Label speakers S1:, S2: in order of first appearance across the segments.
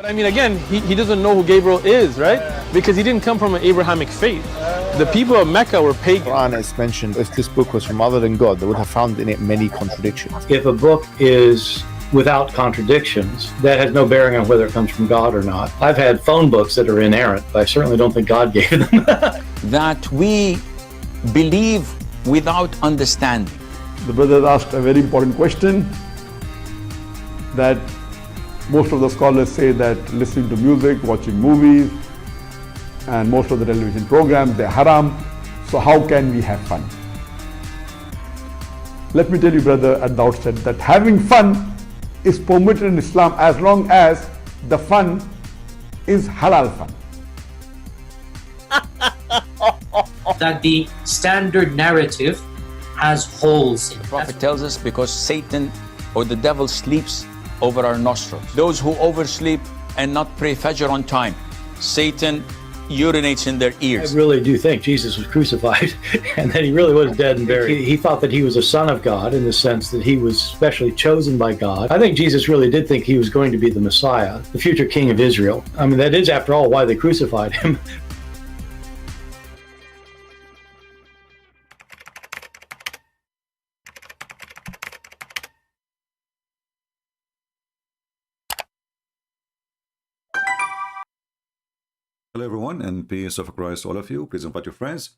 S1: I mean, again, he doesn't know who Gabriel is, right? Because he didn't come from an Abrahamic faith. The people of Mecca were pagan.
S2: Quran is mentioned, if this book was from other than God, they would have found in it many contradictions.
S3: If a book is without contradictions, that has no bearing on whether it comes from God or not. I've had phone books that are inerrant, but I certainly don't think God gave them.
S4: That we believe without understanding.
S5: The brother asked a very important question, that most of the scholars say that listening to music, watching movies, and most of the television programs, they're haram. So how can we have fun? Let me tell you, brother, at the outset, that having fun is permitted in Islam as long as the fun is halal fun.
S6: That the standard narrative has holes in it.
S4: The Prophet tells us because Satan or the devil sleeps over our nostrils. Those who oversleep and not pray Fajr on time, Satan urinates in their
S3: I
S4: ears.
S3: really do think Jesus was crucified and that he really was dead and buried. He thought that he was a son of God in the sense that he was specially chosen by God. I think Jesus really did think he was going to be the Messiah, the future king of Israel. I mean, that is, after all, why they crucified him.
S7: Hello everyone, and peace of Christ all of you. Please invite your friends.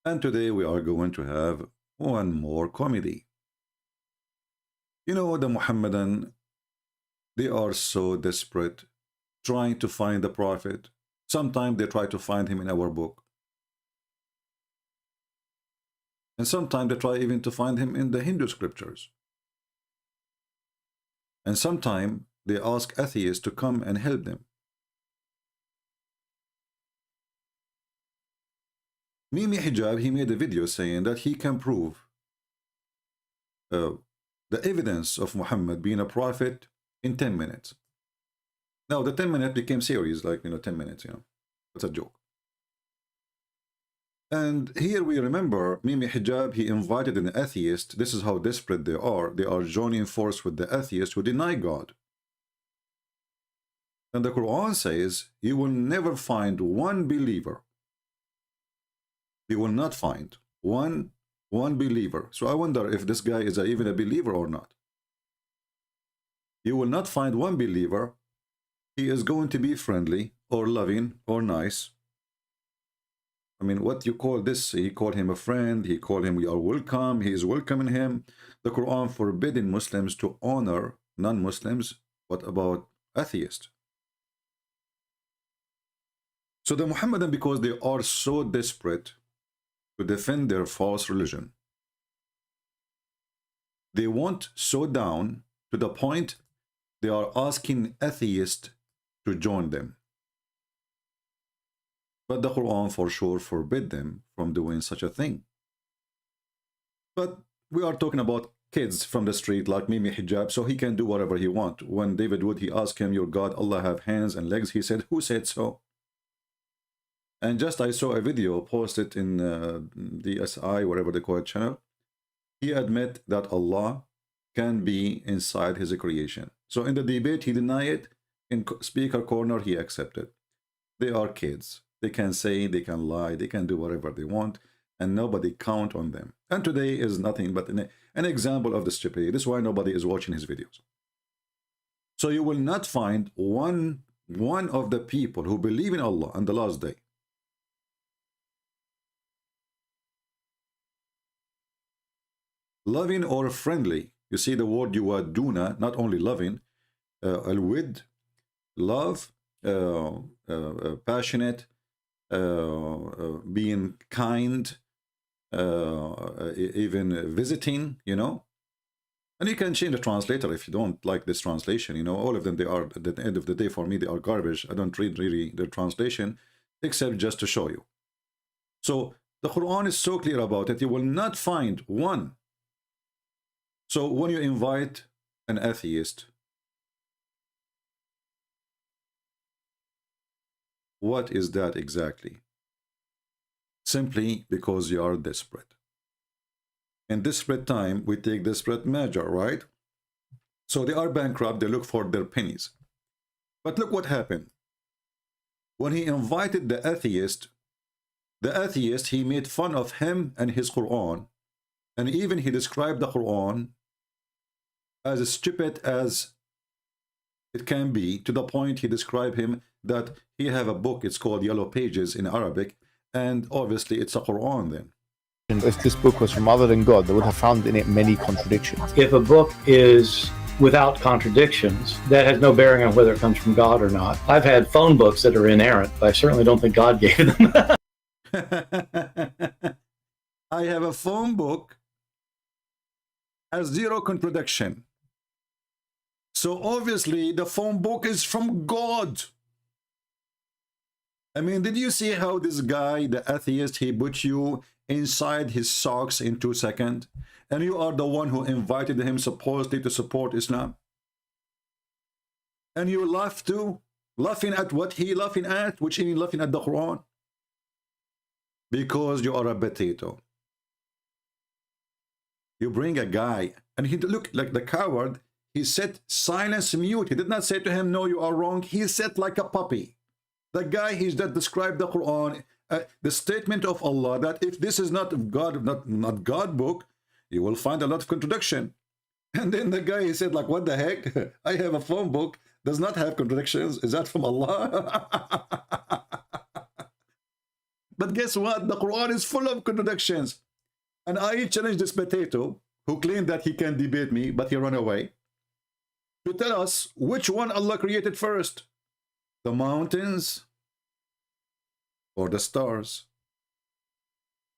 S7: And today we are going to have one more comedy. You know, the Muhammadan, they are so desperate trying to find the Prophet. Sometimes they try to find him in our book. And sometimes they try even to find him in the Hindu scriptures. And sometimes they ask atheists to come and help them. Mimi Hijab, he made a video saying that he can prove the evidence of Muhammad being a prophet in 10 minutes. Now, the 10 minutes became serious, like, 10 minutes, It's a joke. And here we remember Mimi Hijab, he invited an atheist. This is how desperate they are. They are joining force with the atheists who deny God. And the Quran says, you will never find one believer. You will not find one believer. So I wonder if this guy is even a believer or not. You will not find one believer. He is going to be friendly or loving or nice. I mean, what you call this? He called him a friend. He called him, we are welcome. He is welcoming him. The Quran forbidding Muslims to honor non-Muslims. What about atheists? So the Muhammadan, because they are so desperate to defend their false religion, they want so down to the point they are asking atheists to join them. But the Quran for sure forbid them from doing such a thing. But we are talking about kids from the street like Mimi Hijab, so he can do whatever he wants. When David Wood, he asked him, your God, Allah have hands and legs? He said, who said so? And just I saw a video posted in DSI, whatever they call it, channel. He admit that Allah can be inside his creation. So in the debate, he denied it. In speaker corner, he accepted. They are kids. They can say, they can lie, they can do whatever they want, and nobody count on them. And today is nothing but an example of the stupidity. This is why nobody is watching his videos. So you will not find one of the people who believe in Allah on the last day, loving or friendly. You see the word yuwaduna, not only loving, al-wid, love, passionate, being kind, even visiting, And you can change the translator if you don't like this translation, All of them, they are, at the end of the day, for me, they are garbage. I don't read really the translation, except just to show you. So the Quran is so clear about it. You will not find one. So when you invite an atheist, what is that exactly? Simply because you are desperate. In desperate time, we take desperate measure, right? So they are bankrupt, they look for their pennies. But look what happened. When he invited the atheist, he made fun of him and his Quran. And even he described the Quran as stupid as it can be, to the point he described him that he have a book, it's called Yellow Pages in Arabic, and obviously it's a Quran then.
S2: If this book was from other than God, they would have found in it many contradictions.
S3: If a book is without contradictions, that has no bearing on whether it comes from God or not. I've had phone books that are inerrant, but I certainly don't think God gave them.
S7: I have a phone book has zero contradiction. So obviously the phone book is from God. I mean, did you see how this guy, the atheist, he put you inside his socks in 2 seconds? And you are the one who invited him supposedly to support Islam? And you laugh too? Laughing at what he laughing at? Which he laughing at the Quran? Because you are a potato. You bring a guy, and he looked like the coward. He said, silence, mute. He did not say to him, no, you are wrong. He said like a puppy. The guy he's that described the Quran, the statement of Allah, that if this is not God, not God book, you will find a lot of contradiction. And then the guy, he said, like, what the heck? I have a phone book, does not have contradictions. Is that from Allah? But guess what? The Quran is full of contradictions. And I challenge this potato, who claimed that he can debate me, but he ran away, to tell us which one Allah created first. The mountains or the stars?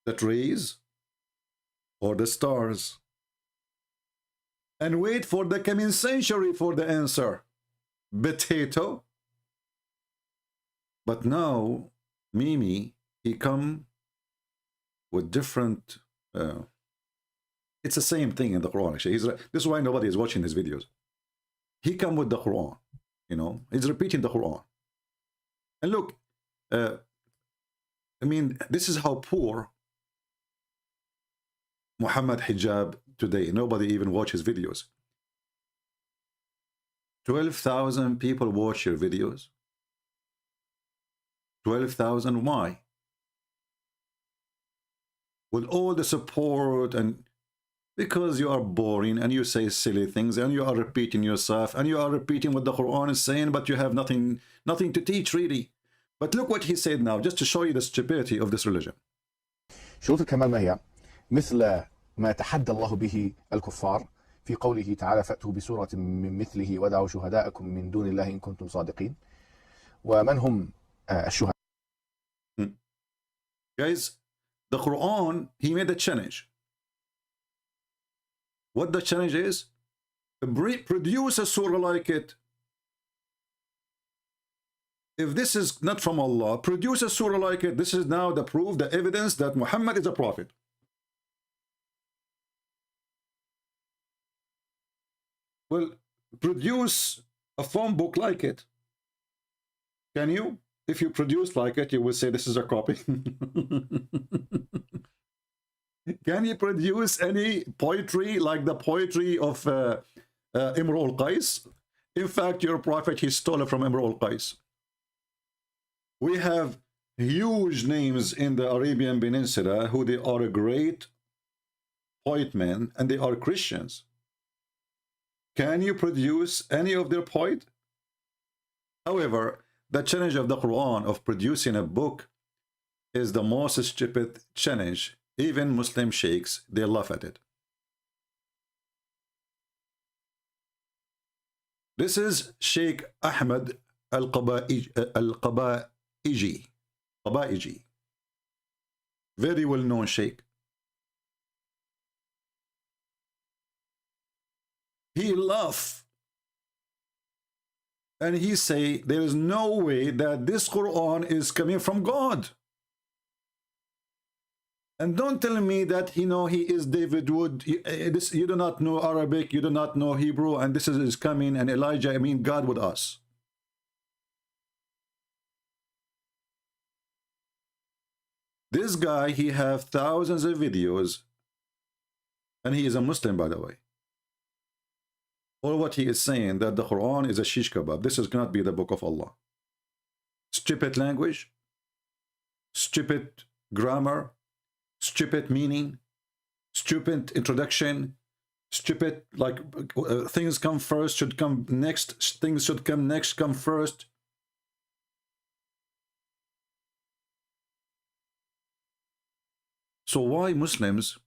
S7: The trees or the stars? And wait for the coming century for the answer. Potato. But now, Mimi, he come with different... it's the same thing in the Quran, actually. This is why nobody is watching his videos. He come with the Quran, you know. He's repeating the Quran. And look, I mean, this is how poor Muhammad Hijab today. Nobody even watches videos. 12,000 people watch your videos. 12,000, why? With all the support, and because you are boring and you say silly things and you are repeating yourself and you are repeating what the Quran is saying, but you have nothing to teach really. But look what he said now, just to show you the stupidity of this religion.
S2: شروط الكمال ما هي؟ مثل ما تحدى الله به الكفار في قوله تعالى فأتوا بسورة من مثله ودعوا شهداءكم من دون الله إن كنتم صادقين. ومن هم الشهداء؟
S7: Guys, the Quran, he made a challenge. What the challenge is? Produce a surah like it. If this is not from Allah, produce a surah like it. This is now the proof, the evidence that Muhammad is a prophet. Well, produce a phone book like it. Can you? If you produce like it, you will say this is a copy. Can you produce any poetry like the poetry of Imru al-Qais? In fact, your prophet, he stole it from Imru al-Qais. We have huge names in the Arabian Peninsula who they are a great poet men, and they are Christians. Can you produce any of their poet? However, the challenge of the Quran of producing a book is the most stupid challenge. Even Muslim sheikhs, they laugh at it. This is Sheikh Ahmed Al-Qabaiji. Very well-known sheikh. He laughed and he say there is no way that this Quran is coming from God. And don't tell me that, you know, he is David Wood. You do not know Arabic, you do not know Hebrew, and this is coming, and Elijah, I mean God with us. This guy, he have thousands of videos, and he is a Muslim, by the way. or what he is saying, that the Quran is a shish kebab. This cannot be the book of Allah. Stupid language, stupid grammar, stupid meaning, stupid introduction, stupid, like things come first, should come next, things should come next, come first. So why Muslims,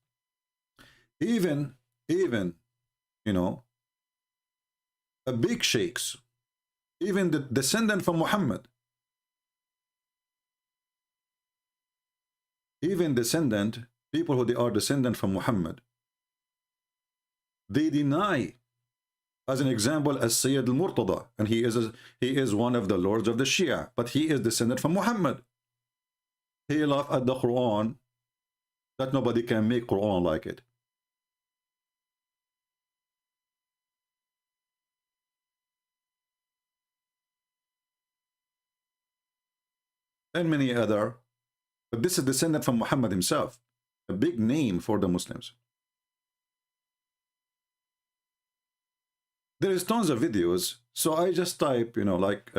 S7: even, you know, a big sheikhs, even the descendant from Muhammad, even descendant, people who they are descendant from Muhammad, they deny, as an example, as Sayyid al-Murtada, and he is one of the lords of the Shia, but he is descended from Muhammad. He laughed at the Quran, that nobody can make Quran like it. And many other, but this is descended from Muhammad himself, a big name for the Muslims. There is tons of videos, so I just type, you know, like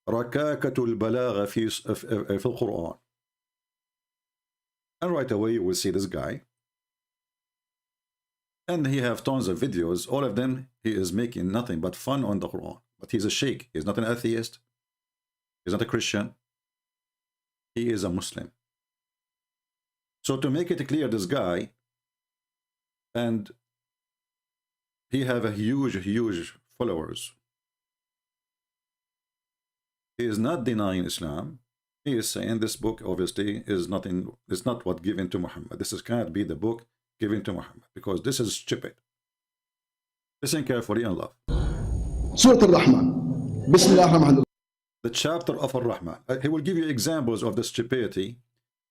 S7: Rakakatul Balagha fi al-Quran, and right away you will see this guy, and he have tons of videos. All of them, he is making nothing but fun on the Quran, but he's a sheikh. He's not an atheist, he's not a Christian, he is a Muslim. So to make it clear, this guy, and he have a huge followers, he is not denying Islam. He is saying this book obviously is nothing, it's not what given to Muhammad. This cannot be the book given to Muhammad, because this is stupid. Listen carefully and love.
S8: Surah Al-Rahman. Bismillah ar-Rahman.
S7: The chapter of Ar-Rahman. He will give you examples of the stupidity,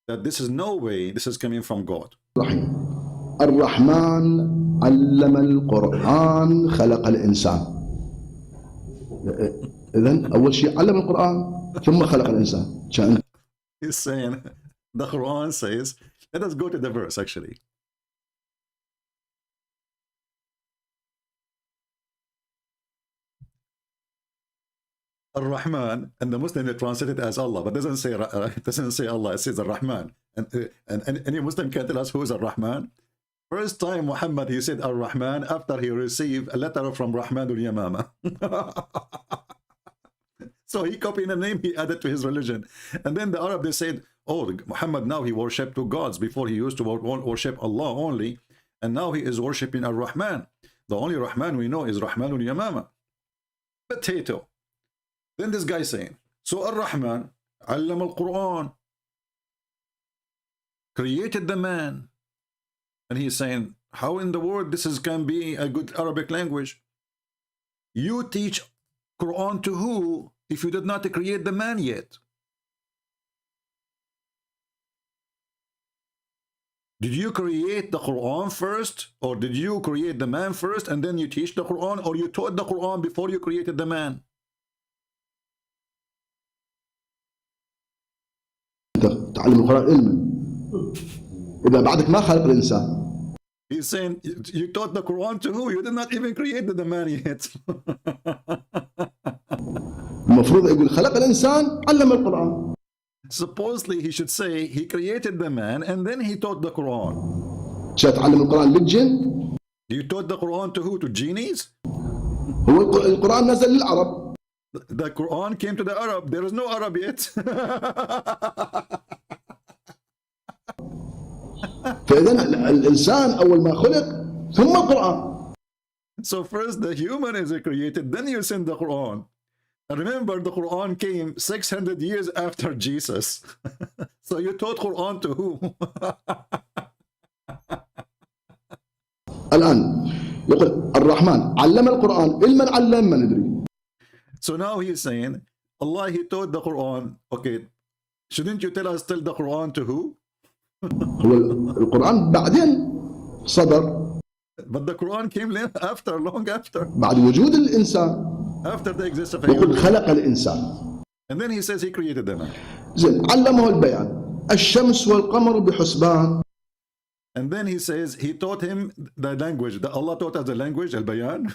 S7: that this is no way this is coming from God.
S8: Ar-Rahman allama al-Quran khalaqa al-insan. إذن أول شيء علم القرآن ثم خلق الإنسان.
S7: He's saying, the Quran says, let us go to the verse actually. Ar-Rahman, and the Muslim they translate it as Allah, but doesn't say Allah, it says Ar-Rahman. And any Muslim can tell us who is Ar-Rahman? First time Muhammad he said Ar-Rahman after he received a letter from Rahman al-Yamama. So he copied a name, he added to his religion. And then the Arab they said, oh, Muhammad now he worshipped two gods. Before he used to worship Allah only, and now he is worshipping Ar-Rahman. The only Rahman we know is Rahman al-Yamama. Potato. Then this guy saying, so Ar-Rahman, Allam al-Quran, created the man. And he's saying, how in the world this can be a good Arabic language? You teach Quran to who if you did not create the man yet? Did you create the Quran first, or did you create the man first and then you teach the Quran, or you taught the Quran before you created the man?
S8: تعلم القرآن علما إذا بعدك ما خلق الإنسان.
S7: He's saying, you taught the Quran to who? You did not even create the man yet.
S8: المفروض يقول خلق الإنسان علم القرآن.
S7: Supposedly he should say he created the man and then he taught the Quran.
S8: تعلم القرآن للجن.
S7: You taught the Quran to who? To genies?
S8: هو القرآن نزل للعرب.
S7: The Quran came to the Arab. There is no Arab yet.
S8: فإذا الإنسان أول ما خلق ثم القرآن.
S7: So first the human is created, then you send the Quran. And remember, the Quran came 600 years after Jesus. So you taught Quran to who?
S8: الآن يقول الرحمن علم القرآن علما علم ما ندري.
S7: So now he is saying, Allah, he taught the Quran. Okay, shouldn't you tell us still the Quran to who?
S8: هو القرآن بعدين صدر.
S7: But the Quran came after, long after.
S8: بعد وجود الإنسان.
S7: After the existence of
S8: يقول خلق الإنسان.
S7: And then he says he created the man.
S8: زين علمه البيان الشمس والقمر بحسبان.
S7: And then he says he taught him the language. Allah taught us the language, al-bayan.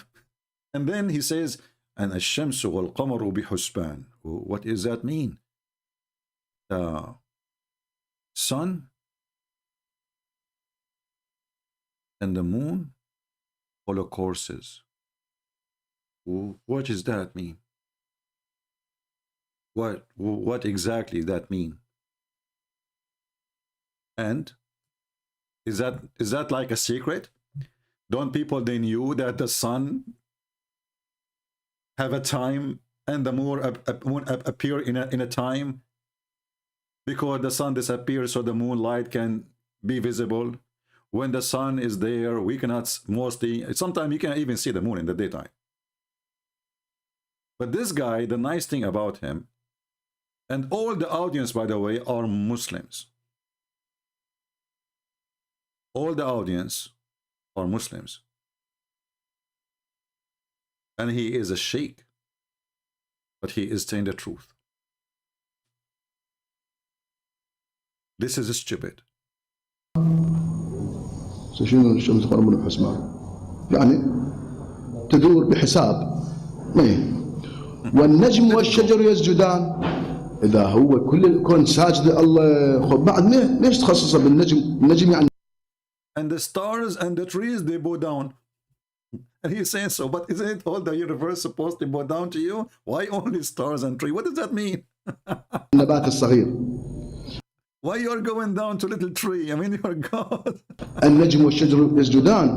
S7: And then he says, and الشمس والقمر بحسبان. What does that mean? The sun and the moon follow courses. What does that mean? What exactly does that mean? And is that like a secret? Don't people, they knew that the sun have a time and the moon appear in a time, because the sun disappears so the moonlight can be visible. When the sun is there, we cannot mostly, sometimes you can't even see the moon in the daytime. But this guy, the nice thing about him, and all the audience, by the way, are Muslims. All the audience are Muslims. And he is a sheikh, but he is saying the truth. This is stupid.
S8: شنو الشمس والقمر بحسبان؟ يعني تدور بحساب. والنجم والشجر يسجدان. إذا هو كل الكون ساجد الله، خب بعد ليش تخصصه بالنجم؟ النجم يعني.
S7: And the stars and the trees, they bow down. And he's saying so, but isn't it all the universe supposed to bow down to you? Why only stars and trees? What does that mean?
S8: النبات الصغير.
S7: Why you're going down to little tree? I mean, you're God.
S8: النجم والشجر يسجدان.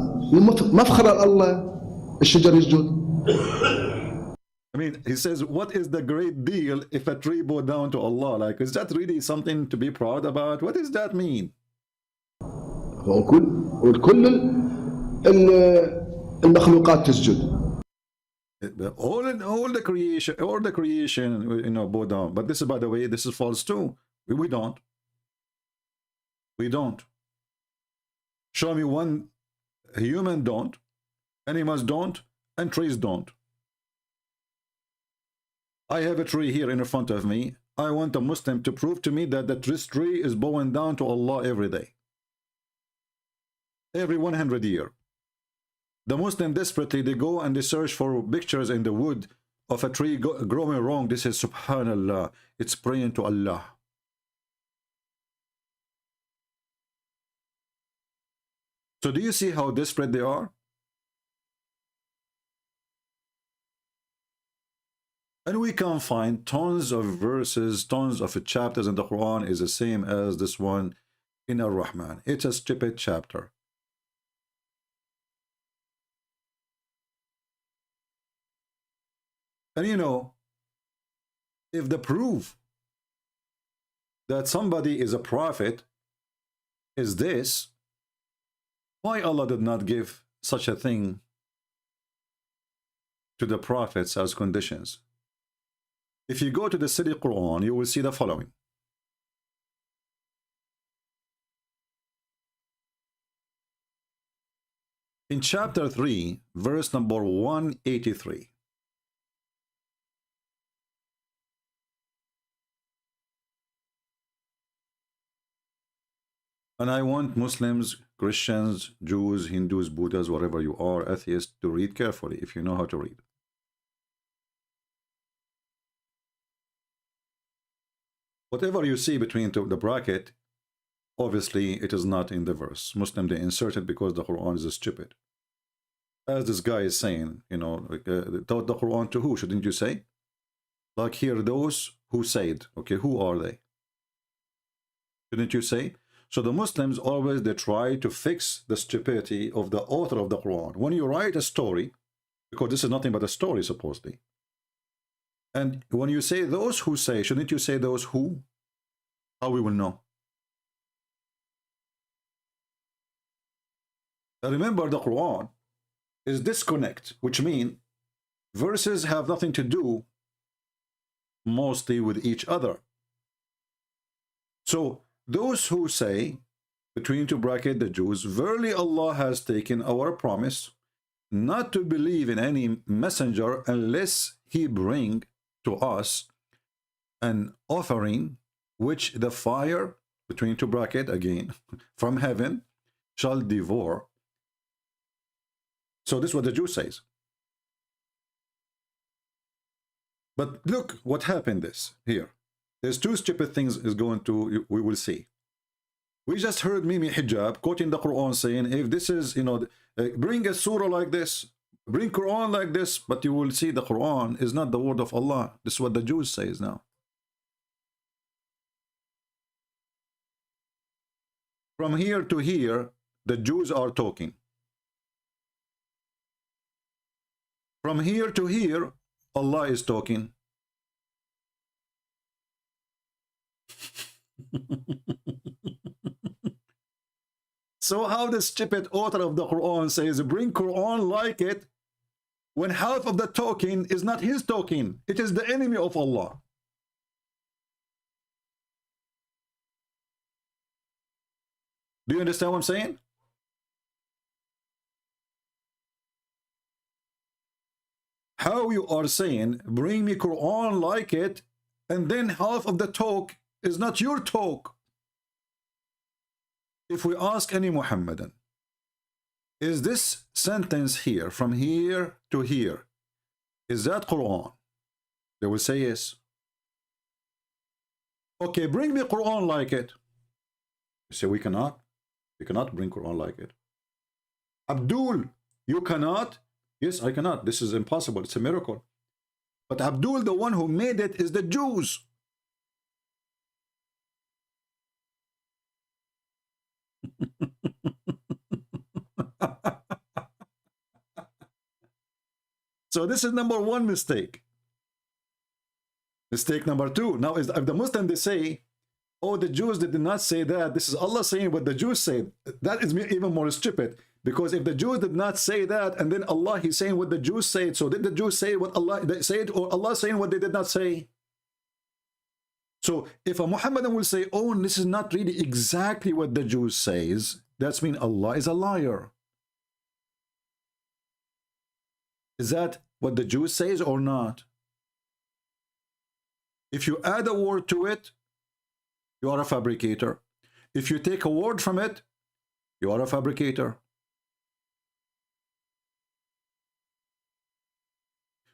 S8: مفخر الله الشجر يسجد.
S7: I mean, he says, what is the great deal if a tree bow down to Allah? Like, is that really something to be proud about? What does that mean?
S8: وكل المخلوقات تسجد.
S7: All the creation, you know, bow down. But this is, by the way, this is false too. We don't. We don't. Show me one human don't, animals don't, and trees don't. I have a tree here in front of me. I want a Muslim to prove to me that this tree is bowing down to Allah every day. Every 100 years. The Muslim desperately, they go and they search for pictures in the wood of a tree growing wrong. This is Subhanallah. It's praying to Allah. So do you see how desperate they are? And we can find tons of verses, tons of chapters in the Quran is the same as this one in Ar-Rahman. It's a stupid chapter. And you know, if the proof that somebody is a prophet is this, why Allah did not give such a thing to the prophets as conditions? If you go to the City Quran, you will see the following. In chapter 3, verse number 183. And I want Muslims, Christians, Jews, Hindus, Buddhas, whatever you are, atheists, to read carefully if you know how to read. Whatever you see between the bracket, obviously it is not in the verse. Muslim, they insert it because the Quran is stupid. As this guy is saying, you know, taught the Quran to who, shouldn't you say? Like here, those who said, okay, who are they? Shouldn't you say? So the Muslims always, they try to fix the stupidity of the author of the Quran. When you write a story, because this is nothing but a story supposedly, and when you say those who say, shouldn't you say those who? How we will know? Now remember, the Quran is disconnect, which means verses have nothing to do mostly with each other. So those who say, between two brackets, the Jews, verily Allah has taken our promise not to believe in any messenger unless he bring to us an offering which the fire, between two brackets again, from heaven shall devour. So this is what the Jew says. But look what happened this here. There's two stupid things is going to, we will see. We just heard Mimi Hijab quoting the Quran saying, if this is, you know, bring a surah like this, bring Quran like this, but you will see the Quran is not the word of Allah. This is what the Jews says now. From here to here, the Jews are talking. From here to here, Allah is talking. So how the stupid author of the Quran says, bring Quran like it, when half of the talking is not his talking, it is the enemy of Allah. Do you understand what I'm saying? How you are saying, bring me Quran like it, and then half of the talk is not your talk. If we ask any Muhammadan, is this sentence here, from here to here, is that Quran? They will say yes. Okay, bring me Quran like it. You say we cannot. We cannot bring Quran like it. Abdul, you cannot. Yes, I cannot. This is impossible. It's a miracle. But Abdul, the one who made it, is the Jews. So this is number one mistake. Mistake number two. Now, is if the Muslim they say, oh, the Jews they did not say that. This is Allah saying what the Jews said. That is even more stupid. Because if the Jews did not say that, and then Allah He's saying what the Jews said, so did the Jews say what Allah they said, or Allah saying what they did not say? So if a Muhammadan will say, oh, this is not really exactly what the Jews says, that's mean Allah is a liar. Is that what the Jews says or not? If you add a word to it, you are a fabricator. If you take a word from it, you are a fabricator.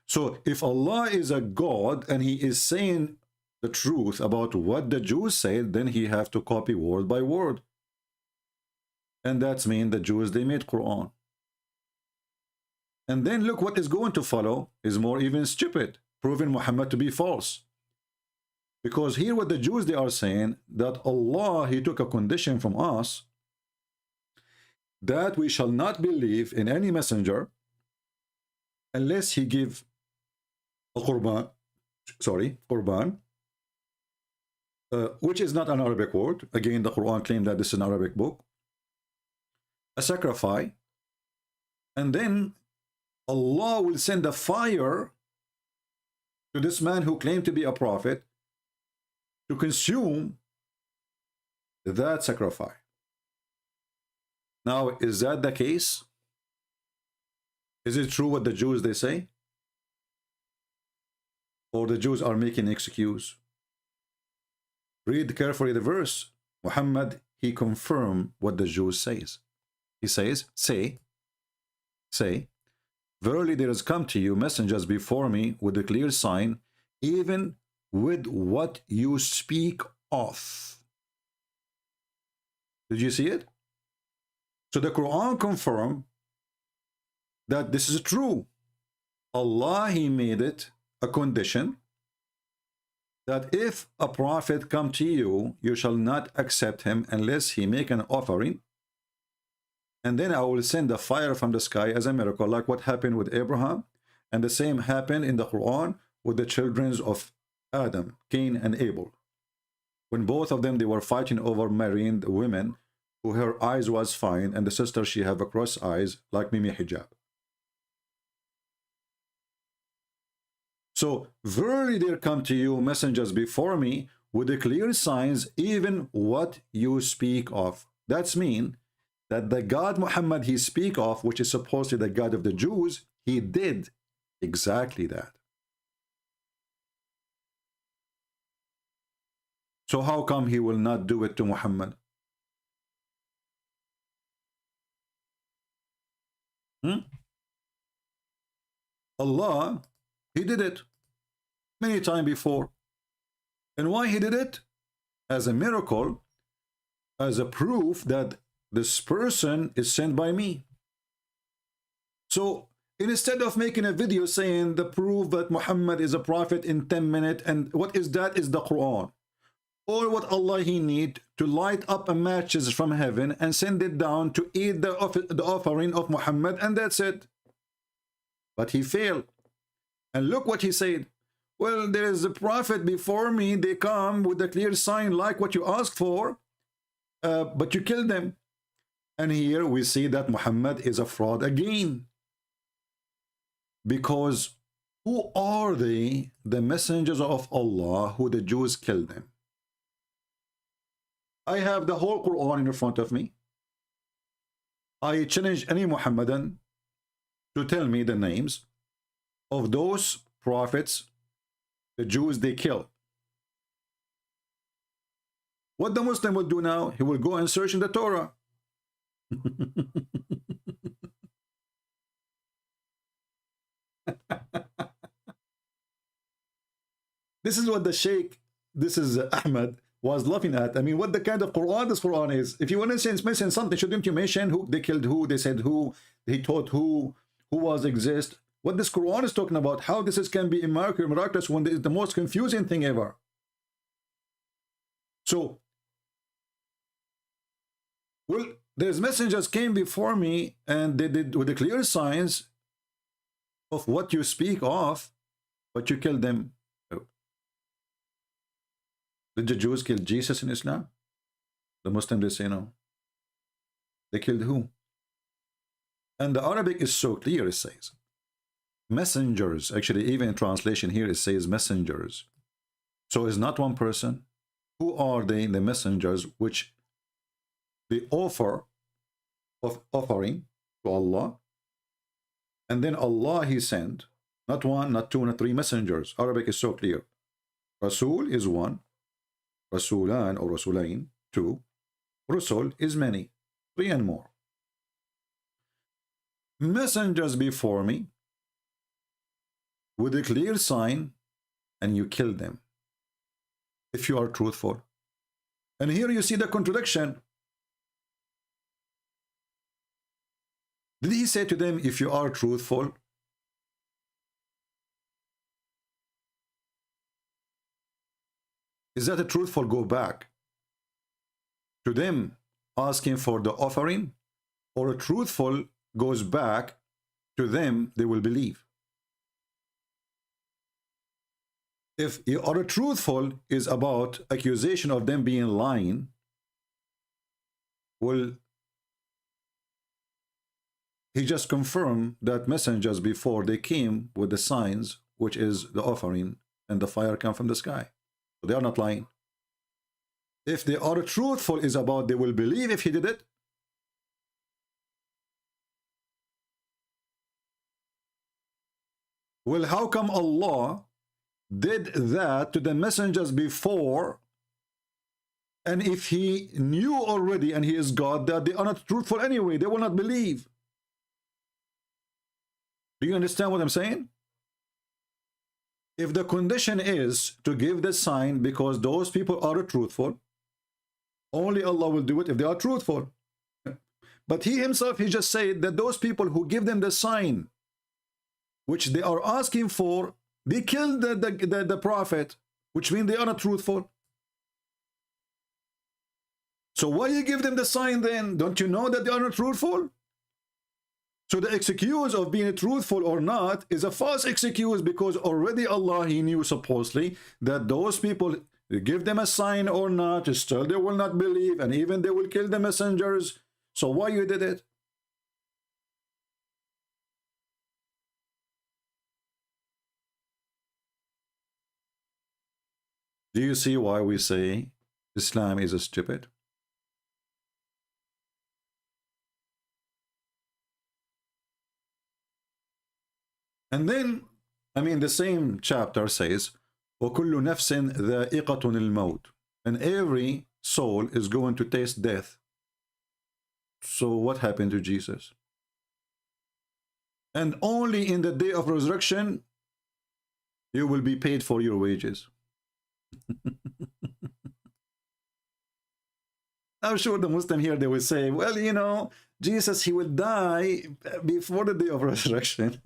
S7: So if Allah is a God and He is saying the truth about what the Jews said, then He have to copy word by word. And that's mean the Jews, they made Quran. And then look what is going to follow is more even stupid, proving Muhammad to be false. Because here what the Jews they are saying, that Allah He took a condition from us that we shall not believe in any messenger unless he give a qurban, which is not an Arabic word. Again, the Quran claimed that this is an Arabic book. A sacrifice, and then Allah will send a fire to this man who claimed to be a prophet to consume that sacrifice. Now, is that the case? Is it true what the Jews they say? Or the Jews are making excuse? Read carefully the verse. Muhammad, he confirmed what the Jews says. He says, say, verily there has come to you messengers before me with a clear sign, even with what you speak of. Did you see it? So the Quran confirmed that this is true. Allah, He made it a condition that if a prophet come to you, you shall not accept him unless he make an offering. And then I will send a fire from the sky as a miracle, like what happened with Abraham. And the same happened in the Quran with the children of Adam, Cain and Abel. When both of them, they were fighting over marrying the women who her eyes was fine, and the sister, she have a cross eyes like Mimi Hijab. So, verily there come to you messengers before me with the clear signs, even what you speak of. That's mean that the God Muhammad he speak of, which is supposedly the God of the Jews, he did exactly that. So how come he will not do it to Muhammad? Allah, he did it. many times before. And why he did it? As a miracle, as a proof that this person is sent by me. So instead of making a video saying the proof that Muhammad is a prophet in 10 minutes, and what is that is the Quran. Or what Allah he need to light up a matches from heaven and send it down to eat the offering of Muhammad, and that's it. But he failed. And look what he said. Well, there is a prophet before me. They come with a clear sign like what you asked for, but you killed them. And here we see that Muhammad is a fraud again. Because who are they? The messengers of Allah who the Jews killed them. I have the whole Quran in front of me. I challenge any Muhammadan to tell me the names of those prophets the Jews they killed. What the Muslim will do now, he will go and search in the Torah. This is what the Sheikh, this is Ahmed, was laughing at. I mean, what the kind of Quran this Quran is. If you want to mention something, shouldn't you mention who they killed, who they said, who he taught, who was exist? What this Quran is talking about, how this is, can be miraculous when it's the most confusing thing ever. So, well, there's messengers came before me and they did with the clear signs of what you speak of, but you killed them. Did the Jews kill Jesus in Islam? The Muslims, they say no. They killed who? And the Arabic is so clear, it says. Messengers, actually, even in translation here, it says messengers. So it's not one person. Who are they, the messengers, which they offer of offering to Allah? And then Allah, he sent, not one, not two, not three messengers. Arabic is so clear. Rasul is one. Rasulan or Rasulain, two. Rusul is many, three and more. Messengers before me with a clear sign, and you kill them if you are truthful. And here you see the contradiction. Did he say to them, if you are truthful? Is that a truthful go back to them asking for the offering, or a truthful goes back to them, they will believe? If you are a truthful is about accusation of them being lying, well, he just confirmed that messengers before they came with the signs, which is the offering, and the fire come from the sky. So they are not lying. If they are truthful is about they will believe if he did it. Well, how come Allah did that to the messengers before, and if he knew already and he is God that they are not truthful anyway, they will not believe? Do you understand what I'm saying? If the condition is to give the sign because those people are truthful, only Allah will do it if they are truthful. But he himself, he just said that those people who give them the sign which they are asking for, they killed the prophet, which means they are not truthful. So why you give them the sign then? Don't you know that they are not truthful? So the excuse of being truthful or not is a false excuse, because already Allah, he knew supposedly that those people, give them a sign or not, still they will not believe, and even they will kill the messengers. So why you did it? Do you see why we say Islam is stupid? And then, I mean, the same chapter says, وَكُلُّ نَفْسٍ ذَائِقَةٌ الْمَوْتِ, and every soul is going to taste death. So what happened to Jesus? And only in the day of resurrection, You will be paid for your wages. I'm sure the Muslim here, they will say, well, you know, Jesus, he will die before the day of resurrection.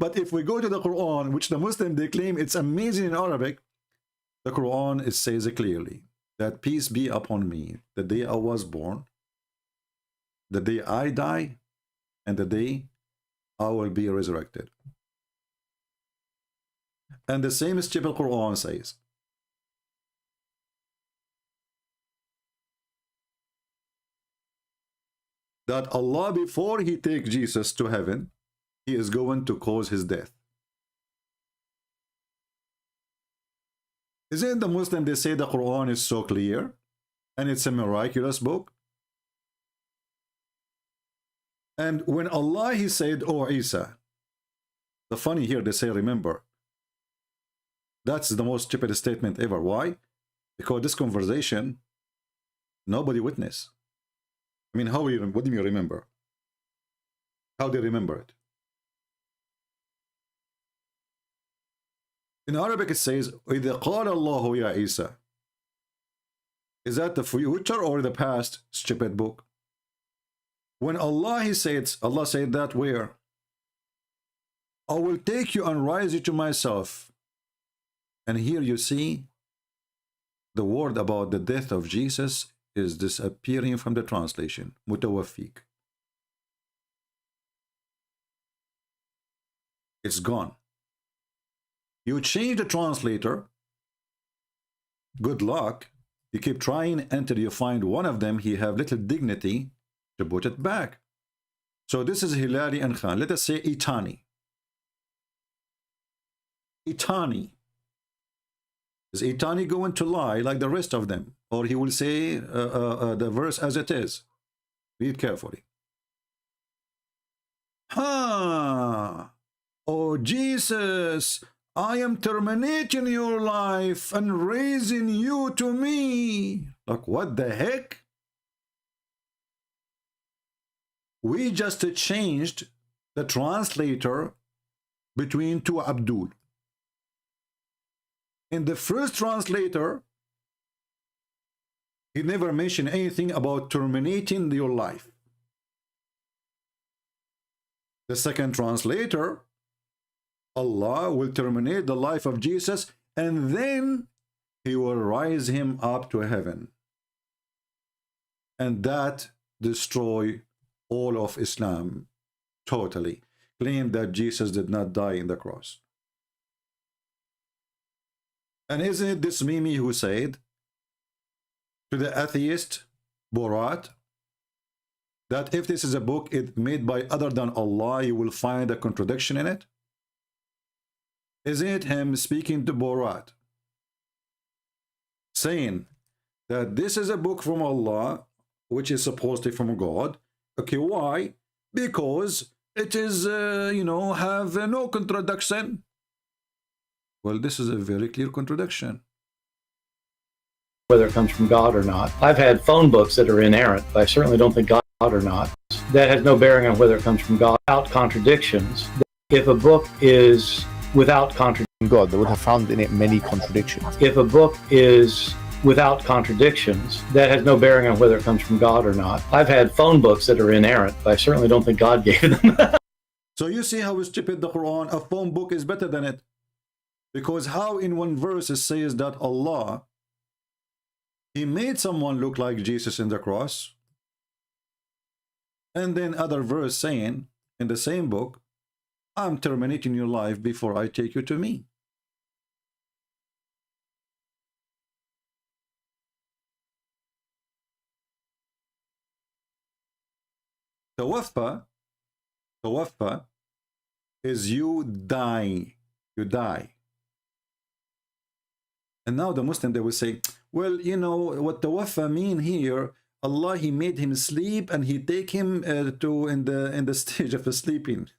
S7: But if we go to the Quran, which the Muslim, they claim it's amazing in Arabic, the Quran, it says clearly that peace be upon me, the day I was born, the day I die, and the day I will be resurrected. And the same stupid Quran says that Allah, before he takes Jesus to heaven, he is going to cause his death. Isn't the Muslim, they say the Quran is so clear and it's a miraculous book? And when Allah, he said, oh Isa, the funny here, they say, remember, that's the most stupid statement ever. Why? Because this conversation, nobody witnessed. I mean, what do you remember? How do you remember it? In Arabic, it says, إِذَا قَالَ اللَّهُ يَا Isa. Is that the future or the past? Stupid book. When Allah, he says, Allah said that where? I will take you and raise you to myself. And here you see the word about the death of Jesus is disappearing from the translation. Mutawaffik. It's gone. You change the translator, good luck. You keep trying until you find one of them, he have little dignity to put it back. So this is Hilali and Khan. Let us say Itani. Itani. Is Itani going to lie like the rest of them? Or he will say the verse as it is? Read carefully. Oh Jesus, I am terminating your life and raising you to me. Like, what the heck? We just changed the translator between two Abdul. In the first translator, he never mentioned anything about terminating your life. The second translator, Allah will terminate the life of Jesus and then he will rise him up to heaven. And that destroy all of Islam totally. Claim that Jesus did not die in the cross. And isn't it this Mimi who said to the atheist Borat that if this is a book made by other than Allah, you will find a contradiction in it? Isn't it him speaking to Borat, saying that this is a book from Allah, which is supposed to be from God? Okay, why? Because it is, you know, have no contradiction. Well, this is a very clear contradiction.
S3: Whether it comes from God or not. I've had phone books that are inerrant, but I certainly don't think God or not. That has no bearing on whether it comes from God. Without contradictions. If a book is without contradiction,
S2: God, they would have found in it many contradictions.
S3: if a book is without contradictions, that has no bearing on whether it comes from God or not. I've had phone books that are inerrant, but I certainly don't think God gave them.
S7: So you see how stupid the Quran, a phone book is better than it. Because how in one verse it says that Allah, he made someone look like Jesus in the cross. And then other verse saying in the same book, I'm terminating your life before I take you to me. Tawaffa is you die. You die. And now the Muslim, they will say, well, you know, what tawaffa mean here, Allah, he made him sleep and he take him in the stage of sleeping.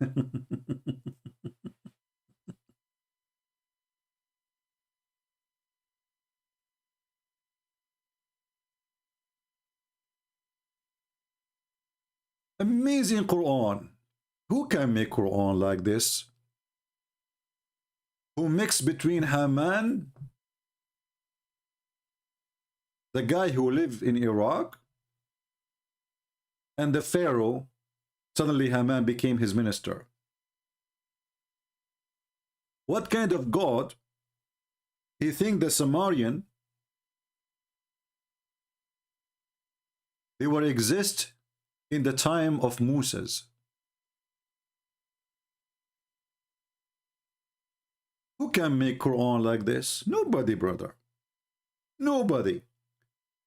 S7: Amazing Quran. Who can make Quran like this? Who mixed between Haman, the guy who lived in Iraq, and the Pharaoh. Suddenly Haman became his minister. What kind of God? He think the Sumerian, they will exist in the time of Moses. Who can make Quran like this? Nobody, brother. Nobody.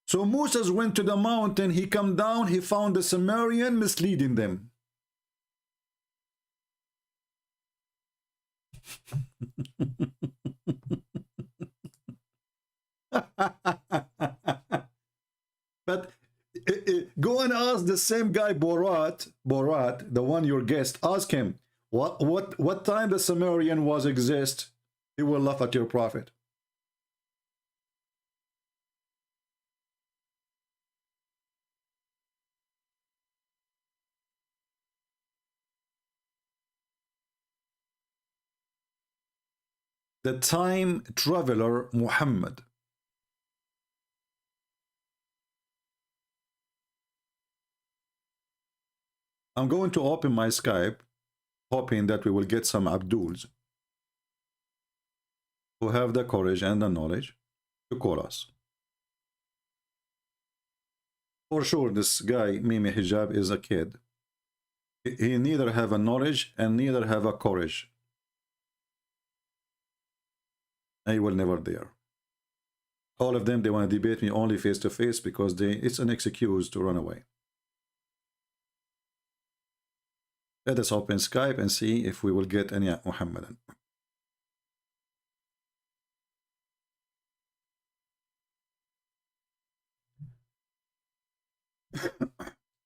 S7: So Moses went to the mountain, he come down, he found the Sumerian misleading them. But go and ask the same guy Borat, the one your guest, ask him what time the Sumerian was exist. He will laugh at your prophet. The time traveler Muhammad. I'm going to open my Skype, hoping that we will get some Abduls who have the courage and the knowledge to call us. For sure, this guy, Mimi Hijab, is a kid. He neither have a knowledge and neither have a courage. I will never dare. All of them, they want to debate me only face to face because it's an excuse to run away. Let us open Skype and see if we will get any Muhammadan.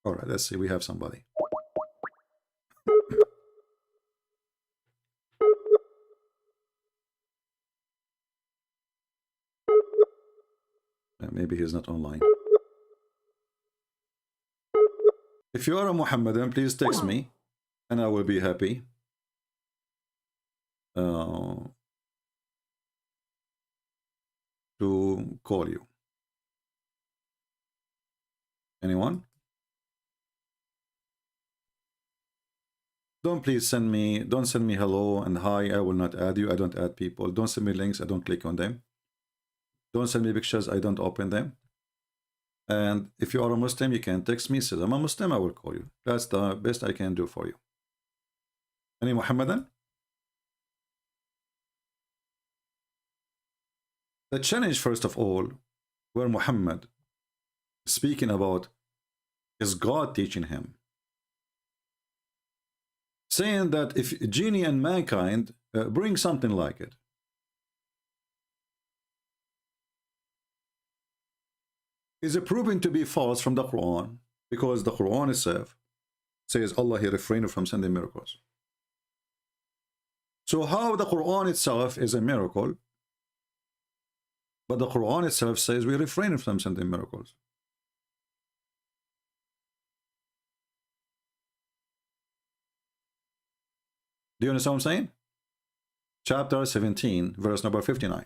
S7: All right, let's see. We have somebody. Maybe he's not online. If you are a Muhammadan, please text me and I will be happy to call you. Anyone? Don't send me hello and hi. I will not add you. I don't add people. Don't send me links. I don't click on them. Don't send me pictures. I don't open them. And if you are a Muslim, you can text me. Say I'm a Muslim. I will call you. That's the best I can do for you. Any Muhammadan? The challenge, first of all, where Muhammad speaking about is God teaching him, saying that if genie and mankind bring something like it, is it proven to be false from the Quran, because the Quran itself says Allah, he refrained from sending miracles. So how the Quran itself is a miracle, but the Quran itself says we refrain from sending miracles? Do you understand what I'm saying? Chapter 17, verse number 59.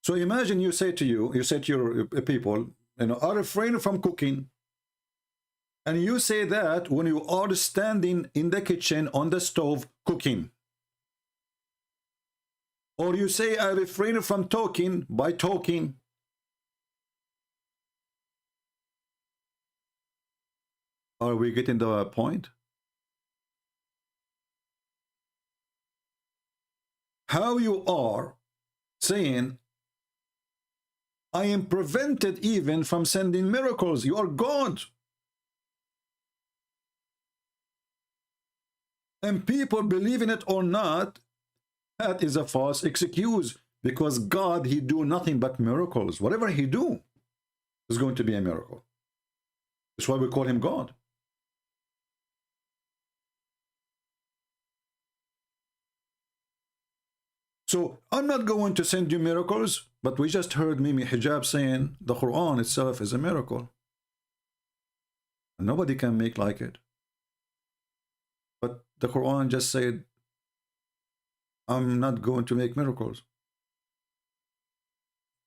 S7: So imagine you say to your people, you know, are refrain from cooking. And you say that when you are standing in the kitchen on the stove cooking. Or you say, I refrain from talking by talking. Are we getting the point? How you are saying, I am prevented even from sending miracles. You are God. And people, believe in it or not, that is a false excuse, because God, he do nothing but miracles. Whatever he do is going to be a miracle. That's why we call him God. So I'm not going to send you miracles, but we just heard Mimi Hijab saying the Quran itself is a miracle. And nobody can make like it. the Quran just said, I'm not going to make miracles.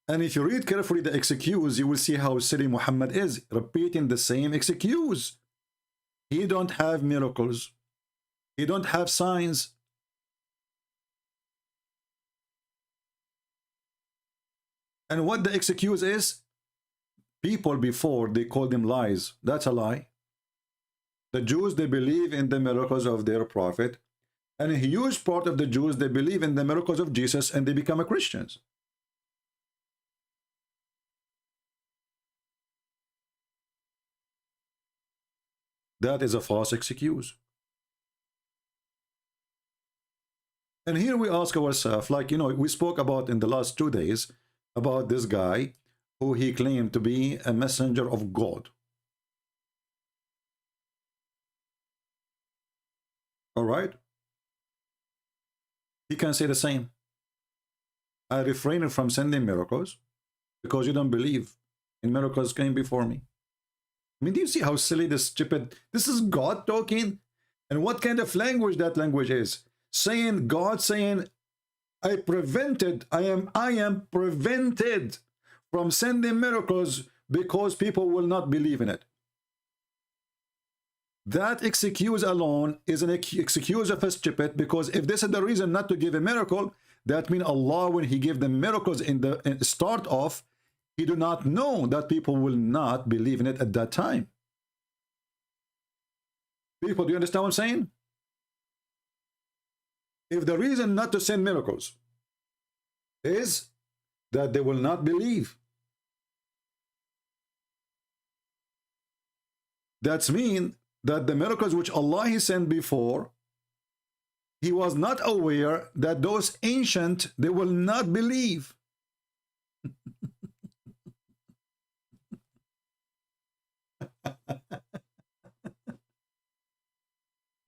S7: And if you read carefully the excuse, you will see how silly Muhammad is, repeating the same excuse. He don't have miracles. He don't have signs. And what the excuse is, people before, they called them lies. That's a lie. The Jews, they believe in the miracles of their prophet. And a huge part of the Jews, they believe in the miracles of Jesus and they become Christians. That is a false excuse. And here we ask ourselves, like, you know, we spoke about in the last 2 days about this guy who he claimed to be a messenger of God. All right? He can say the same. I refrained from sending miracles because you don't believe in miracles came before me. I mean, do you see how silly this stupid, this is God talking? And what kind of language that language is? Saying, God saying, I am prevented from sending miracles because people will not believe in it. That excuse alone is an excuse of a stupid, because if this is the reason not to give a miracle, that means Allah, when he gave them miracles in the start off, he do not know that people will not believe in it at that time. People, do you understand what I'm saying? If the reason not to send miracles is that they will not believe, that's mean that the miracles which Allah he sent before, he was not aware that those ancient, they will not believe.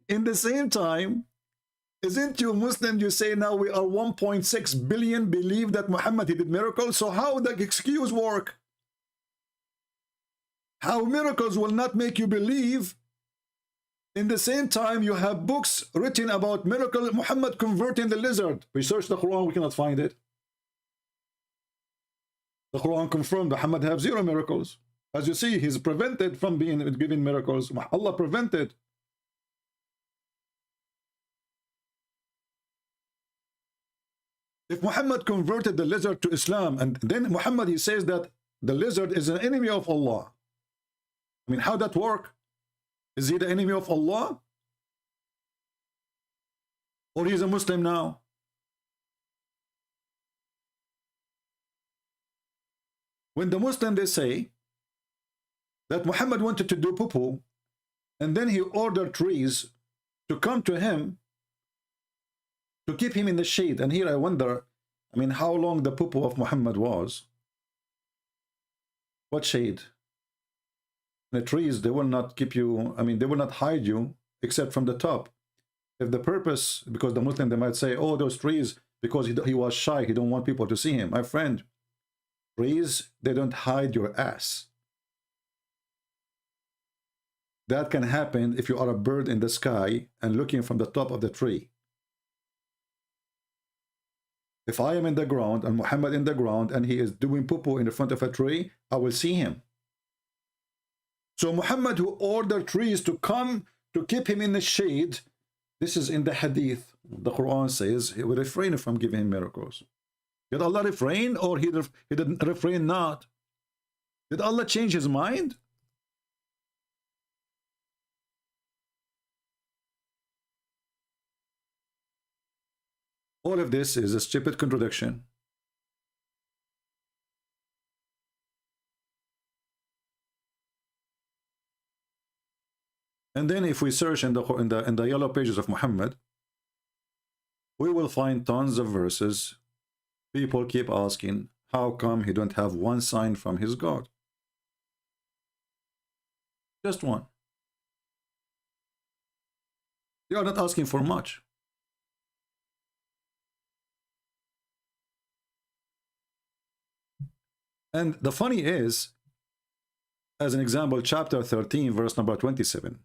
S7: In the same time, isn't you Muslim, you say now we are 1.6 billion believe that Muhammad he did miracles, so how the excuse work? How miracles will not make you believe? In the same time, you have books written about miracle, Muhammad converting the lizard. We search the Quran, we cannot find it. The Quran confirmed Muhammad have 0 miracles. As you see, he's prevented from being given miracles. Allah prevented. If Muhammad converted the lizard to Islam, and then Muhammad he says that the lizard is an enemy of Allah. I mean, how that work? Is he the enemy of Allah? Or he's a Muslim now? When the Muslim they say that Muhammad wanted to do poo-poo, and then he ordered trees to come to him to keep him in the shade. And here I wonder, I mean, how long the poo-poo of Muhammad was? What shade? The trees, they will not keep you, I mean, they will not hide you except from the top. If the purpose, because the Muslim, they might say, oh, those trees, because he was shy, he don't want people to see him. My friend, trees, they don't hide your ass. That can happen if you are a bird in the sky and looking from the top of the tree. If I am in the ground and Muhammad in the ground and he is doing poo-poo in the front of a tree, I will see him. So Muhammad who ordered trees to come to keep him in the shade, this is in the hadith. The Quran says he will refrain from giving him miracles. Did Allah refrain, or he didn't refrain not? Did Allah change his mind? All of this is a stupid contradiction. And then if we search in the yellow pages of Muhammad, we will find tons of verses. People keep asking, how come he don't have one sign from his God? Just one. They are not asking for much. And the funny is, as an example, chapter 13, verse number 27.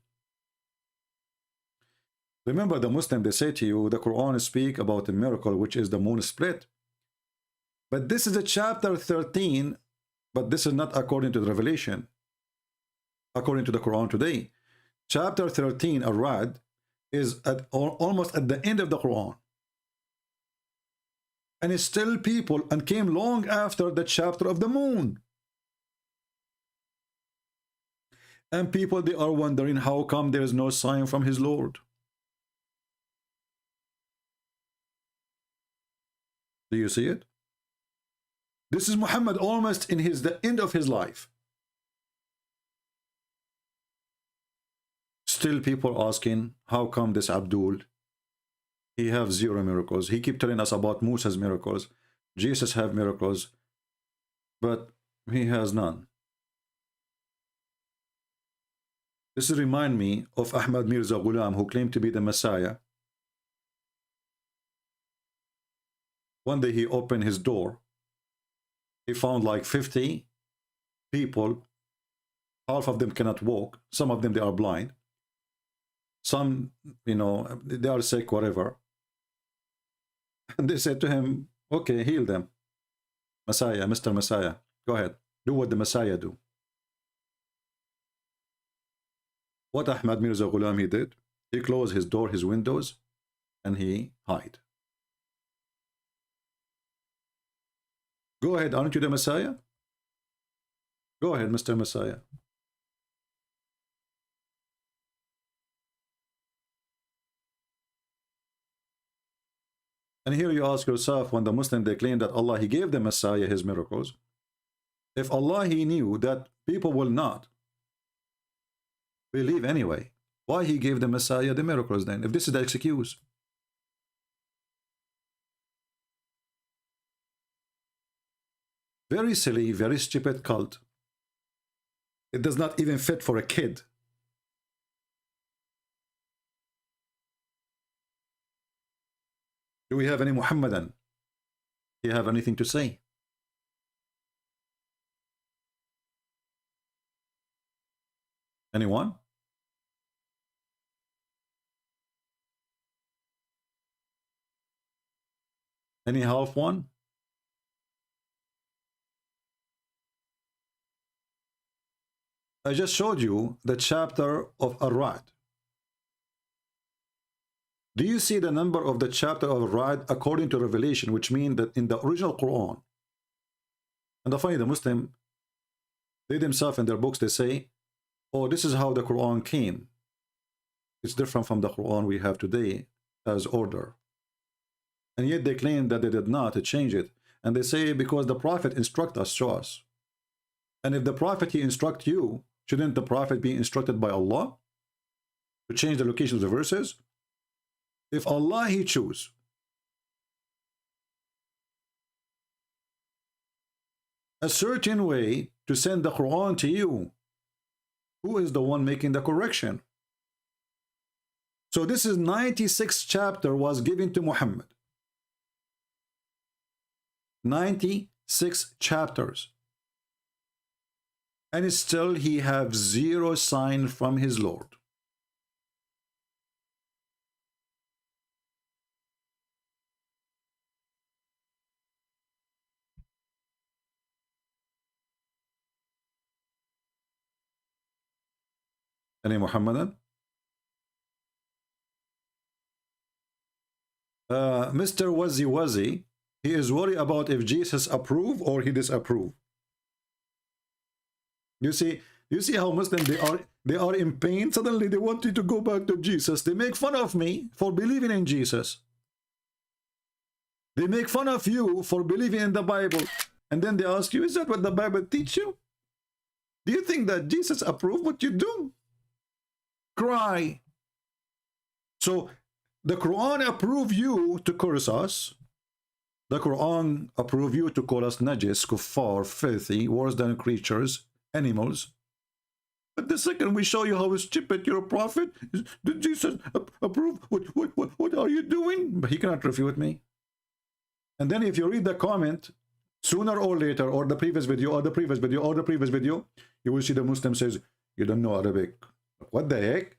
S7: Remember, the Muslim, they say to you, the Quran speak about a miracle, which is the moon split. But this is a chapter 13, but this is not according to the revelation. According to the Quran today, chapter 13, Ar-Ra'd, is almost at the end of the Quran. And it's still people, and came long after the chapter of the moon. And people, they are wondering how come there is no sign from his Lord. Do you see it? This is Muhammad almost in the end of his life. Still people asking, how come this Abdul, he have 0 miracles? He keep telling us about Musa's miracles. Jesus have miracles, but he has none. This remind me of Ahmad Mirza Ghulam, who claimed to be the Messiah. One day he opened his door. He found like 50 people. Half of them cannot walk. Some of them, they are blind. Some, you know, they are sick, whatever. And they said to him, okay, heal them. Messiah, Mr. Messiah, go ahead. Do what the Messiah do. What Ahmad Mirza Ghulam he did? He closed his door, his windows, and he hid. Go ahead, aren't you the Messiah? Go ahead, Mr. Messiah. And here you ask yourself, when the Muslim, they claim that Allah, he gave the Messiah his miracles. If Allah, he knew that people will not believe anyway, why he gave the Messiah the miracles then, if this is the excuse? Very silly, very stupid cult. It does not even fit for a kid. Do we have any Muhammadan? Do you have anything to say? Anyone? Any half one? I just showed you the chapter of Ar-Ra'd. Do you see the number of the chapter of Ar-Ra'd according to Revelation, which means that in the original Quran, and I find the Muslim, they themselves in their books, they say, oh, this is how the Quran came. It's different from the Quran we have today as order. And yet they claim that they did not change it. And they say because the Prophet instruct us, show us. And if the Prophet, he instruct you, shouldn't the Prophet be instructed by Allah to change the location of the verses? If Allah, he choose a certain way to send the Quran to you, who is the one making the correction? So this is 96 chapter was given to Muhammad. 96 chapters. And still he have 0 sign from his Lord. Any Muhammadan? Mr. Wazi Wazi, he is worried about if Jesus approve or he disapprove. You see how Muslims, they are in pain. Suddenly they want you to go back to Jesus. They make fun of me for believing in Jesus. They make fun of you for believing in the Bible. And then they ask you, is that what the Bible teach you? Do you think that Jesus approved what you do? Cry. So the Quran approve you to curse us. The Quran approve you to call us najis, kuffar, filthy, worse than creatures, animals. But the second we show you how stupid you're a prophet, did Jesus approve? What are you doing? But he cannot refute me. And then if you read the comment, sooner or later, or the previous video, or the previous video, or the previous video, you will see the Muslim says, you don't know Arabic. What the heck?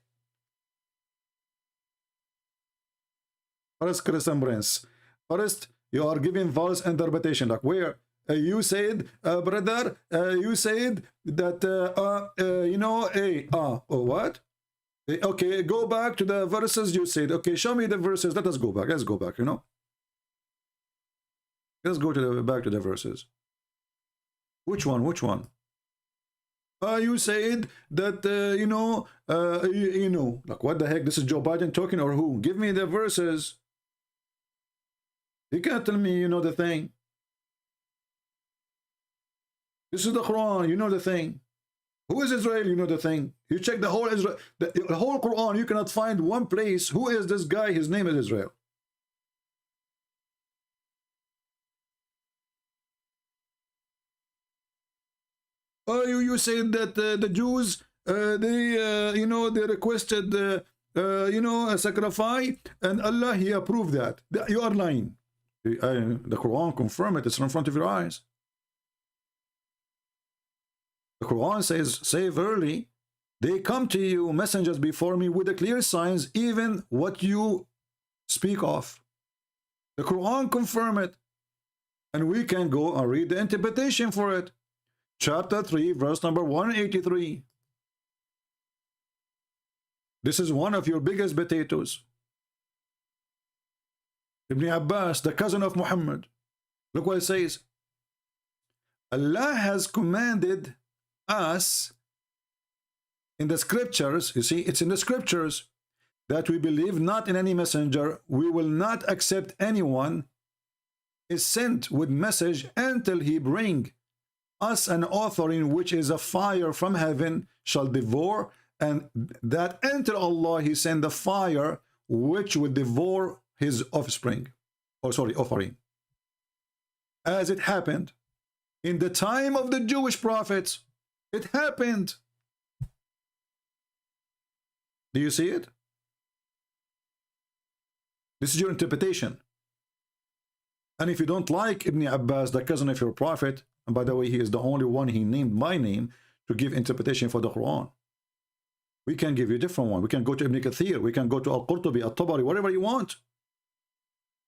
S7: First Christian Prince. First, you are giving false interpretation. Like where you said, brother, you said that, you know, what? Okay, go back to the verses you said. Okay, show me the verses. Let us go back. Let's go back, you know. Let's go to back to the verses. Which one? Which one? You said that, you know, like what the heck? This is Joe Biden talking or who? Give me the verses. You can't tell me you know the thing. This is the Quran, you know the thing. Who is Israel? You know the thing. You check the whole Israel, the whole Quran, you cannot find one place. Who is this guy? His name is Israel. Oh, you said that the Jews, they, you know, they requested, you know, a sacrifice, and Allah, He approved that. You are lying. The Quran confirms it. It's in front of your eyes. The Quran says, say verily, they come to you, messengers before me, with the clear signs, even what you speak of. The Quran confirms it. And we can go and read the interpretation for it. Chapter 3, verse number 183. This is one of your biggest potatoes. Ibn Abbas, the cousin of Muhammad. Look what it says. Allah has commanded us in the scriptures, you see, it's in the scriptures, that we believe not in any messenger. We will not accept anyone is sent with message until he bring us an offering which is a fire from heaven shall devour, and that until Allah He send the fire which will devour his offspring, or sorry, offering. As it happened in the time of the Jewish prophets. It happened. Do you see it? This is your interpretation. And if you don't like Ibn Abbas, the cousin of your prophet, and by the way, he is the only one he named by name to give interpretation for the Quran. We can give you a different one. We can go to Ibn Kathir. We can go to Al-Qurtubi, Al-Tabari, whatever you want.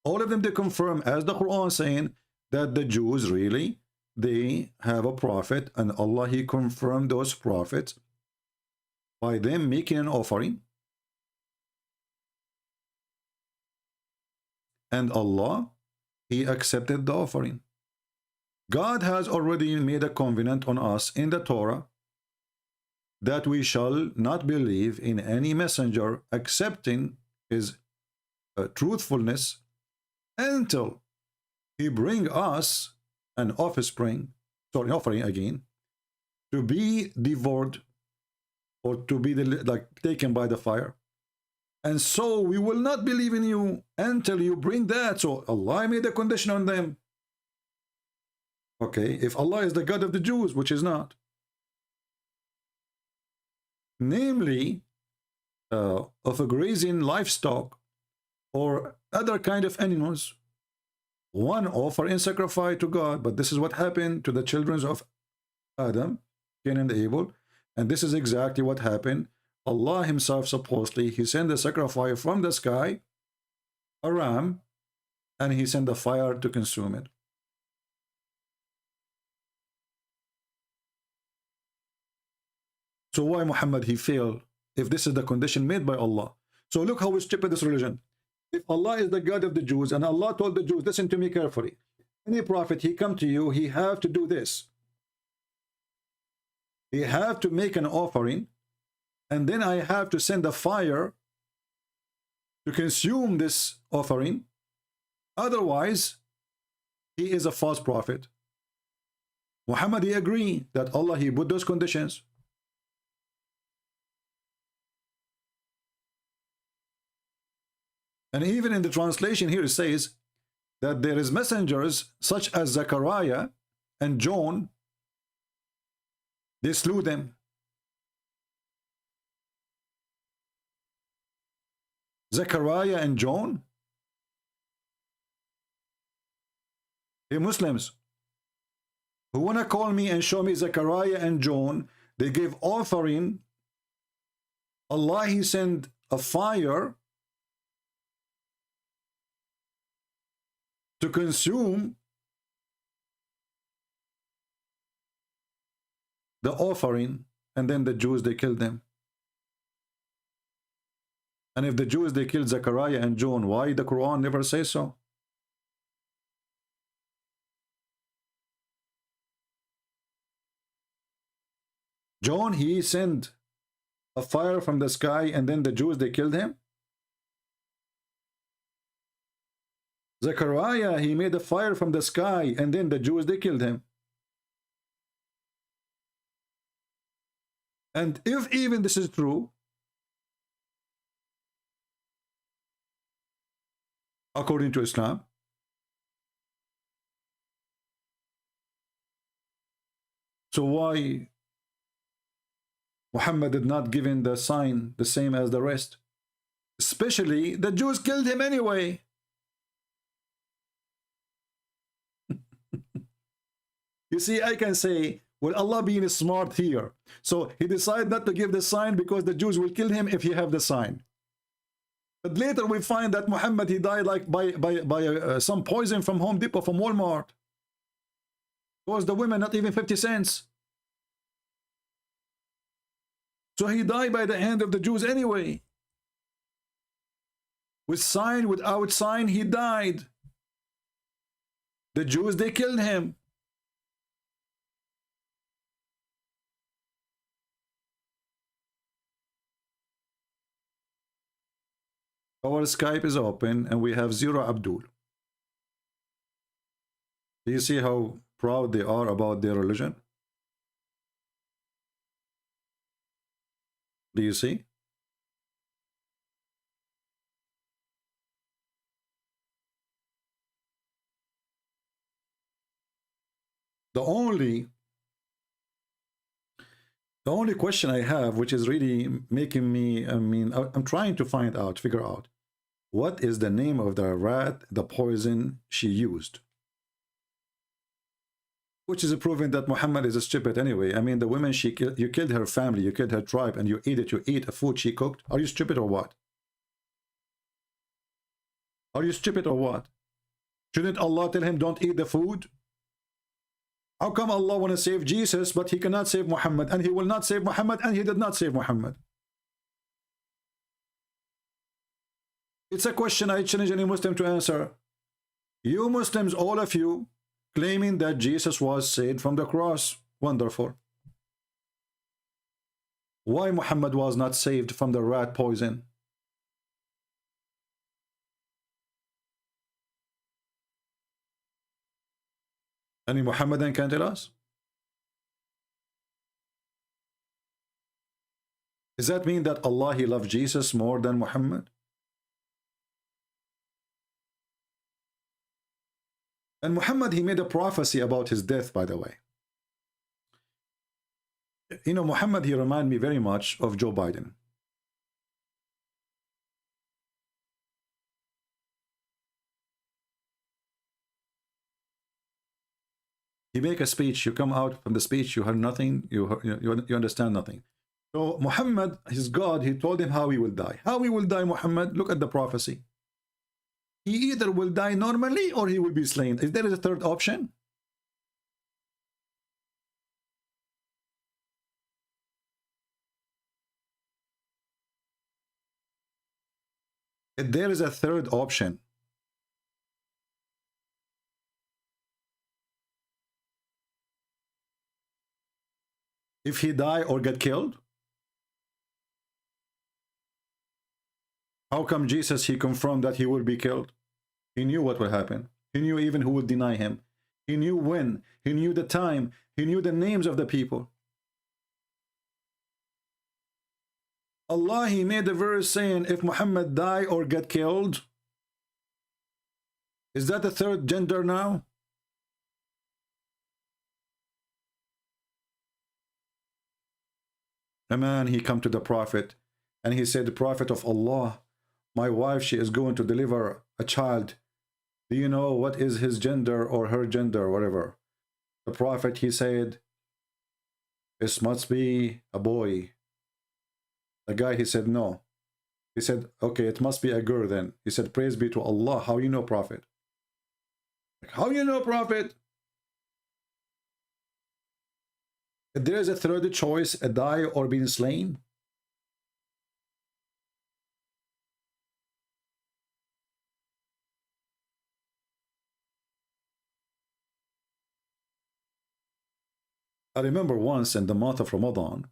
S7: All of them, they confirm, as the Quran saying, that the Jews really, they have a prophet, and Allah, He confirmed those prophets by them making an offering. And Allah, He accepted the offering. God has already made a covenant on us in the Torah that we shall not believe in any messenger accepting his truthfulness until he bring us an offering again, to be devoured or to be like taken by the fire. And so we will not believe in you until you bring that. So Allah made a condition on them. Okay, if Allah is the God of the Jews, which is not, namely of a grazing livestock or other kind of animals, one offer in sacrifice to God. But this is what happened to the children of Adam, Cain and Abel, and this is exactly what happened. Allah Himself, supposedly, He sent the sacrifice from the sky, a ram, and He sent the fire to consume it. So why Muhammad, he failed if this is the condition made by Allah? So look how stupid this religion. If Allah is the God of the Jews, and Allah told the Jews, listen to me carefully, any prophet, he come to you, he have to do this. He have to make an offering, and then I have to send a fire to consume this offering. Otherwise, he is a false prophet. Muhammad, he agreed that Allah, he put those conditions. And even in the translation here, it says that there is messengers such as Zechariah and John. They slew them. Zechariah and John, hey Muslims who want to call me and show me Zechariah and John, they gave offering. Allah, He sent a fire to consume the offering, and then the Jews, they killed them. And if the Jews, they killed Zechariah and John, why the Quran never says so? John, he sent a fire from the sky, and then the Jews, they killed him. Zechariah, he made a fire from the sky, and then the Jews, they killed him. And if even this is true, according to Islam, so why Muhammad did not give in the sign the same as the rest? Especially the Jews killed him anyway. You see, I can say, well, Allah being smart here, so he decided not to give the sign because the Jews will kill him if he have the sign. But later we find that Muhammad, he died like by some poison from Home Depot, from Walmart. Because the women not even 50 cents. So he died by the hand of the Jews anyway. With sign, without sign, he died. The Jews, they killed him. Our Skype is open and we have Zero Abdul. Do you see how proud they are about their religion? Do you see? The only question I have, which is really making me, I'm trying to find out, figure out, what is the name of the rat, the poison she used? Which is proving that Muhammad is a stupid anyway. I mean, the women she killed, you killed her family, you killed her tribe, and you eat it, you eat a food she cooked. Are you stupid or what? Are you stupid or what? Shouldn't Allah tell him don't eat the food? How come Allah want to save Jesus, but he cannot save Muhammad, and he will not save Muhammad, and he did not save Muhammad? It's a question I challenge any Muslim to answer. You Muslims, all of you, claiming that Jesus was saved from the cross. Wonderful. Why Muhammad was not saved from the rat poison? Any Muhammadan can tell us? Does that mean that Allah, he loved Jesus more than Muhammad? And Muhammad, he made a prophecy about his death, by the way. You know, Muhammad, he reminded me very much of Joe Biden. You make a speech, you come out from the speech, you heard nothing, you understand nothing. So Muhammad, his God, he told him how he will die. How he will die, Muhammad? Look at the prophecy. He either will die normally or he will be slain. Is there a third option? If there is a third option, if he die or get killed, how come Jesus, he confirmed that he will be killed? He knew what will happen. He knew even who would deny him. He knew when. He knew the time. He knew the names of the people. Allah, he made a verse saying, if Muhammad die or get killed, is that the third gender now? A man, he come to the Prophet and he said, the Prophet of Allah, my wife, she is going to deliver a child. Do you know what is his gender or her gender, whatever? The Prophet, he said, it must be a boy. The guy, he said, no. He said, okay, it must be a girl then. He said, praise be to Allah. How you know, Prophet? How you know, Prophet? If there is a third choice, a die or being slain. I remember once in the month of Ramadan,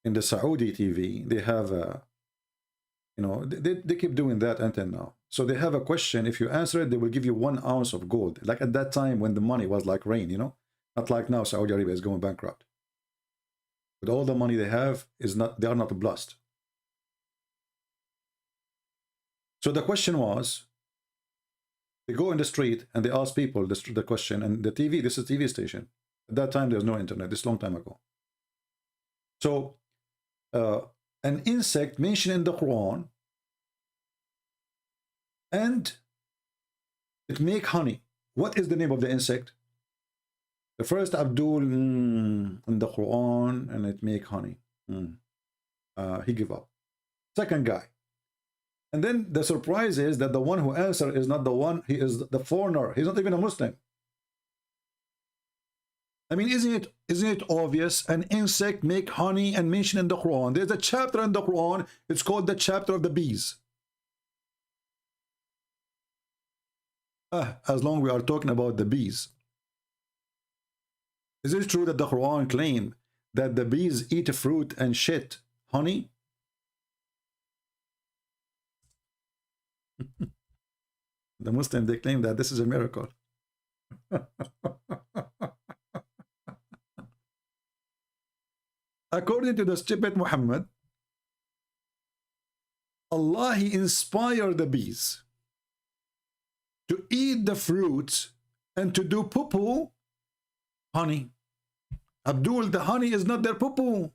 S7: in the Saudi TV, they have a, you know, they keep doing that until now. So they have a question. If you answer it, they will give you 1 ounce of gold. Like at that time when the money was like rain, you know, not like now. Saudi Arabia is going bankrupt. But all the money they have is not, they are not blessed. So the question was, they go in the street and they ask people the question, and the TV, this is a TV station. At that time, there was no internet. This is a long time ago. So, an insect mentioned in the Quran, and it make honey. What is the name of the insect? The first Abdul in the Quran, and it make honey. He give up. Second guy. And then the surprise is that the one who answered is not the one, he is the foreigner. He's not even a Muslim. I mean, isn't it obvious? An insect make honey and mentioned in the Quran. There's a chapter in the Quran. It's called the chapter of the bees. As long as we are talking about the bees. Is it true that the Quran claimed that the bees eat fruit and shit honey? The Muslims, they claim that this is a miracle. According to the stupid Muhammad, Allah, he inspired the bees to eat the fruits and to do poo-poo honey. Abdul, the honey is not their poo-poo.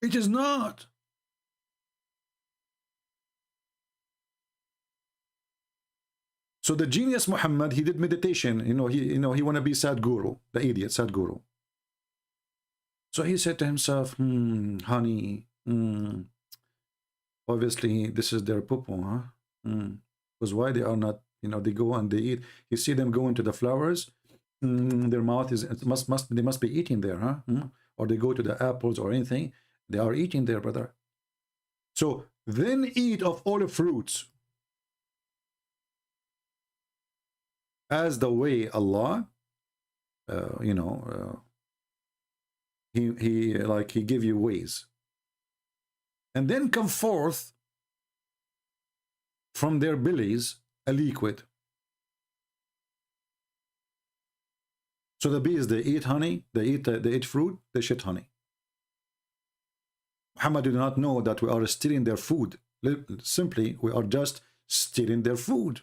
S7: It is not. So the genius Muhammad, he did meditation. He want to be Sadhguru, the idiot Sadhguru. So he said to himself, honey, obviously this is their poo-poo, huh? Because why they are not, they go and they eat. You see them go into the flowers, their mouth is, they must be eating there, huh? Or they go to the apples or anything, they are eating there, brother. So then eat of all the fruits. As the way Allah, he give you ways, and then come forth from their bellies a liquid. So the bees, they eat honey, they eat fruit, they shit honey. Muhammad did not know that we are stealing their food. Simply, we are just stealing their food.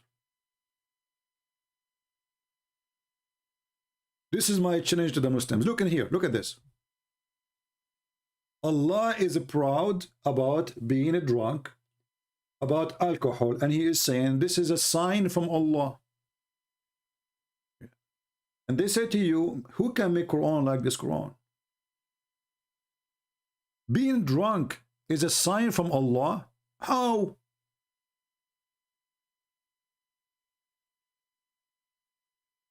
S7: This is my challenge to the Muslims. Look in here. Look at this. Allah is proud about being a drunk, about alcohol, and he is saying this is a sign from Allah. And they say to you, who can make Quran like this Quran? Being drunk is a sign from Allah? How?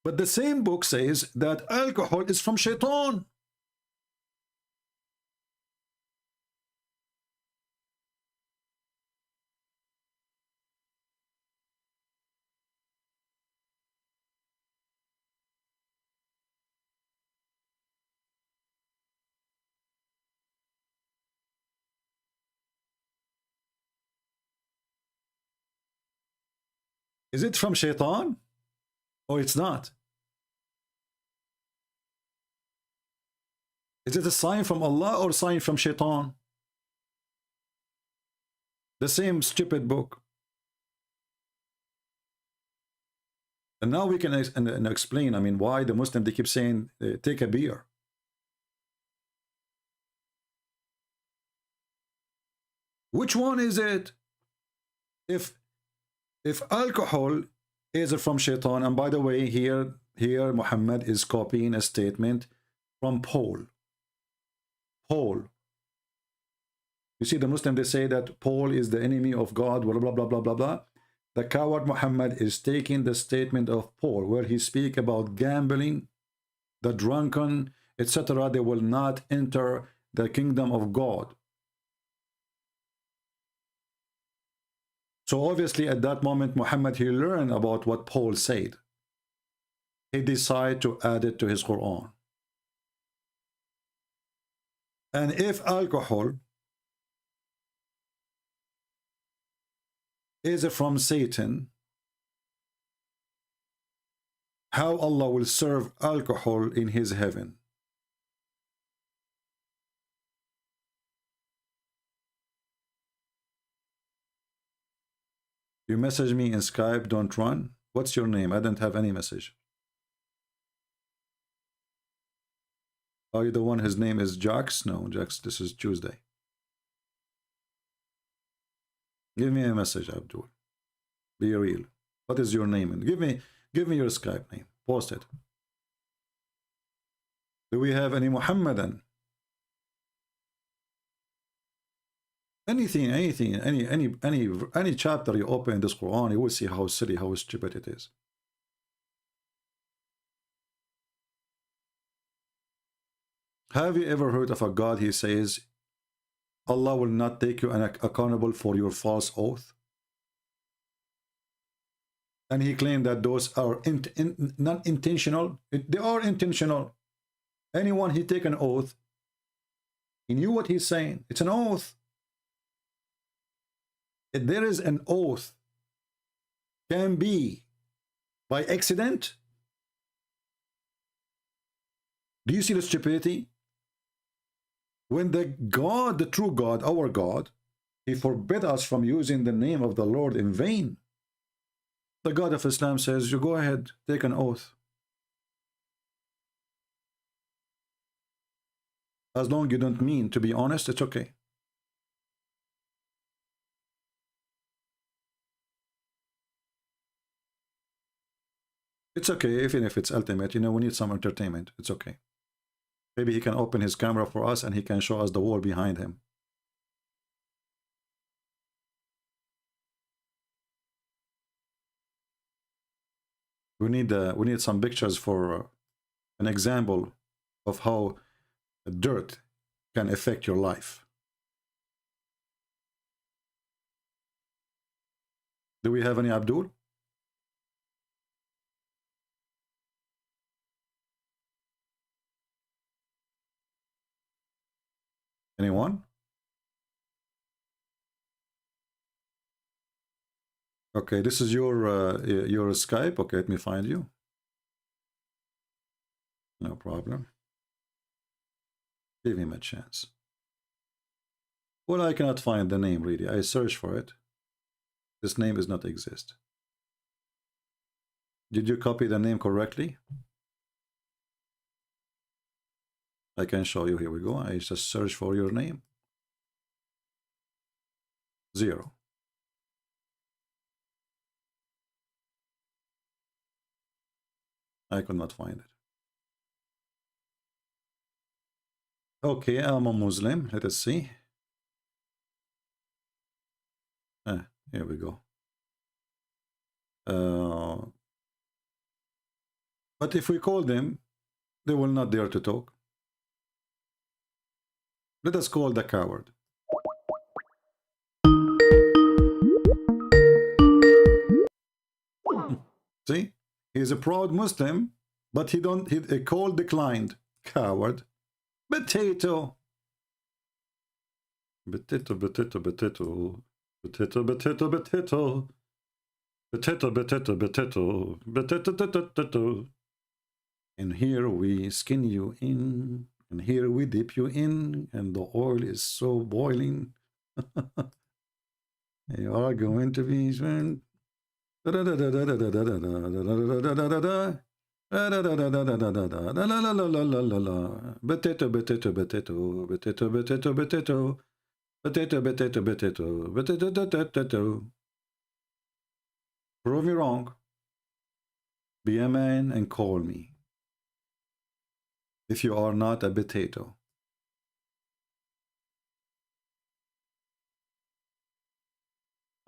S7: But the same book says that alcohol is from shaitan. Is it from shaitan? Or it's not? Is it a sign from Allah or a sign from shaitan? The same stupid book. And now we can explain, why the Muslim, they keep saying, take a beer. Which one is it? If alcohol is from shaitan, and by the way, here Muhammad is copying a statement from Paul. You see, the Muslim, they say that Paul is the enemy of God, blah, blah, blah, blah, blah, blah. The coward Muhammad is taking the statement of Paul, where he speak about gambling, the drunken, etc. They will not enter the kingdom of God. So obviously at that moment, Muhammad, he learned about what Paul said. He decided to add it to his Quran. And if alcohol is from Satan, how Allah will serve alcohol in his heaven? You message me in Skype, don't run. What's your name? I don't have any message. Are you the one, his name is Jax? No, Jax, this is Tuesday. Give me a message, Abdul. Be real. What is your name? And give me your Skype name. Post it. Do we have any Muhammadan? Anything, any chapter you open in this Quran, you will see how silly, how stupid it is. Have you ever heard of a God, he says, Allah will not take you accountable for your false oath? And he claimed that those are not intentional. They are intentional. Anyone he take an oath, he knew what he's saying. It's an oath. If there is an oath, can be by accident. Do you see the stupidity? When the God, the true God, our God, he forbid us from using the name of the Lord in vain. The God of Islam says, you go ahead, take an oath. As long as you don't mean to be honest, it's okay. It's okay, even if it's ultimate. You know, we need some entertainment. It's okay. Maybe he can open his camera for us and he can show us the wall behind him. We need some pictures for an example of how dirt can affect your life. Do we have any, Abdul? Anyone? Okay, this is your Skype. Okay, let me find you. No problem. Give him a chance. Well, I cannot find the name really. I searched for it. This name does not exist. Did you copy the name correctly? I can show you. Here we go. I just search for your name. 0. I could not find it. Okay, I'm a Muslim. Let us see. Here we go. But if we call them, they will not dare to talk. Let us call the coward. See, he's a proud Muslim, but he call declined. Coward. Potato. Potato, potato, potato. Potato, potato, potato. Potato, potato, potato. Potato, potato. And here we skin you in. And here we dip you in, and the oil is so boiling. You are going to be spent. Potato, potato, potato, potato, potato, potato, potato, potato, potato, potato, potato. Prove me wrong. Be a man and call me. If you are not a potato.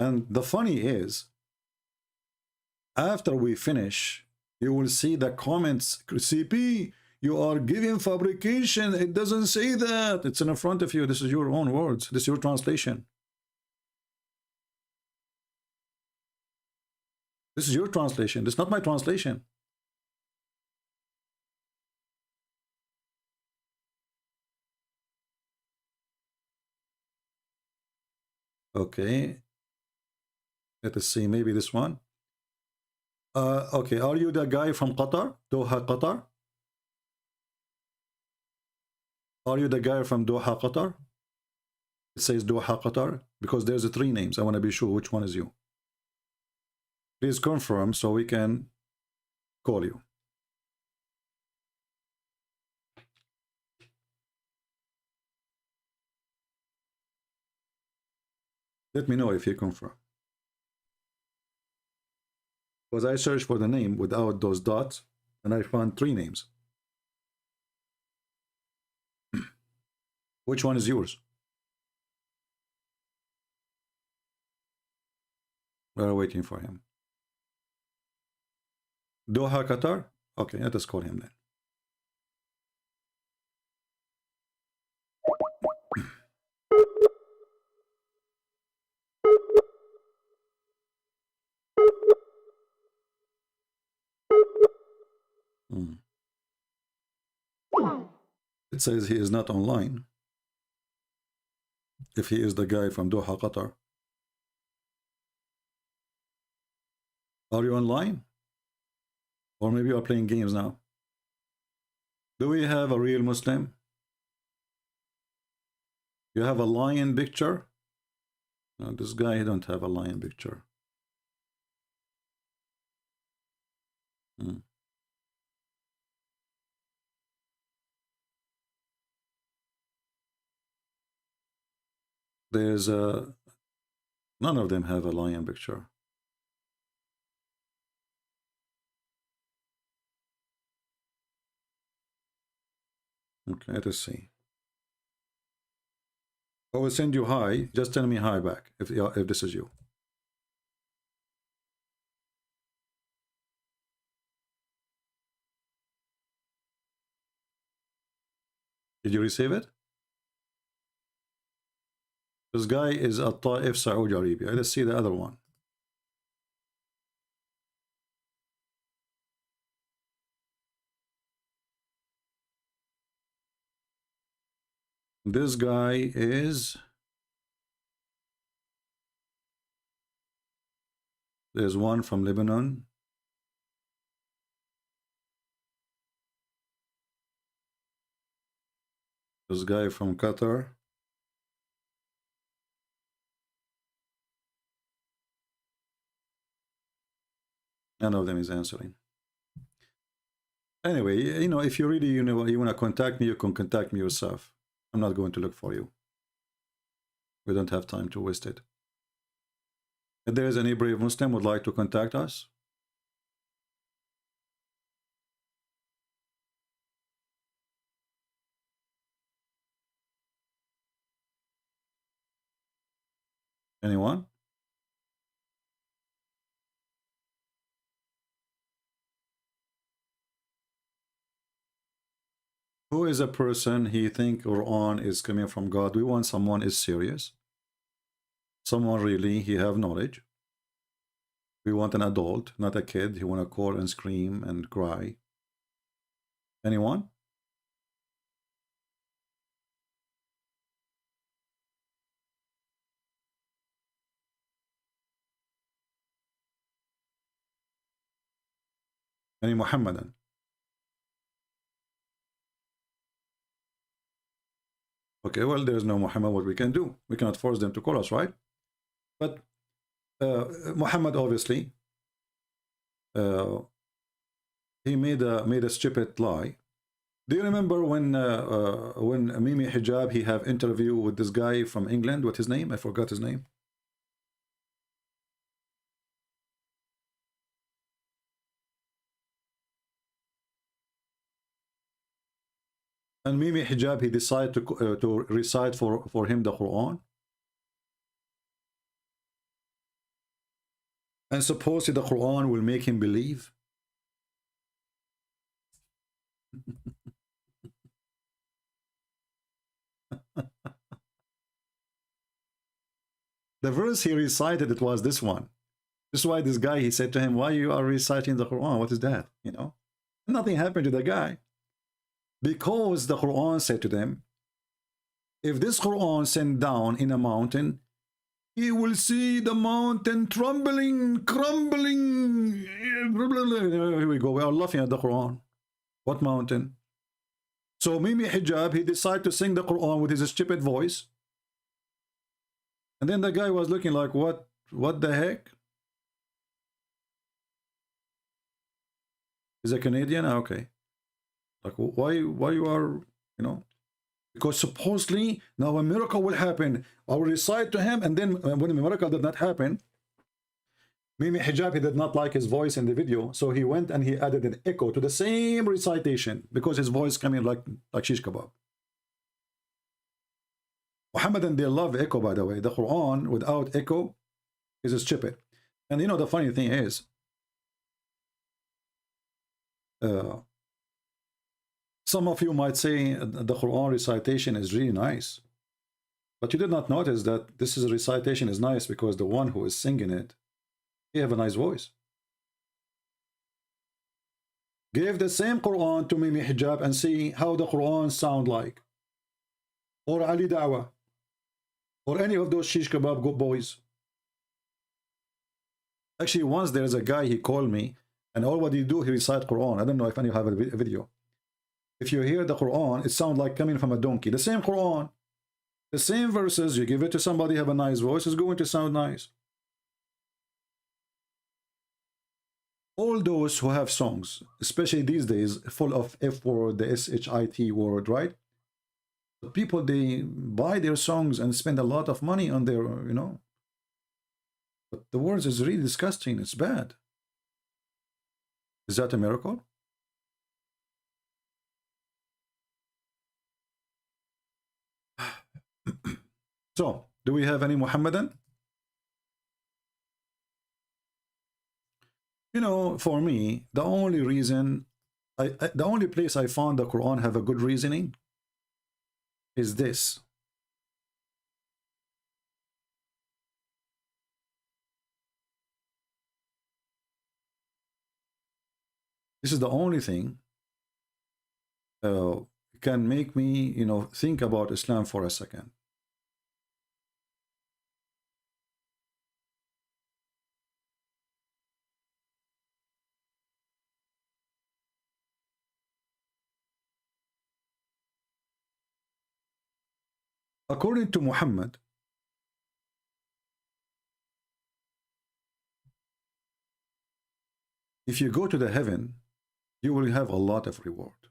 S7: And the funny is, after we finish, you will see the comments, CP, you are giving fabrication. It doesn't say that. It's in front of you. This is your own words. This is your translation. This is your translation. This is not my translation. Okay. Let us see. Maybe this one. Okay. Are you the guy from Qatar? Doha, Qatar? Are you the guy from Doha, Qatar? It says Doha, Qatar because there's 3 names. I want to be sure which one is you. Please confirm so we can call you. Let me know if you confirm. Because I searched for the name without those dots and I found 3 names. Which one is yours? We're waiting for him. Doha, Qatar? Okay, let us call him then. It says he is not online. If he is the guy from Doha, Qatar. Are you online? Or maybe you are playing games now. Do we have a real Muslim? You have a lion picture? No, this guy don't have a lion picture. There's none of them have a lion picture. Okay, let us see. I will send you hi. Just tell me hi back if this is you. Did you receive it? This guy is at Taif, Saudi Arabia. Let's see the other one. This guy is... There's one from Lebanon. This guy from Qatar. None of them is answering. Anyway, you know, if you really, you want to contact me, you can contact me yourself. I'm not going to look for you. We don't have time to waste it. If there is any brave Muslim would like to contact us, anyone? Who is a person he think Quran is coming from God? We want someone is serious. Someone really, he have knowledge. We want an adult, not a kid. He want to call and scream and cry. Anyone? Any Muhammadan? Okay, well, there's no Muhammad. What we can do? We cannot force them to call us, right? But Muhammad, obviously, he made a stupid lie. Do you remember when Mimi Hijab, he have interview with this guy from England? What's his name? I forgot his name. And Mimi Hijab, he decided to recite for him the Quran. And supposedly the Quran will make him believe. The verse he recited, it was this one. This is why this guy, he said to him, why you are reciting the Quran? What is that? You know, nothing happened to the guy. Because the Quran said to them, if this Quran sent down in a mountain, he will see the mountain trembling, crumbling. Here we go. We are laughing at the Quran. What mountain? So Mimi Hijab, he decided to sing the Quran with his stupid voice. And then the guy was looking like, what the heck? Is a Canadian? Okay. Like, why you are, you know? Because supposedly now a miracle will happen. I will recite to him, and then when the miracle did not happen, Mimi Hijab, he did not like his voice in the video, so he went and he added an echo to the same recitation because his voice coming like shish kebab. Muhammadan, they love echo, by the way. The Quran without echo is stupid. And you know, the funny thing is, some of you might say the Quran recitation is really nice, but you did not notice that this is a recitation is nice because the one who is singing it, he have a nice voice. Give the same Quran to Mimi Hijab and see how the Quran sound like, or Ali Dawah, or any of those shish kebab good boys. Actually, once there's a guy, he called me, and all what he do, he recite Quran. I don't know if any of you have a video. If you hear the Quran, it sounds like coming from a donkey. The same Quran, the same verses, you give it to somebody, have a nice voice, it's going to sound nice. All those who have songs, especially these days, full of F word, the SHIT word, right? The people, they buy their songs and spend a lot of money on their, you know. But the words is really disgusting. It's bad. Is that a miracle? So, do we have any Muhammadan? You know, for me, the only reason, the only place I found the Quran have a good reasoning is this. This is the only thing can make me, you know, think about Islam for a second. According to Muhammad, if you go to the heaven, you will have a lot of reward.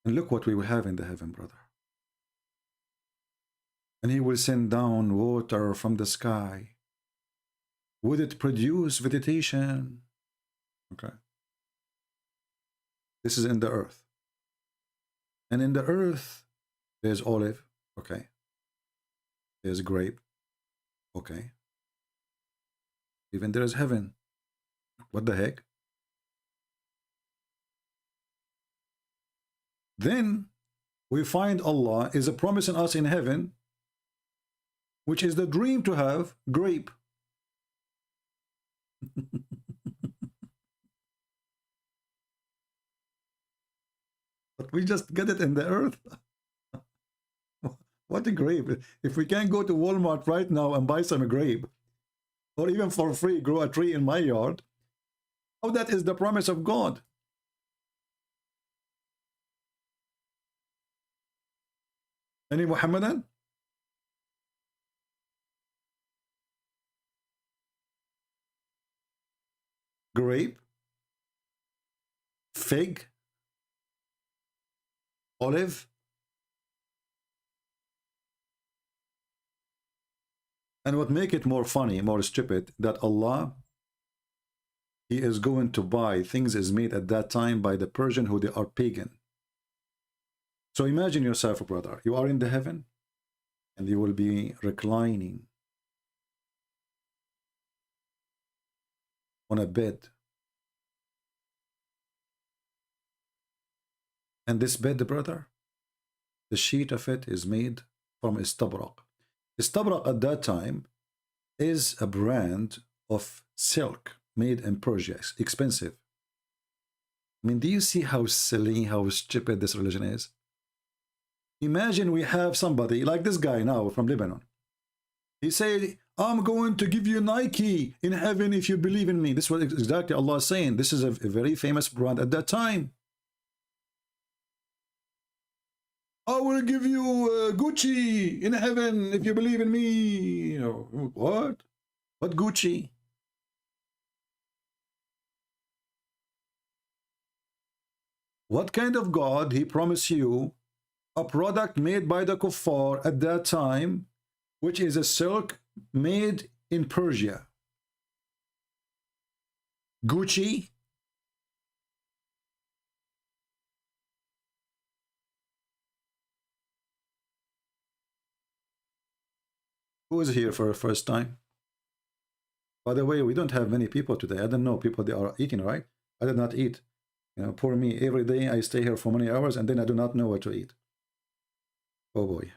S7: And look what we will have in the heaven, brother. And he will send down water from the sky. Would it produce vegetation? Okay. This is in the earth. And in the earth, there's olive. Okay. There's grape. Okay. Even there is heaven. What the heck? Then we find Allah is promising us in heaven, which is the dream to have grape. But we just get it in the earth. What a grape. If we can't go to Walmart right now and buy some grape, or even for free grow a tree in my yard, how that is the promise of God? Any Muhammadan? Grape? Fig? Olive? And what make it more funny, more stupid, that Allah, He is going to buy things is made at that time by the Persian who they are pagan. So imagine yourself, brother. You are in the heaven. and you will be reclining on a bed. And this bed, brother, the sheet of it is made from istabrak. Istabrak at that time is a brand of silk made in Persia, expensive. I mean, do you see how silly, how stupid this religion is? Imagine we have somebody like this guy now from Lebanon. He said, I'm going to give you Nike in heaven if you believe in me. This is what exactly Allah is saying. This is a very famous brand at that time. I will give you Gucci in heaven if you believe in me. You know, what? What Gucci? What kind of God he promised you a product made by the kuffar at that time, which is a silk made in Persia? Gucci? Who is here for the first time? By the way, we don't have many people today. I don't know people they are eating, right? I did not eat. You know, poor me. Every day I stay here for many hours and then I do not know what to eat. Oh boy.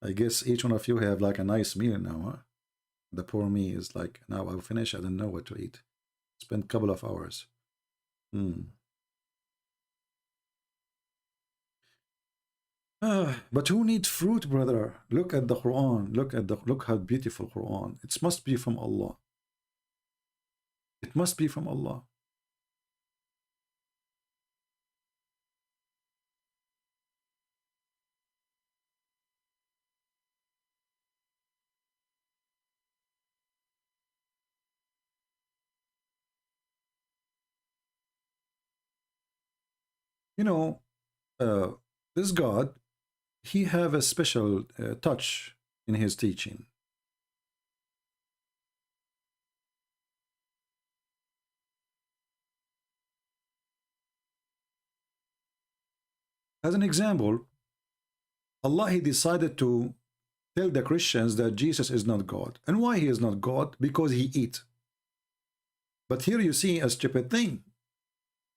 S7: I guess each one of you have like a nice meal now, huh? The poor me is like, now I'll finish, I don't know what to eat. Spend a couple of hours. But who needs fruit, brother? Look at the Quran. Look how beautiful Quran. It must be from Allah. It must be from Allah. You know, this God, he have a special touch in his teaching. As an example, Allah, he decided to tell the Christians that Jesus is not God. And why he is not God? Because he eat. But here you see a stupid thing.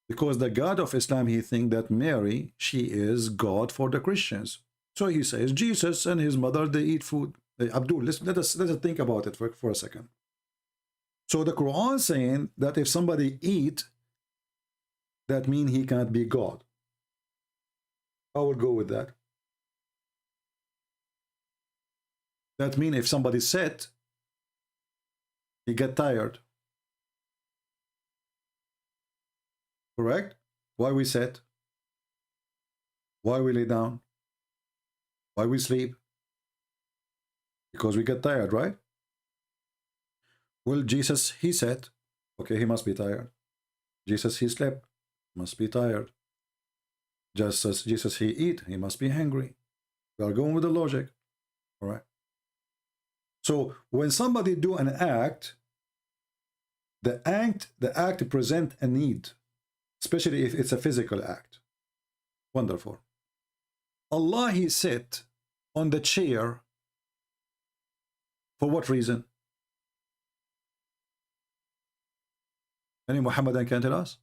S7: Because the God of Islam, he think that Mary, she is God for the Christians. So he says Jesus and his mother, they eat food. Abdul, let us think about it for a second. So the Quran saying that if somebody eat, that means he can't be God. I will go with that. That means if somebody sit, he get tired. Correct? Why we sit? Why we lay down? Why we sleep? Because we get tired, right? Well, Jesus, he said, okay, he must be tired. Jesus, he slept, must be tired. Just as Jesus, he eat, he must be hungry. We are going with the logic, all right? So when somebody do an act, the act present a need, especially if it's a physical act. Wonderful. Allah, he sit on the chair for what reason? Any Muhammadan can tell us?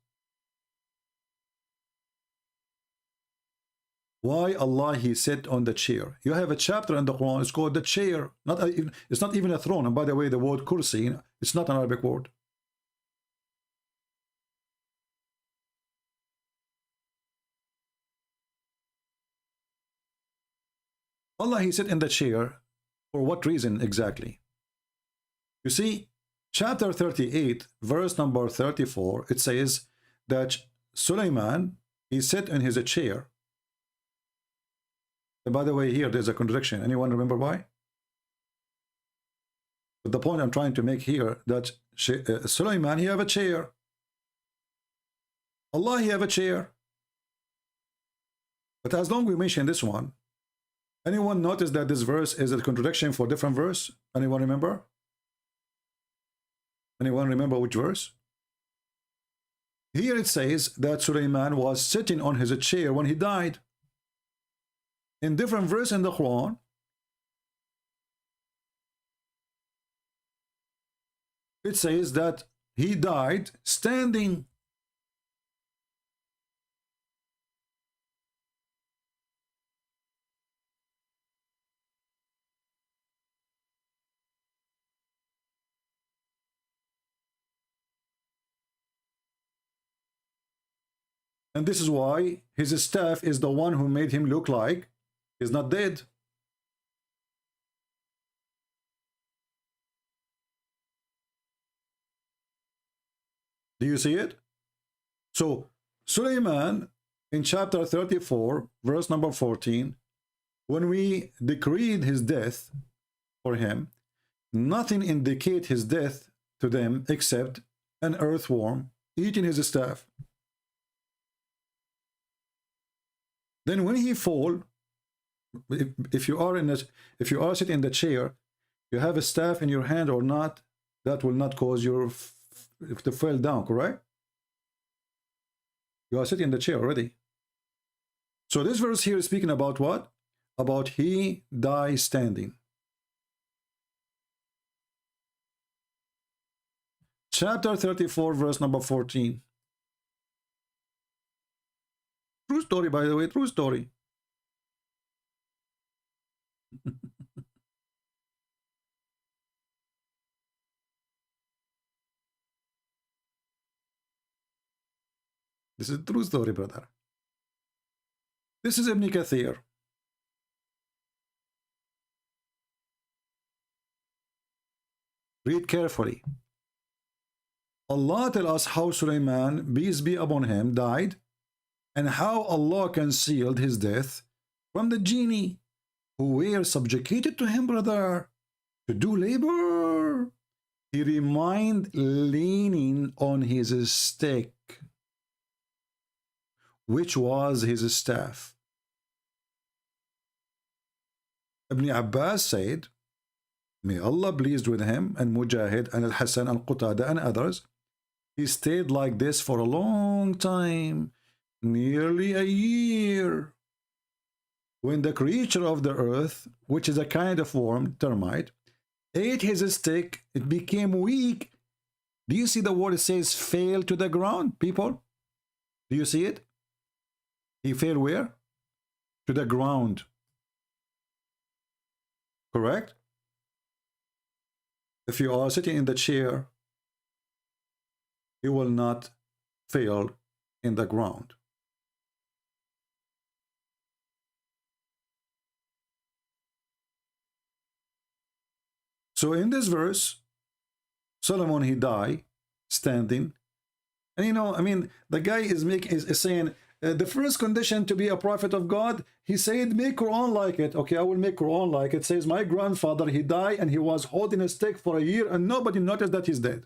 S7: Why Allah, he sit on the chair? You have a chapter in the Quran, it's called the chair. It's not even a throne. And by the way, the word kursi, it's not an Arabic word. Allah, he sit in the chair for what reason exactly? You see, chapter 38, verse number 34, it says that Sulaiman, he sat in his chair. And by the way, here there's a contradiction. Anyone remember why? But the point I'm trying to make here, that Sulaiman, he have a chair. Allah, he have a chair. But as long as we mention this one, anyone notice that this verse is a contradiction for a different verse? Anyone remember? Anyone remember which verse? Here it says that Sulaiman was sitting on his chair when he died. in different verse in the Quran, it says that he died standing. And this is why his staff is the one who made him look like he's not dead. Do you see it? So Suleiman in chapter 34, verse number 14, when we decreed his death for him, nothing indicate his death to them except an earthworm eating his staff. Then when he fall, if you are sitting in the chair, you have a staff in your hand or not, that will not cause your to fall down, correct? You are sitting in the chair already. So this verse here is speaking about what? About he dies standing. Chapter 34, verse number 14. True story, by the way, true story. This is a true story, brother. This is Ibn Kathir. Read carefully. Allah tells us how Sulaiman, peace be upon him, died, and how Allah concealed his death from the genie who were subjugated to him, brother, to do labor. He remained leaning on his stick, which was his staff. Ibn Abbas said, may Allah pleased with him, and Mujahid and Al-Hasan Al-Qutada and others, he stayed like this for a long time, nearly a year. When the creature of the earth, which is a kind of worm, termite, ate his stick, it became weak. Do you see the word? It says fell to the ground, people? Do you see it? He fell where? To the ground. Correct? If you are sitting in the chair, you will not fall in the ground. So in this verse, Solomon, he died standing. And you know, I mean, the guy is saying, the first condition to be a prophet of God, he said, make Quran like it. Okay, I will make Quran like it. Says, my grandfather, he died and he was holding a stick for a year and nobody noticed that he's dead.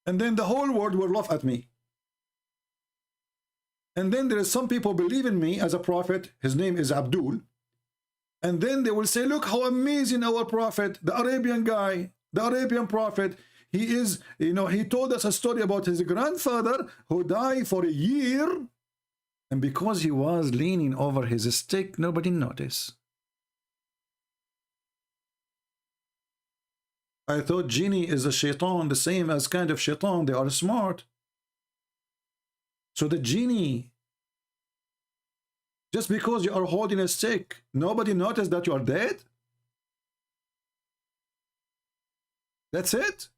S7: And then the whole world will laugh at me. And then there is some people believe in me as a prophet. His name is Abdul. And then they will say, look how amazing our prophet, the Arabian guy, the Arabian prophet, he is, you know, he told us a story about his grandfather who died for a year. And because he was leaning over his stick, nobody noticed. I thought genie is a shaitan, the same as kind of shaitan. They are smart. So the genie, just because you are holding a stick, nobody noticed that you are dead? That's it?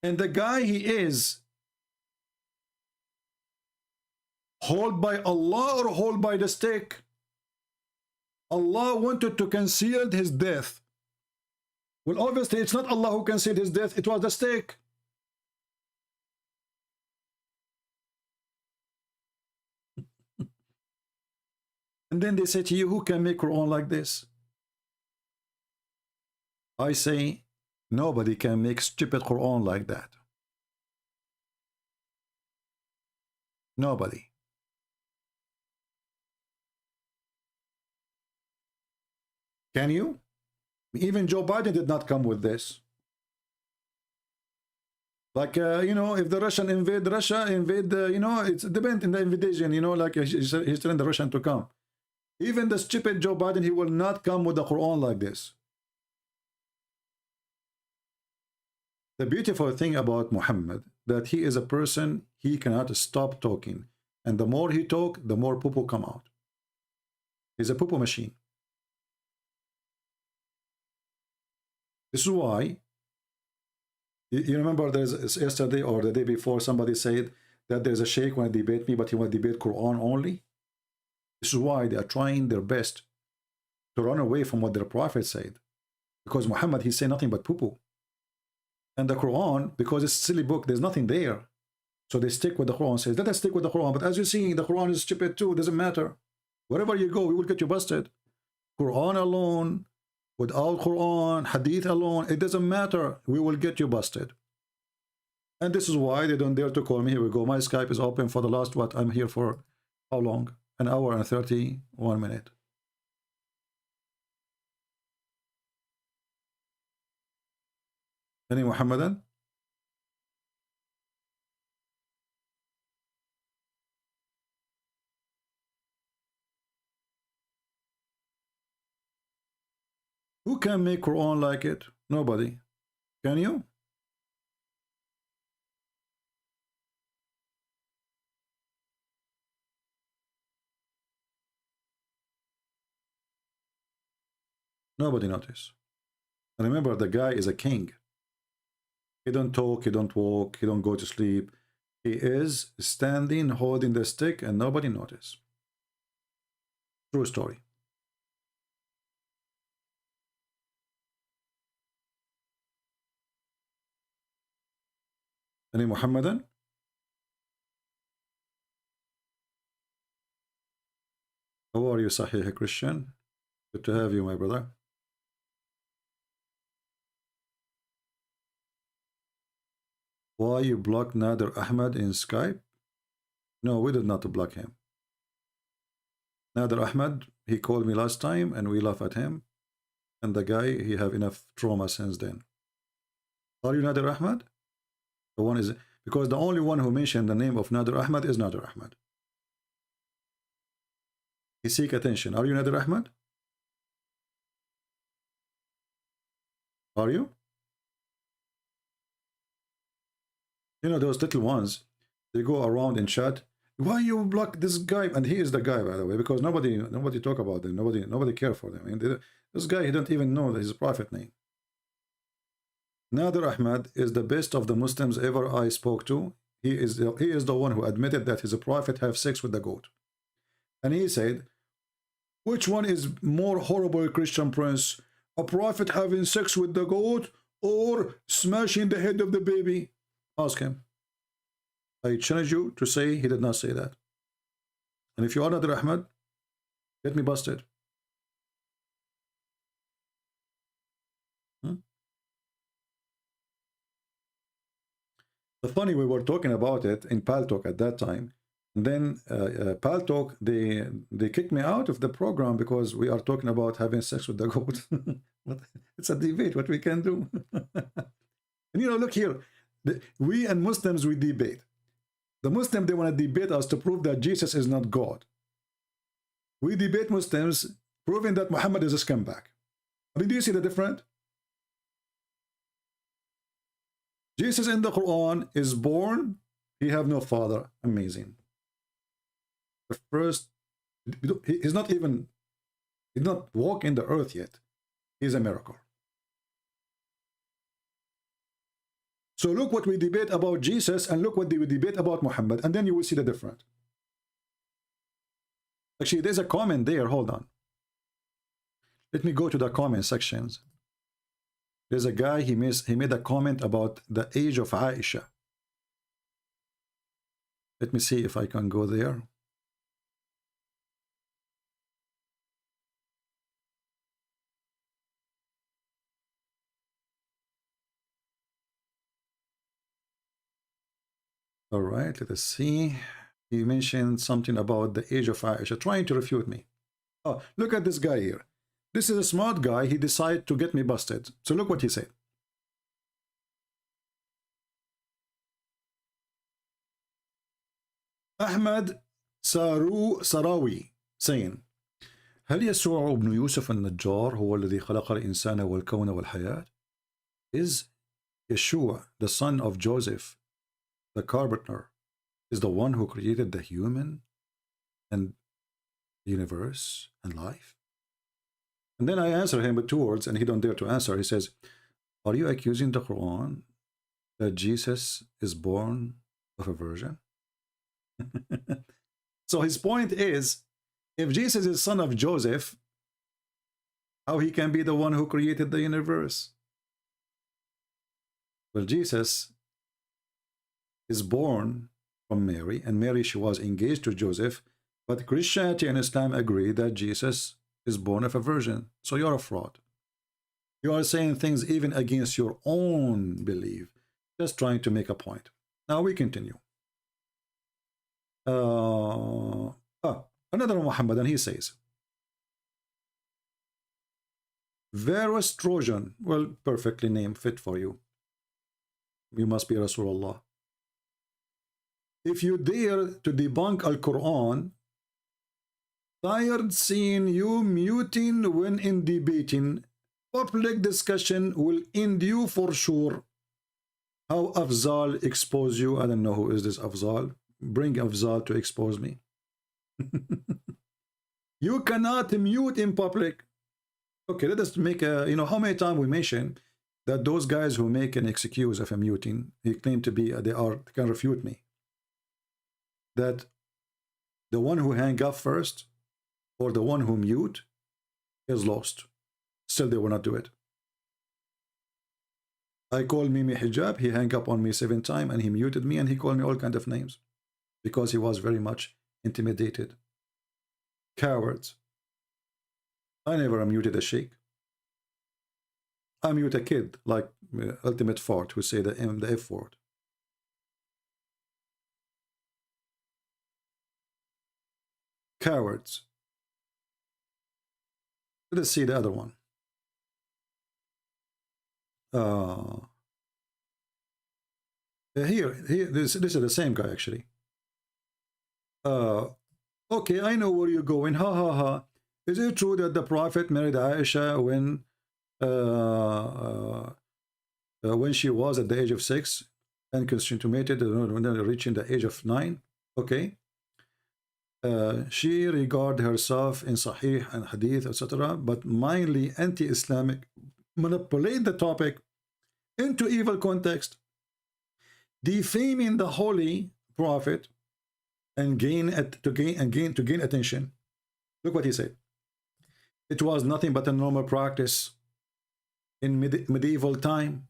S7: And the guy, he is hold by Allah or hold by the stick? Allah wanted to conceal his death. Well, obviously, it's not Allah who concealed his death. It was the stick. And then they say to you, who can make Quran like this? I say, nobody can make stupid Quran like that. Nobody. Can you? Even Joe Biden did not come with this. Like, you know, if the Russian invade Russia, you know, it's depends in the invitation, you know, like he's telling the Russian to come. Even the stupid Joe Biden, he will not come with the Quran like this. The beautiful thing about Muhammad, that he is a person, he cannot stop talking. And the more he talk, the more poo-poo come out. He's a poo-poo machine. This is why, you remember there's yesterday or the day before somebody said that there's a sheikh want to debate me, but he want to debate Quran only. This is why they are trying their best to run away from what their prophet said. Because Muhammad, he said nothing but poo-poo. And the Quran, because it's a silly book, there's nothing there. So they stick with the Quran, says, let us stick with the Quran. But as you see, the Quran is stupid too, it doesn't matter. Wherever you go, we will get you busted. Quran alone, without Quran, Hadith alone, it doesn't matter. We will get you busted. And this is why they don't dare to call me. Here we go. My Skype is open for the last, what, I'm here for how long? An hour and 31 minutes. Any Muhammadan? Who can make Quran like it? Nobody. Can you? Nobody noticed. And remember, the guy is a king. He don't talk, he don't walk, he don't go to sleep. He is standing, holding the stick, and nobody noticed. True story. Any Muhammadan? How are you, Sahih Christian? Good to have you, my brother. Why you blocked Nader Ahmed in Skype? No, we did not block him. Nader Ahmed, he called me last time and we laughed at him. And the guy, he have enough trauma since then. Are you Nader Ahmed? The one is, because the only one who mentioned the name of Nader Ahmed is Nader Ahmed. He seek attention. Are you Nader Ahmed? Are you? You know, those little ones, they go around in chat. Why you block this guy? And he is the guy, by the way, because nobody talk about them. Nobody care for them. And this guy, he don't even know his prophet name. Nader Ahmed is the best of the Muslims ever I spoke to. He is the one who admitted that his prophet have sex with the goat. And he said, which one is more horrible, Christian Prince? A prophet having sex with the goat or smashing the head of the baby? Ask him. I challenge you to say he did not say that. And if you are Nader Ahmed, get me busted. The funny, we were talking about it in Paltalk at that time. And then Paltalk, they kicked me out of the program because we are talking about having sex with the goat. But it's a debate, what we can do. And you know, look here. We and Muslims, we debate. The Muslims, they want to debate us to prove that Jesus is not God. We debate Muslims, proving that Muhammad is a scumbag. I mean, do you see the difference? Jesus in the Quran is born, he have no father. Amazing. The first, he's not walking the earth yet. He's a miracle. So look what we debate about Jesus and look what we debate about Muhammad, and then you will see the difference. Actually, there's a comment there. Hold on. Let me go to the comment sections. There's a guy, he made a comment about the age of Aisha. Let me see if I can go there. All right, let us see. He mentioned something about the age of Aisha, trying to refute me. Oh, look at this guy here. This is a smart guy. He decided to get me busted. So look what he said. Ahmad Sarawi saying هل يسوع ابن يوسف النجار هو الذي خلق الإنسان والكون والحياة? Is Yeshua, the son of Joseph, the carpenter, is the one who created the human and the universe and life? And then I answer him with 2 words, and he don't dare to answer. He says, are you accusing the Quran that Jesus is born of a virgin? So his point is, if Jesus is son of Joseph, how he can be the one who created the universe? Well, Jesus is born from Mary, and Mary, she was engaged to Joseph, but Christianity and Islam agree that Jesus is born of a virgin. So you're a fraud. You are saying things even against your own belief, just trying to make a point. Now we continue. Another Muhammad, and he says, Varus Trojan, well, perfectly named, fit for you. You must be Rasulullah. If you dare to debunk Al-Quran, tired seeing you muting when in debating, public discussion will end you for sure. How Afzal expose you? I don't know who is this Afzal. Bring Afzal to expose me. You cannot mute in public. Okay, let us make a, how many times we mention that those guys who make an excuse of a muting, he claimed to be, they can refute me. That the one who hang up first or the one who mute is lost. Still, they will not do it. I called Mimi Hijab, he hung up on me 7 times and he muted me and he called me all kinds of names because he was very much intimidated. Cowards. I never muted a sheikh. I mute a kid like Ultimate Fart who say the F word. Cowards. Let us see the other one. Here, this is the same guy actually. Okay, I know where you're going. Ha ha ha. Is it true that the Prophet married Aisha when she was at the age of 6 and consummated when reaching the age of 9? Okay. She regarded herself in Sahih and Hadith, etc., but mainly anti-Islamic, manipulate the topic into evil context, defaming the Holy Prophet, and gain attention. Look what he said. It was nothing but a normal practice in medieval time.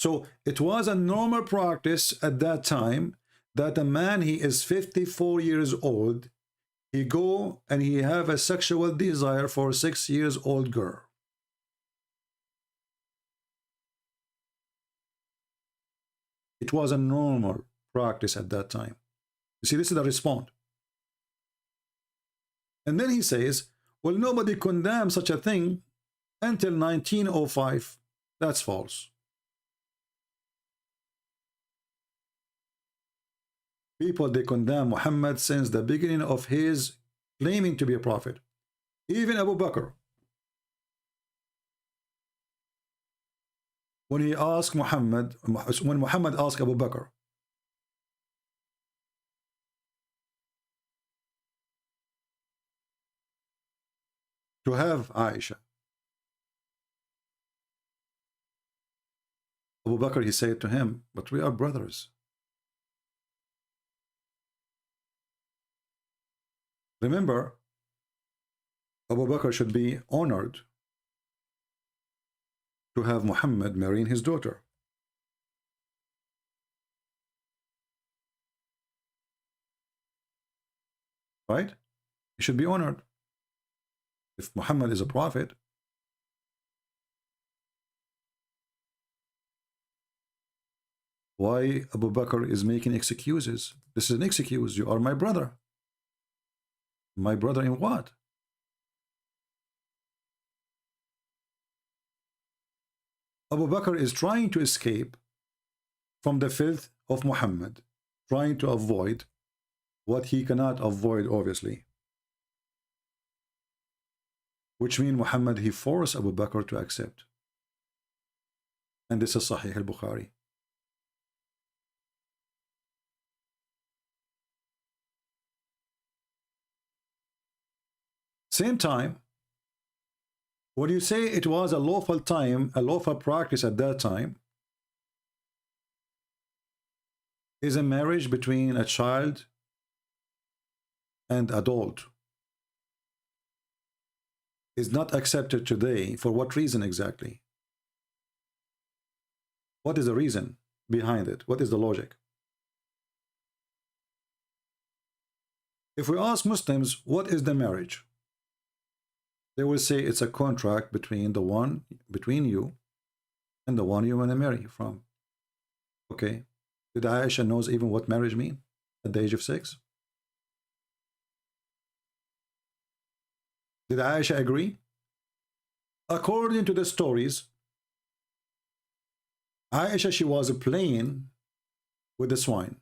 S7: So it was a normal practice at that time that a man, he is 54 years old, he go and he have a sexual desire for a 6 years old girl. It was a normal practice at that time. You see, this is the response. And then he says, well, nobody condemned such a thing until 1905. That's false. People, they condemn Muhammad since the beginning of his claiming to be a prophet. Even Abu Bakr. When Muhammad asked Abu Bakr, to have Aisha, Abu Bakr, he said to him, but we are brothers. Remember, Abu Bakr should be honored to have Muhammad marrying his daughter. Right? He should be honored. If Muhammad is a prophet, why Abu Bakr is making excuses? This is an excuse. You are my brother. My brother in what? Abu Bakr is trying to escape from the filth of Muhammad, trying to avoid what he cannot avoid, obviously. Which means Muhammad, he forced Abu Bakr to accept. And this is Sahih al-Bukhari. Same time, when you say it was a lawful time, a lawful practice at that time, is a marriage between a child and adult is not accepted today. For what reason exactly? What is the reason behind it? What is the logic? If we ask Muslims, what is the marriage? They will say it's a contract between you and the one you want to marry from. Okay. Did Aisha knows even what marriage means at the age of 6? Did Aisha agree? According to the stories, Aisha, she was playing with the swine.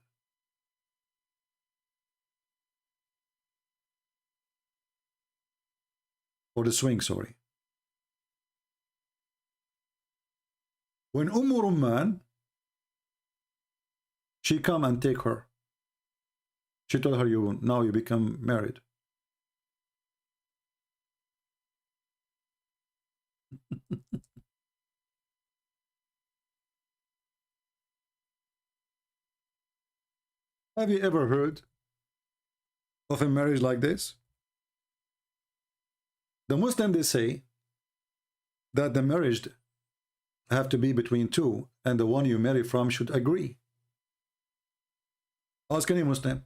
S7: Or the swing, sorry. When Rumman, she come and take her. She told her, now you become married. Have you ever heard of a marriage like this? The Muslims, they say that the marriage have to be between two, and the one you marry from should agree. Ask any Muslim.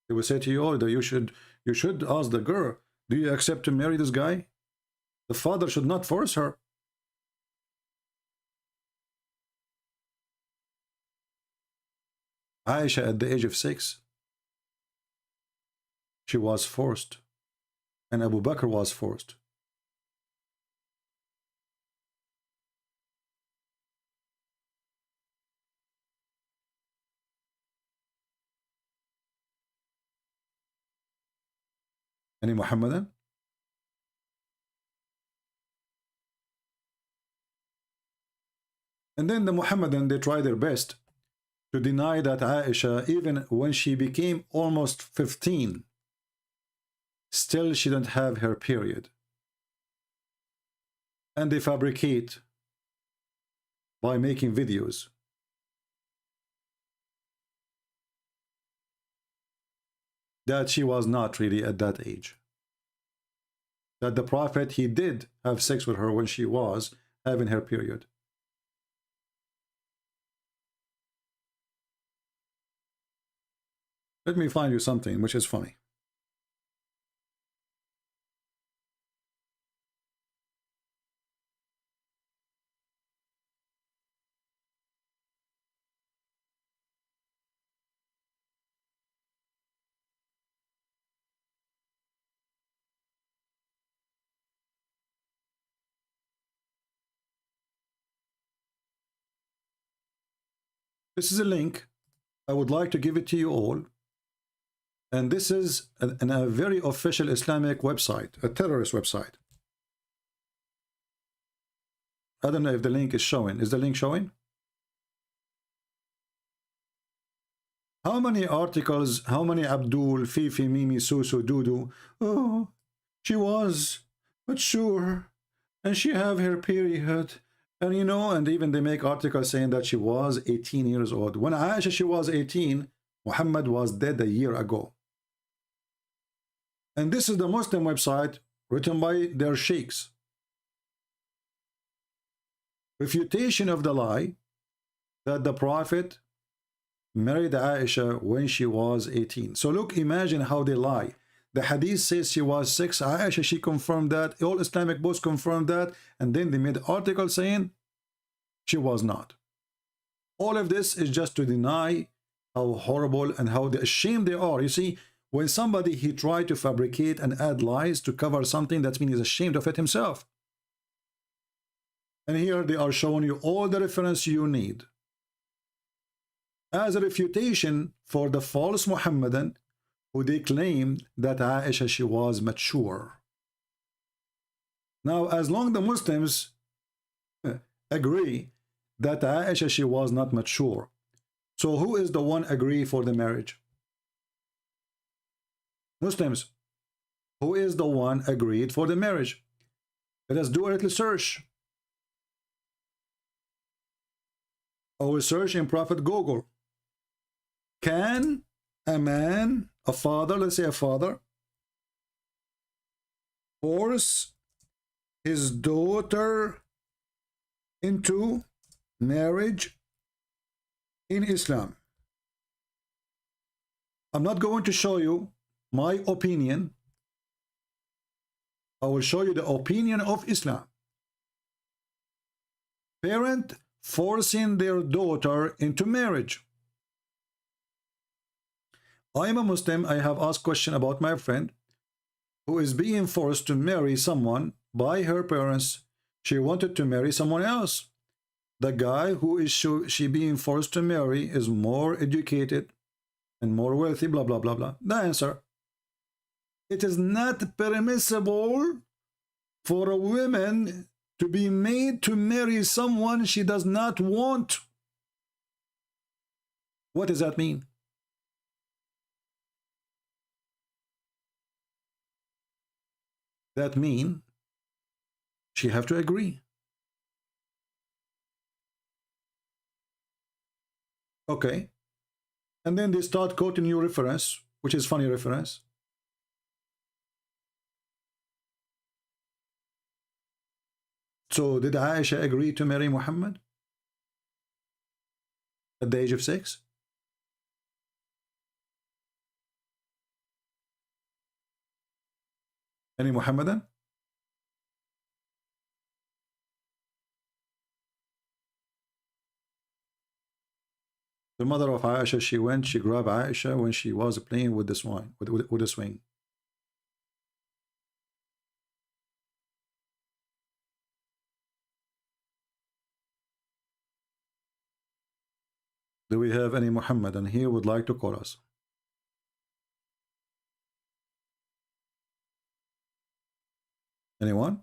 S7: They will say to you, that you should ask the girl, do you accept to marry this guy? The father should not force her. Aisha, at the age of 6, she was forced, and Abu Bakr was forced. Any Muhammadan? And then the Muhammadan, they try their best to deny that Aisha, even when she became almost 15, still she didn't have her period. And they fabricate by making videos. That she was not really at that age. That the Prophet, he did have sex with her when she was having her period. Let me find you something which is funny. This is a link. I would like to give it to you all. And this is a very official Islamic website, a terrorist website. I don't know if the link is showing. Is the link showing? How many articles, how many Abdul, Fifi, Mimi, Susu, Dudu? Oh, she was, but sure. And she have her period. And you know, and even they make articles saying that she was 18 years old. When Aisha, she was 18, Muhammad was dead a year ago. And this is the Muslim website written by their sheikhs. Refutation of the lie that the Prophet married Aisha when she was 18. So look, imagine how they lie. The hadith says she was 6. Aisha, she confirmed that. All Islamic books confirmed that. And then they made an article saying she was not. All of this is just to deny how horrible and how ashamed they are. You see, when somebody, he tried to fabricate and add lies to cover something, that means he's ashamed of it himself. And here they are showing you all the reference you need as a refutation for the false Muhammadan who they claimed that Aisha, she was mature. Now, as long the Muslims agree that Aisha, she was not mature, so who is the one agree for the marriage? Muslims. Who is the one agreed for the marriage? Let us do a little search. Our search in Prophet Google. Can a man, a father, let's say a father, force his daughter into marriage in Islam? I'm not going to show you my opinion. I will show you the opinion of Islam. Parent forcing their daughter into marriage. I am a Muslim. I have asked question about my friend who is being forced to marry someone by her parents. She wanted to marry someone else. The guy who is she being forced to marry is more educated and more wealthy, blah, blah, blah, blah. The answer: it is not permissible for a woman to be made to marry someone she does not want. What does that mean? That mean she have to agree. Okay. And then they start quoting you reference, which is funny reference. So did Aisha agree to marry Muhammad at the age of 6? Any Muhammadan? The mother of Aisha, she grabbed Aisha when she was playing with the swing, with the swing. Do we have any Muhammadan here would like to call us? Anyone?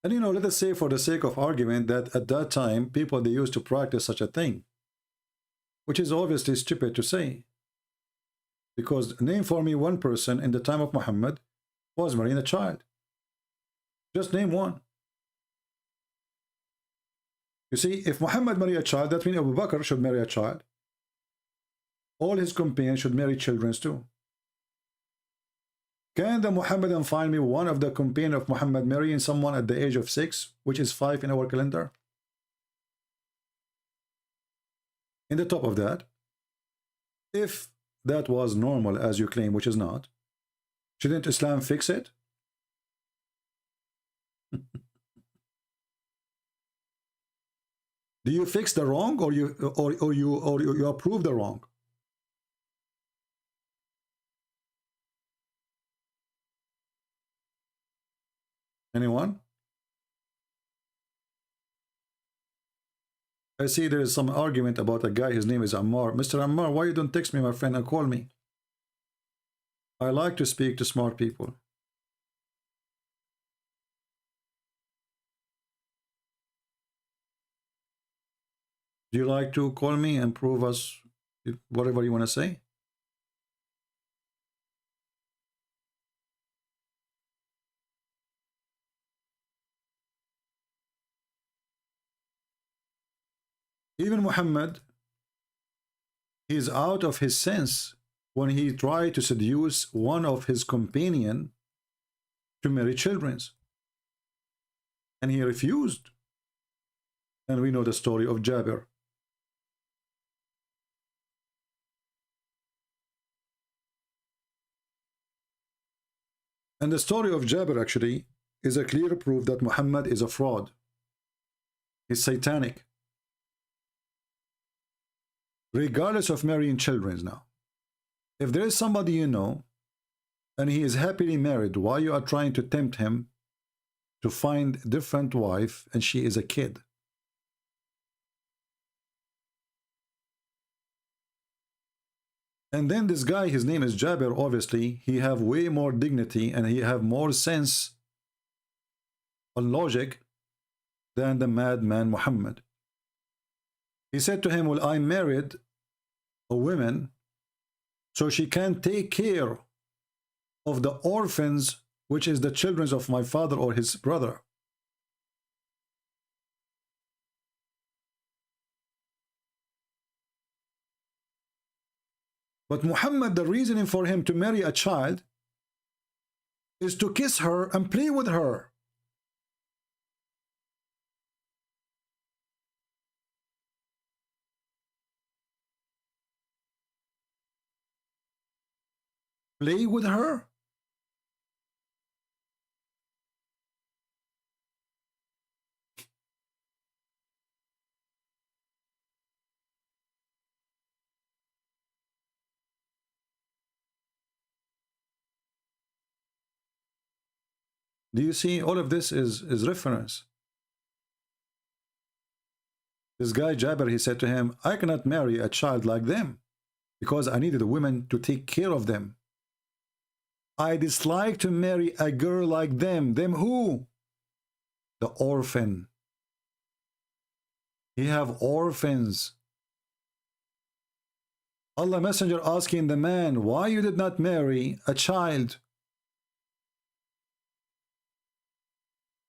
S7: And you know, let us say for the sake of argument that at that time, people, they used to practice such a thing, which is obviously stupid to say. Because name for me one person in the time of Muhammad was marrying a child. Just name one. You see, if Muhammad married a child, that means Abu Bakr should marry a child. All his companions should marry children too. Can the Muhammadan find me one of the companions of Muhammad marrying someone at the age of 6, which is 5 in our calendar? In the top of that, if that was normal as you claim, which is not, shouldn't Islam fix it? Do you fix the wrong, or you approve the wrong? Anyone? I see there is some argument about a guy, his name is Ammar. Mr. Ammar, why you don't text me, my friend, and call me? I like to speak to smart people. Do you like to call me and prove us whatever you want to say? Even Muhammad, he is out of his sense when he tried to seduce one of his companions to marry children. And he refused. And we know the story of Jabir. And the story of Jabir actually is a clear proof that Muhammad is a fraud. He's satanic. Regardless of marrying children now. If there is somebody you know, and he is happily married, why you are trying to tempt him to find a different wife and she is a kid? And then this guy, his name is Jabir, obviously, he have way more dignity and he have more sense and logic than the madman Muhammad. He said to him, well, I married a woman so she can take care of the orphans, which is the children of my father or his brother. But Muhammad, the reasoning for him to marry a child is to kiss her and play with her. Play with her? Do you see? All of this is reference. This guy Jabir, he said to him, I cannot marry a child like them because I needed a woman to take care of them. I dislike to marry a girl like them. Them who? The orphan. You have orphans. Allah Messenger asking the man, why you did not marry a child?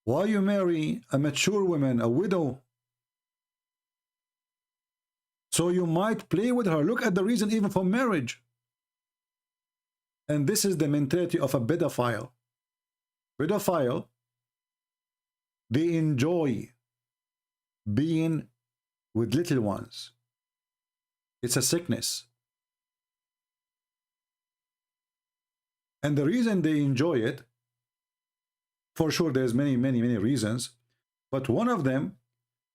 S7: Why you marry a mature woman, a widow? So you might play with her. Look at the reason even for marriage. And this is the mentality of a pedophile. Pedophile, they enjoy being with little ones. It's a sickness. And the reason they enjoy it, for sure there's many reasons, but one of them,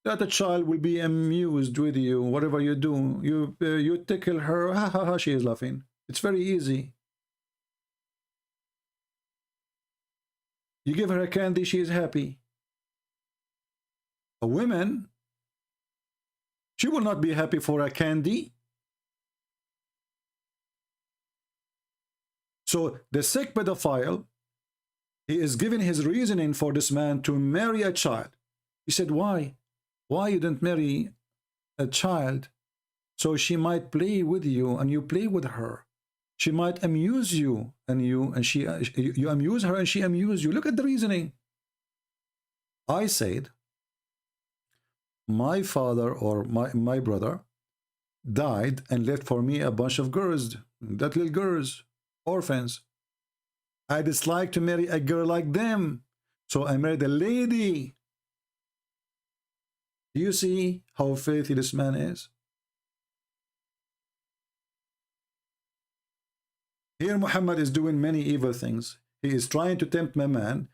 S7: that a child will be amused with you, whatever you do. You tickle her, ha ha ha, she is laughing. It's very easy. You give her a candy, she is happy. A woman, she will not be happy for a candy. So the sick pedophile, he is giving his reasoning for this man to marry a child. He said, why? Why you didn't marry a child? So she might play with you and you play with her. She might amuse you and you amuse her and she amuse you. Look at the reasoning. I said, my father or my brother died and left for me a bunch of girls, that little girls, orphans. I dislike to marry a girl like them. So I married a lady. Do you see how filthy this man is? Here Muhammad is doing many evil things. He is trying to tempt my man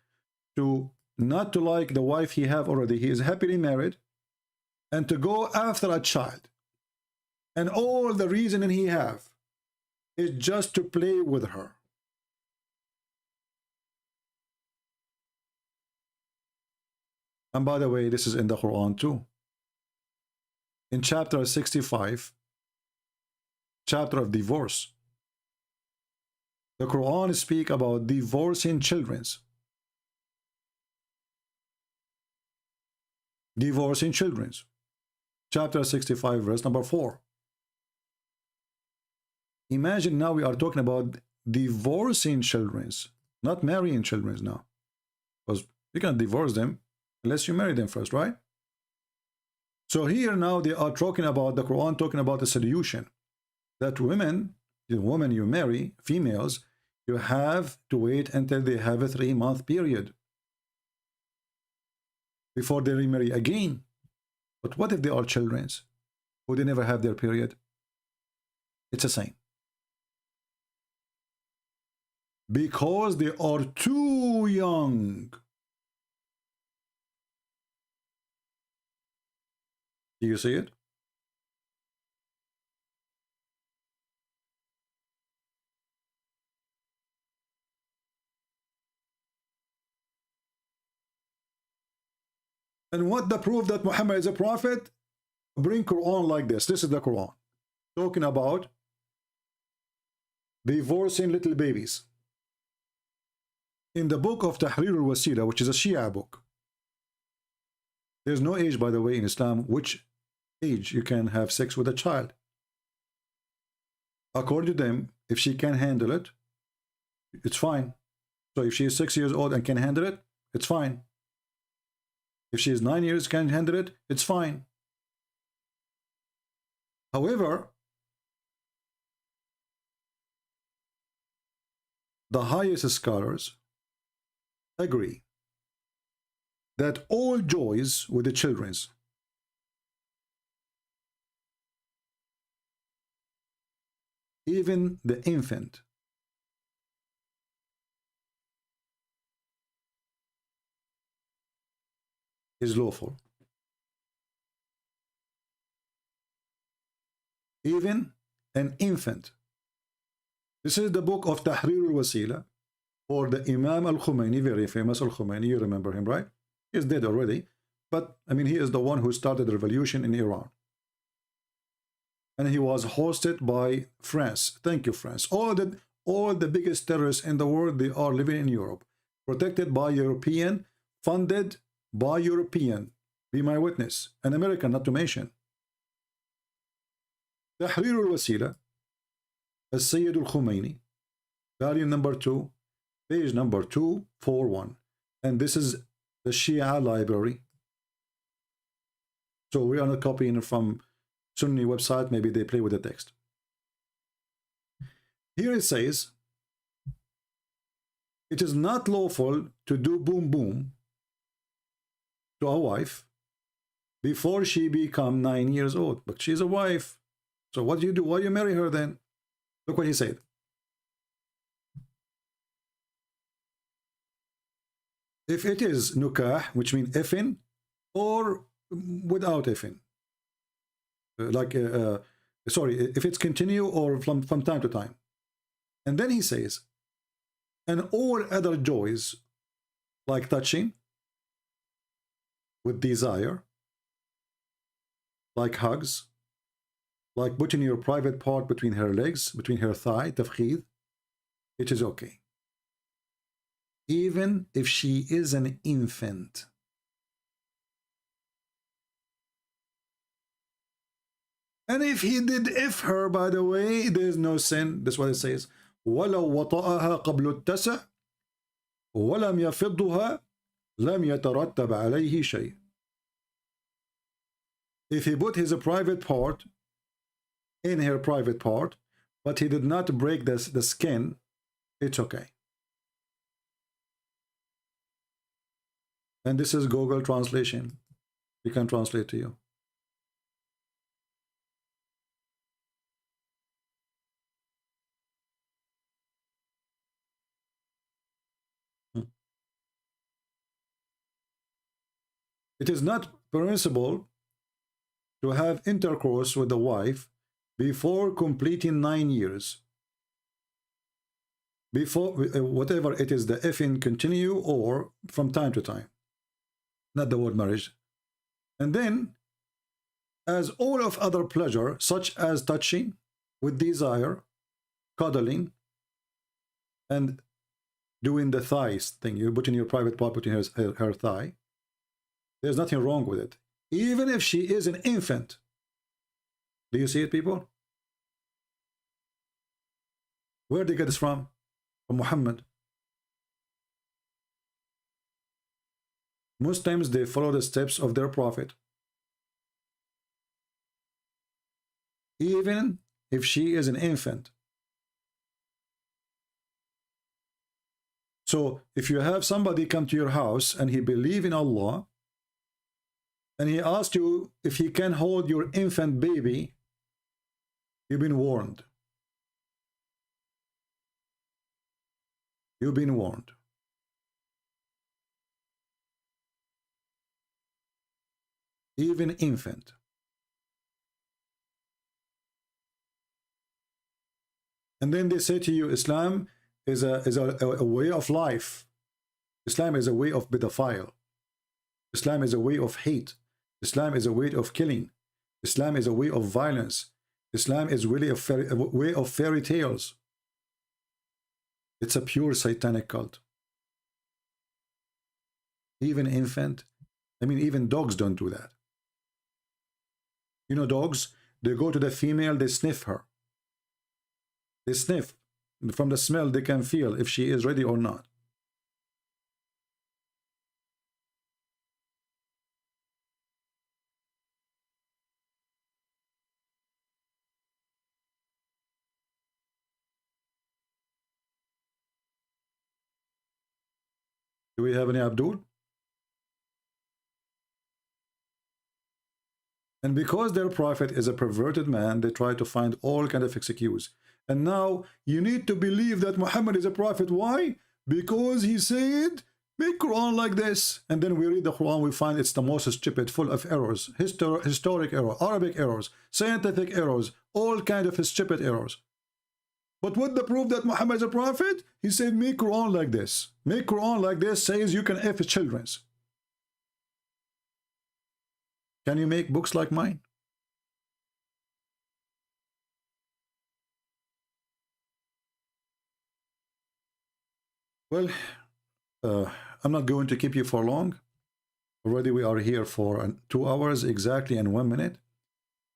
S7: to not to like the wife he have already. He is happily married. And to go after a child. And all the reasoning he have is just to play with her. And by the way, this is in the Quran too. In chapter 65, chapter of divorce, the Quran speak about divorcing children. Divorcing children. Chapter 65, verse number 4. Imagine now we are talking about divorcing children, not marrying children now. Because you can't divorce them unless you marry them first, right? So here now they are talking about, the Quran talking about a solution. That women, the woman you marry, females, you have to wait until they have a 3-month period before they remarry again. But what if they are children who they never have their period? It's the same. Because they are too young. Do you see it? And what the proof that Muhammad is a prophet? Bring Quran like this. This is the Quran. Talking about divorcing little babies. In the book of Tahrir al-Wasila, which is a Shia book, there's no age, by the way, in Islam, which age you can have sex with a child. According to them, if she can handle it, it's fine. So if she is 6 years old and can handle it, it's fine. If she is 9 years, can handle it, it's fine. However, the highest scholars agree that all joys with the children's, even the infant, is lawful. Even an infant. This is the book of Tahrir al-Wasila, or the Imam al-Khomeini, very famous al-Khomeini, you remember him, right? He's dead already, but I mean, he is the one who started the revolution in Iran. And he was hosted by France. Thank you, France. All the biggest terrorists in the world, they are living in Europe, protected by European, funded by European. Be my witness. An American, not to mention. Tahrir al-Wasila, Al-Sayyid al-Khomeini, volume number 2, page number 241. And this is the Shia library. So we are not copying it from Sunni website. Maybe they play with the text. Here it says, it is not lawful to do boom boom to a wife before she become 9 years old. But she's a wife. So what do you do? Why do you marry her then? Look what he said. If it is nukah, which means effing, or without effing. Sorry, if it's continue or from time to time. And then he says, and all other joys, like touching, with desire, like hugs, like putting your private part between her legs, between her thigh, tafkhid, it is okay. Even if she is an infant. And if he did if her, by the way, there is no sin. That's what it says. وَلَوْ وَطَأَهَا قَبْلُ التَّسَعِ وَلَمْ يَفِضُّهَا لَمْ يَتَرَتَّبْ عَلَيْهِ شَيْءٍ. If he put his private part in her private part, but he did not break the skin, it's okay. And this is Google translation. We can translate to you. It is not permissible to have intercourse with the wife before completing 9 years. Before, whatever it is, the effing continue or from time to time. Not the word marriage. And then, as all of other pleasure, such as touching with desire, cuddling, and doing the thighs thing, you put in your private part between her thigh, there's nothing wrong with it. Even if she is an infant. Do you see it, people? Where did they get this from? From Muhammad. Muslims, they follow the steps of their prophet. Even if she is an infant. So if you have somebody come to your house and he believes in Allah, and he asked you if he can hold your infant baby, you've been warned. You've been warned. Even infant. And then they say to you, Islam is a way of life. Islam is a way of pedophile. Islam is a way of hate. Islam is a way of killing. Islam is a way of violence. Islam is really a way of fairy tales. It's a pure satanic cult. Even infant, I mean, even dogs don't do that. You know, dogs, they go to the female, they sniff her. They sniff. From the smell, they can feel if she is ready or not. Do we have any Abdul? And because their prophet is a perverted man, they try to find all kind of excuse. And now you need to believe that Muhammad is a prophet. Why? Because he said, make Quran like this. And then we read the Quran, we find it's the most stupid, full of errors, historic error, Arabic errors, scientific errors, all kind of stupid errors. But what the proof that Muhammad is a prophet? He said, make Quran like this. Make Quran like this says you can F children's. Can you make books like mine? Well, I'm not going to keep you for long. Already we are here for 2 hours exactly and 1 minute.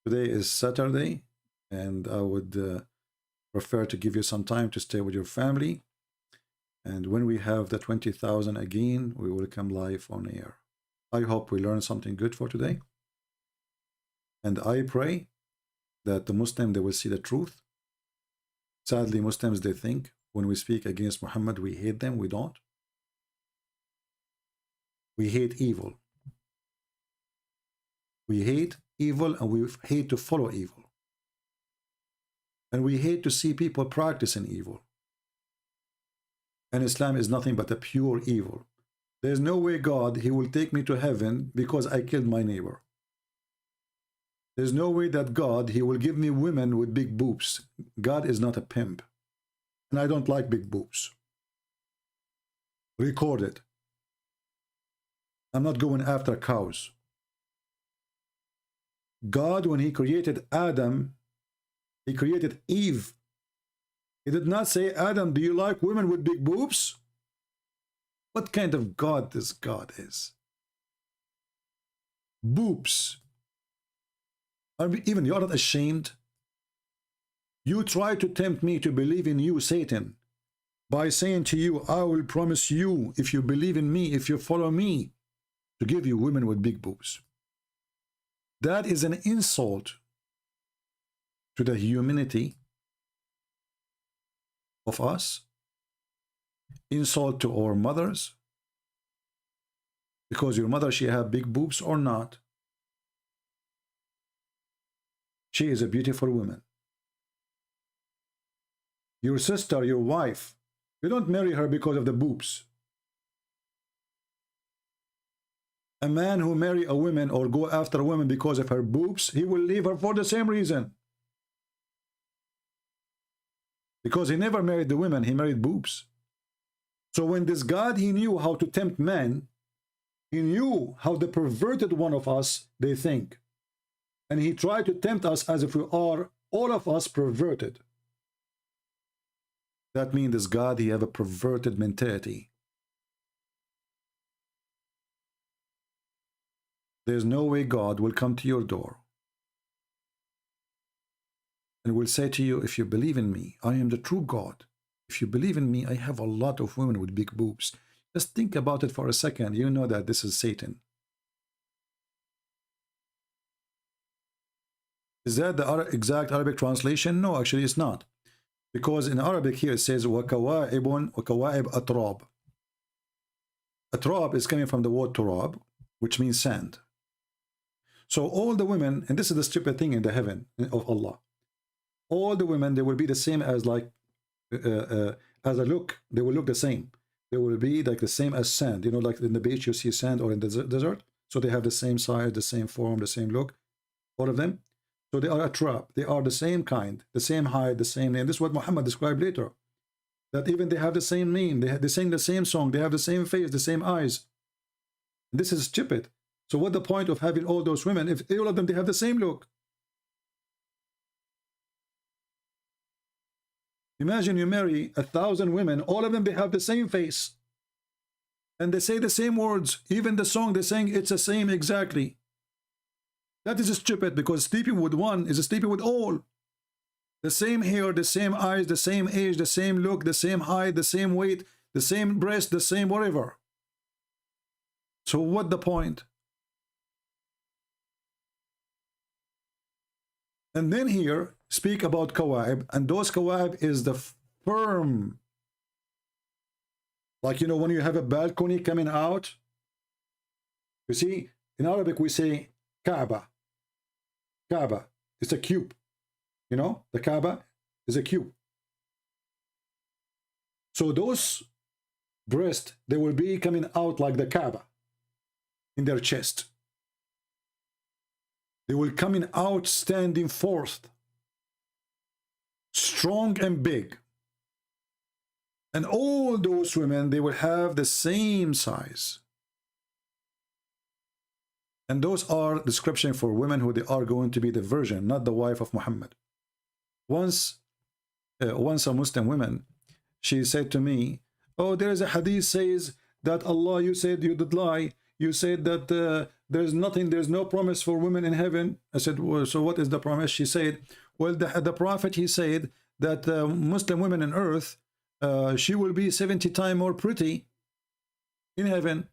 S7: Today is Saturday, and I would prefer to give you some time to stay with your family. And when we have the 20,000 again, we will come live on air. I hope we learned something good for today. And I pray that the Muslim, they will see the truth. Sadly, Muslims, they think when we speak against Muhammad, we hate them. We don't. We hate evil. We hate evil, and we hate to follow evil. And we hate to see people practicing evil. And Islam is nothing but a pure evil. There's no way God, he will take me to heaven because I killed my neighbor. There's no way that God, he will give me women with big boobs. God is not a pimp. And I don't like big boobs. Record it. I'm not going after cows. God, when he created Adam, he created Eve. He did not say, Adam, do you like women with big boobs? What kind of God this God is? Boobs. Even you're not ashamed. You try to tempt me to believe in you, Satan, by saying to you, I will promise you, if you believe in me, if you follow me, to give you women with big boobs. That is an insult to the humanity of us, insult to our mothers, because your mother, she have big boobs or not. She is a beautiful woman. Your sister, your wife, you don't marry her because of the boobs. A man who marry a woman or go after a woman because of her boobs, he will leave her for the same reason. Because he never married the women, he married boobs. So when this God, he knew how to tempt men, he knew how the perverted one of us, they think. And he tried to tempt us as if we are, all of us, perverted. That means this God, he have a perverted mentality. There's no way God will come to your door and will say to you, if you believe in me, I am the true God. If you believe in me, I have a lot of women with big boobs. Just think about it for a second. You know that this is Satan. Is that the exact Arabic translation? No, actually it's not. Because in Arabic here it says وَكَوَاعِبٌ وَكَوَاعِبْ أَتْرَابٌ. Atrab is coming from the word turab, which means sand. So all the women, and this is the stupid thing in the heaven of Allah, all the women, they will be the same as like, as a look, they will look the same. They will be like the same as sand. You know, like in the beach you see sand, or in the desert. So they have the same size, the same form, the same look, all of them. So they are a trap. They are the same kind, the same height, the same name. This is what Muhammad described later. That even they have the same name, they sing the same song, they have the same face, the same eyes. And this is stupid. So what the point of having all those women if all of them, they have the same look? Imagine you marry 1,000 women, all of them, they have the same face. And they say the same words. Even the song they sing, it's the same exactly. That is stupid, because sleeping with one is sleeping with all. The same hair, the same eyes, the same age, the same look, the same height, the same weight, the same breast, the same whatever. So what the point? And then here, speak about Kawa'ib, and those Kawa'ib is the firm. Like, you know, when you have a balcony coming out, you see, in Arabic we say Kaaba. Kaaba, it's a cube. You know, the Kaaba is a cube. So those breasts, they will be coming out like the Kaaba in their chest. They will coming out standing forth, strong and big. And all those women, they will have the same size. And those are description for women who they are going to be the virgin, not the wife of Muhammad. Once a Muslim woman, she said to me, oh, there is a hadith says that Allah, you said you did lie. You said that there's nothing, there's no promise for women in heaven. I said, well, so what is the promise? She said, well, the prophet, he said that Muslim women on earth, she will be 70 times more pretty in heaven.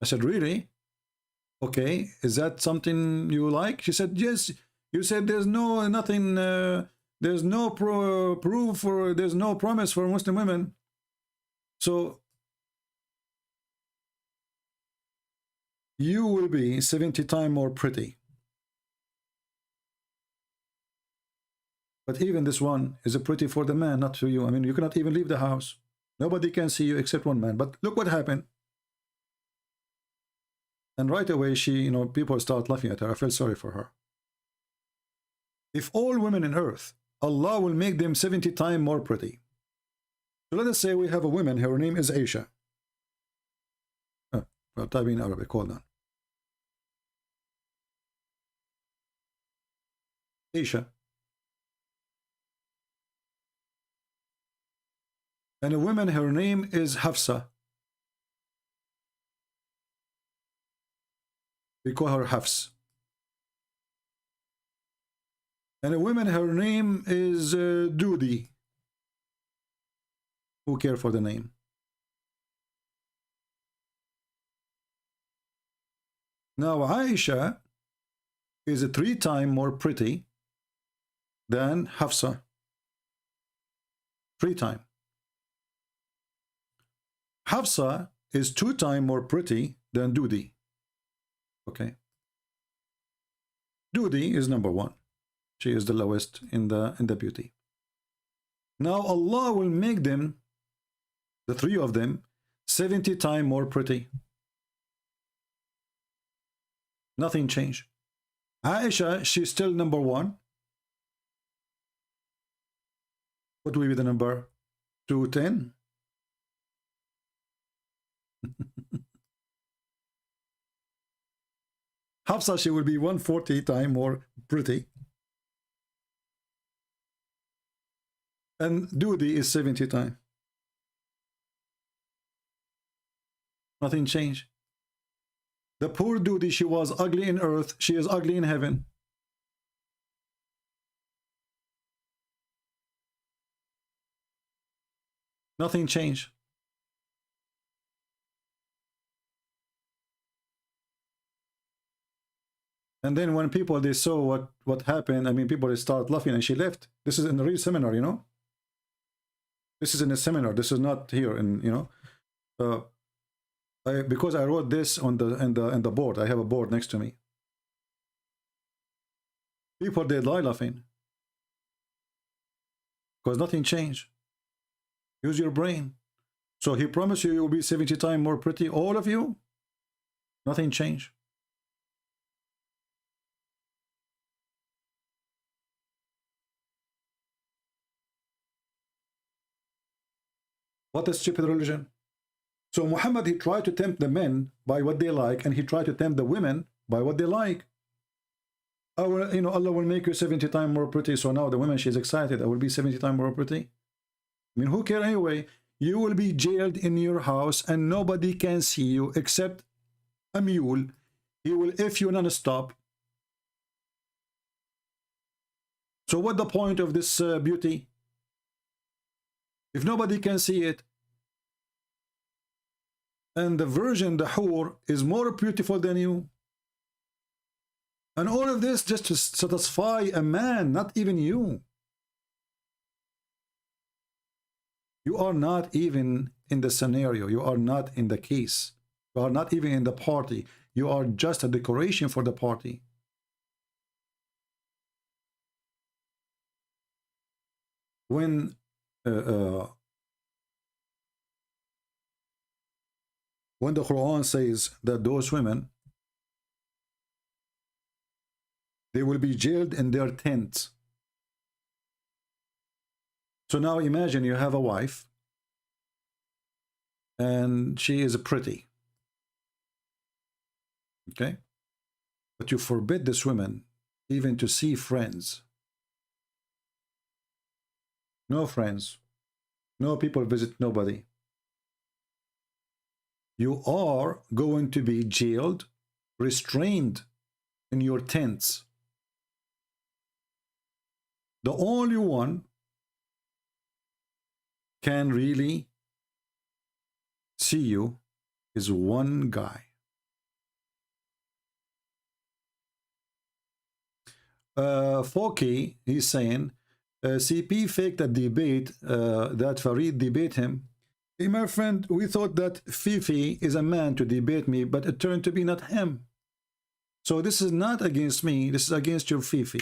S7: I said, really? Okay, is that something you like? She said, yes. You said there's no nothing, there's no proof for, there's no promise for Muslim women. So you will be 70 times more pretty. But even this one is a pretty for the man, not for you. I mean, you cannot even leave the house. Nobody can see you except one man. But look what happened. And right away, she, you know, people start laughing at her. I felt sorry for her. If all women on earth, Allah will make them 70 times more pretty. So let us say we have a woman, her name is Aisha. Well, type in Arabic, hold on. Aisha. And a woman, her name is Hafsa. We call her Hafs. And a woman, her name is Dudi. Who care for the name? Now Aisha is 3 times more pretty than Hafsa. 3 times. Hafsa is 2 times more pretty than Dudi. Okay. Dudi is number 1. She is the lowest in the beauty. Now Allah will make them, the 3 of them, 70 times more pretty. Nothing changed. Aisha, she's still number 1. What will be the number? 210? Hafsa, she will be 140 times more pretty. And Dudi is 70 times. Nothing changed. The poor Dudi, she was ugly in earth, she is ugly in heaven. Nothing changed. And then when people, they saw what happened, I mean, people, they start laughing, and she left. This is in a real seminar, you know. This is in a seminar. This is not here, in, you know. Because I wrote this on the board. I have a board next to me. People, they lie laughing because nothing changed. Use your brain. So he promised you will be 70 times more pretty, all of you. Nothing changed. What a stupid religion. So Muhammad, he tried to tempt the men by what they like, and he tried to tempt the women by what they like. You know, Allah will make you 70 times more pretty. So now the woman, she's excited. I will be 70 times more pretty. I mean, who cares anyway? You will be jailed in your house and nobody can see you except a mule. He will F you non-stop. So what the point of this beauty? If nobody can see it, and the virgin, the whore, is more beautiful than you. And all of this just to satisfy a man, not even you. You are not even in the scenario. You are not in the case. You are not even in the party. You are just a decoration for the party. When the Quran says that those women, they will be jailed in their tents. So now imagine you have a wife and she is pretty. Okay? But you forbid this woman even to see friends. No friends. No people visit nobody. You are going to be jailed, restrained in your tents. The only one can really see you is one guy. Foki, he's saying, CP faked a debate that Farid debate him. Hey, my friend, we thought that Fifi is a man to debate me, but it turned to be not him. So this is not against me, this is against your Fifi.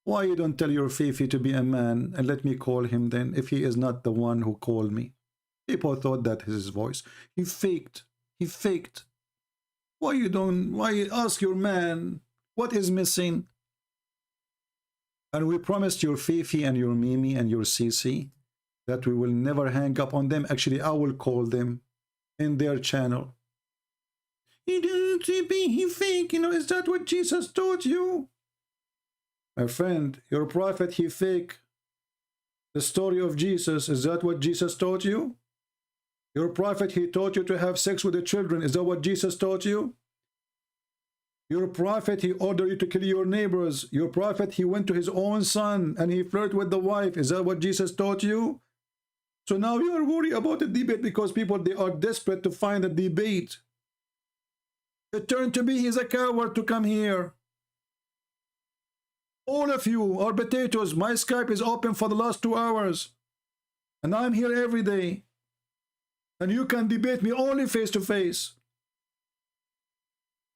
S7: Why you don't tell your Fifi to be a man and let me call him then, if he is not the one who called me? People thought that is his voice. He faked. He faked. Why you ask your man what is missing? And we promised your Fifi and your Mimi and your Cici that we will never hang up on them. Actually, I will call them in their channel. He didn't be he fake, you know, is that what Jesus taught you? My friend, your prophet, he fake. The story of Jesus, is that what Jesus taught you? Your prophet, he taught you to have sex with the children. Is that what Jesus taught you? Your prophet, he ordered you to kill your neighbors. Your prophet, he went to his own son and he flirted with the wife. Is that what Jesus taught you? So now you are worried about the debate because people, they are desperate to find a debate. It turned to be he's a coward to come here. All of you are potatoes. My Skype is open for the last 2 hours. And I'm here every day. And you can debate me only face to face.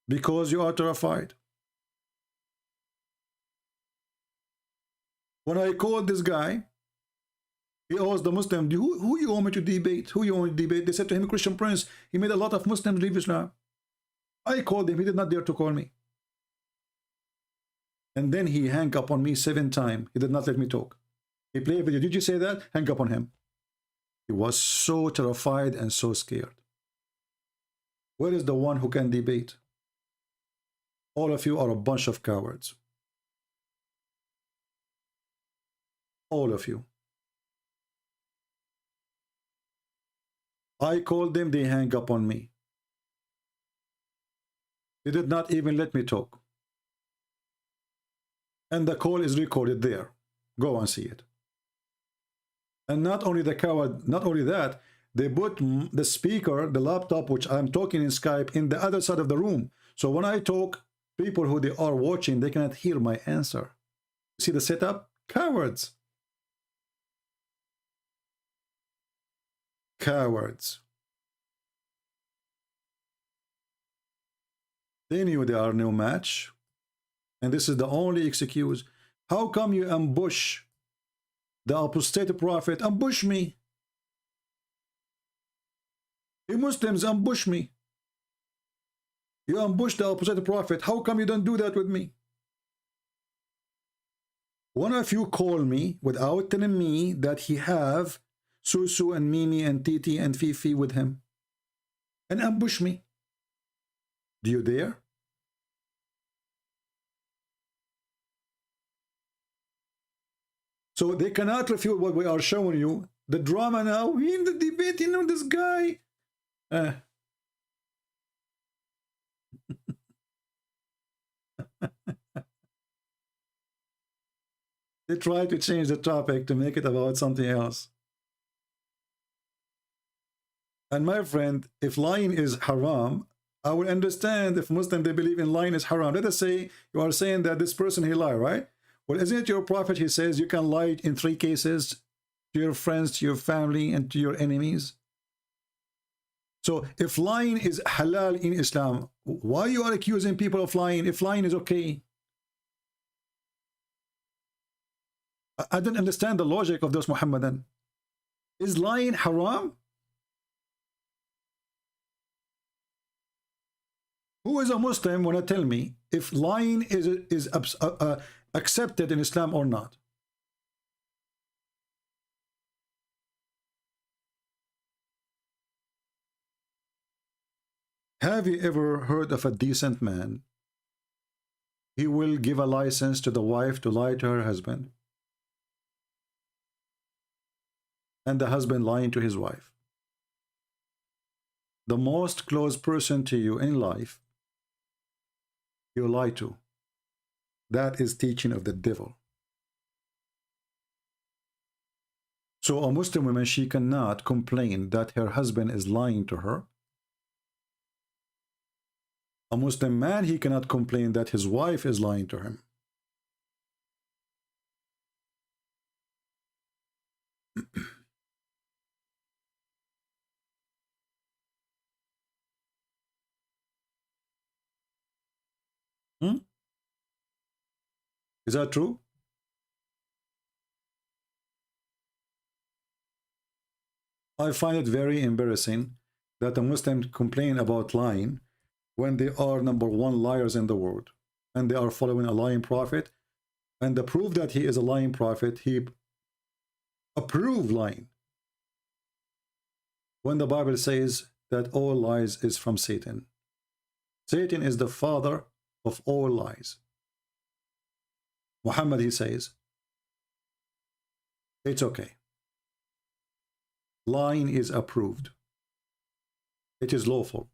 S7: Because you are terrified. When I called this guy, he asked the Muslim, who you want me to debate? Who you want to debate? They said to him, Christian Prince. He made a lot of Muslims leave Islam. I called him. He did not dare to call me. And then he hung up on me 7 times. He did not let me talk. He played a video. Did you say that? Hang up on him. He was so terrified and so scared. Where is the one who can debate? All of you are a bunch of cowards. All of you. I called them, they hang up on me. They did not even let me talk. And the call is recorded there. Go and see it. And not only the coward, not only that, they put the speaker, the laptop, which I'm talking in Skype, in the other side of the room. So when I talk, people who they are watching, they cannot hear my answer. See the setup? Cowards. Cowards. They knew they are no match. And this is the only excuse. How come you ambush the apostate prophet? Ambush me. You Muslims ambush me. You ambush the apostate prophet. How come you don't do that with me? One of you call me without telling me that he have Susu and Mimi and Titi and Fifi with him. And ambush me. Do you dare? So they cannot refute what we are showing you. The drama now, we in the debate, you know, this guy. They try to change the topic to make it about something else. And my friend, if lying is haram, I will understand if Muslim, they believe in lying is haram. Let us say you are saying that this person, he lied, right? Well, isn't it your prophet, he says you can lie in 3 cases, to your friends, to your family, and to your enemies? So if lying is halal in Islam, why you are accusing people of lying if lying is okay? I don't understand the logic of those Muhammadan. Is lying haram? Who is a Muslim want to tell me if lying is accepted in Islam or not? Have you ever heard of a decent man? He will give a license to the wife to lie to her husband, and the husband lying to his wife. The most close person to you in life, you lie to. That is teaching of the devil. So a Muslim woman, she cannot complain that her husband is lying to her. A Muslim man, he cannot complain that his wife is lying to him. Is that true? I find it very embarrassing that a Muslim complain about lying when they are #1 liars in the world, and they are following a lying prophet, and the proof that he is a lying prophet, he approved lying. When the Bible says that all lies is from Satan. Satan is the father of all lies. Muhammad, he says, it's okay. Lying is approved. It is lawful.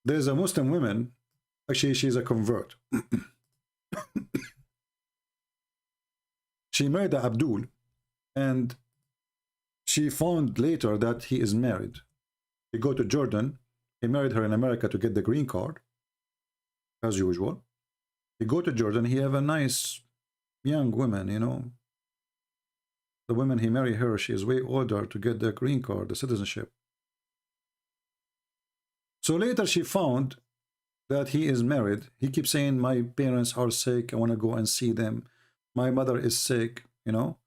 S7: There's a Muslim woman, actually she's a convert. She married Abdul, and she found later that he is married. He go to Jordan. He married her in America to get the green card, as usual. He go to Jordan. He have a nice young woman, you know. The woman he married her, she is way older to get the green card, the citizenship. So later she found that he is married. He keeps saying, my parents are sick. I want to go and see them. My mother is sick, you know,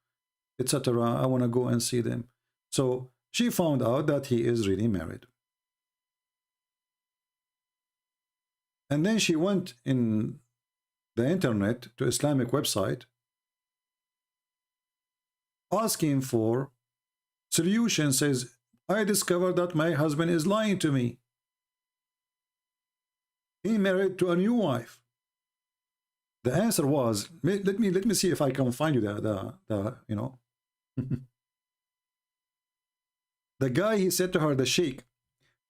S7: etc. I want to go and see them. So she found out that he is really married. And then she went in the internet to Islamic website asking for solution. Says, I discovered that my husband is lying to me. He married to a new wife. The answer was, let me see if I can find you the you know. The guy, he said to her, the sheikh,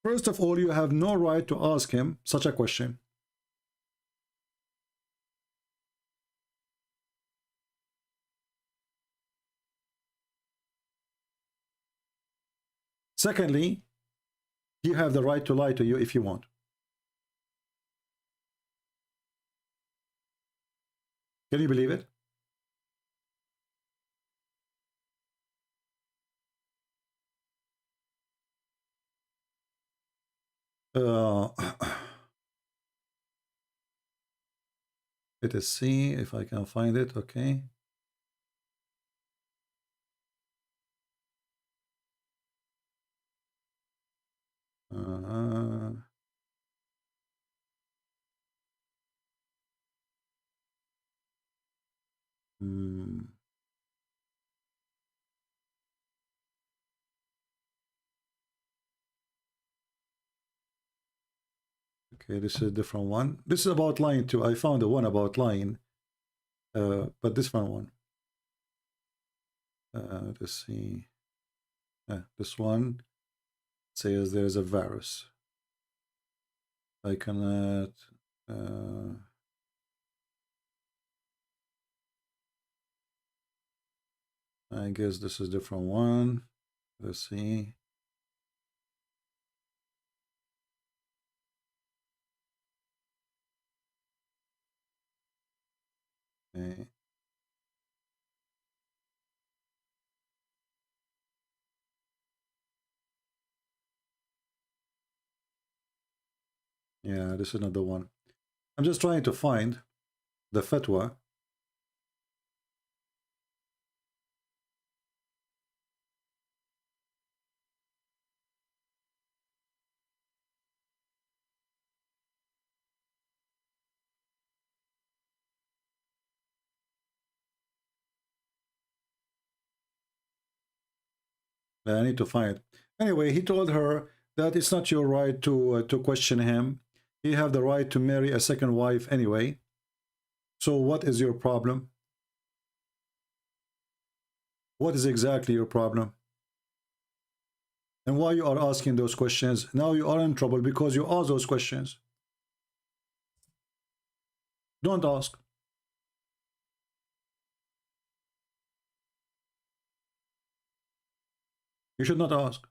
S7: first of all, you have no right to ask him such a question. Secondly, you have the right to lie to you if you want. Can you believe it? Let us see if I can find it. Okay. Okay, this is a different one. This is about lying too. I found the one about lying, but this one. Let's see. This one says there's a virus. I cannot. I guess this is a different one. Let's see. Okay. Yeah, this is another one. I'm just trying to find the fatwa. I need to find it. Anyway, he told her that it's not your right to question him. You have the right to marry a second wife anyway. So what is your problem? What is exactly your problem? And why you are asking those questions? Now you are in trouble because you ask those questions. Don't ask. You should not ask.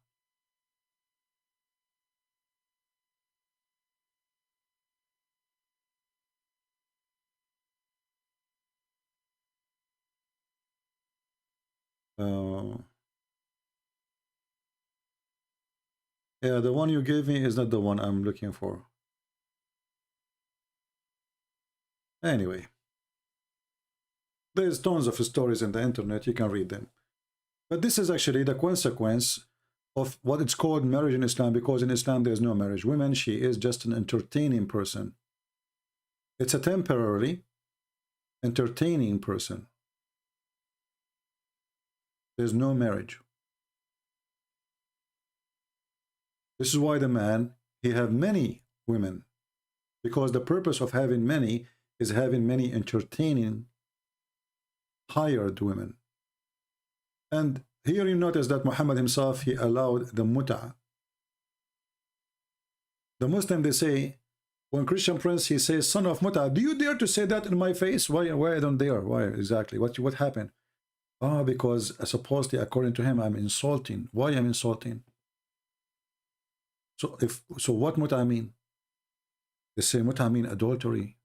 S7: Yeah, the one you gave me is not the one I'm looking for. Anyway, there's tons of stories in the internet, you can read them. But this is actually the consequence of what it's called marriage in Islam, because in Islam there's no marriage. Women, she is just an entertaining person. It's a temporarily entertaining person. There's no marriage. This is why the man, he have many women, because the purpose of having many is having many entertaining hired women. And here you notice that Muhammad himself, he allowed the mut'ah. The Muslim, they say, when Christian Prince, he says, son of mut'ah, do you dare to say that in my face? Why I don't dare? Why exactly? What happened? Oh, because supposedly, according to him, I'm insulting. Why I'm insulting? So what mut'ah mean? They say mut'ah mean adultery.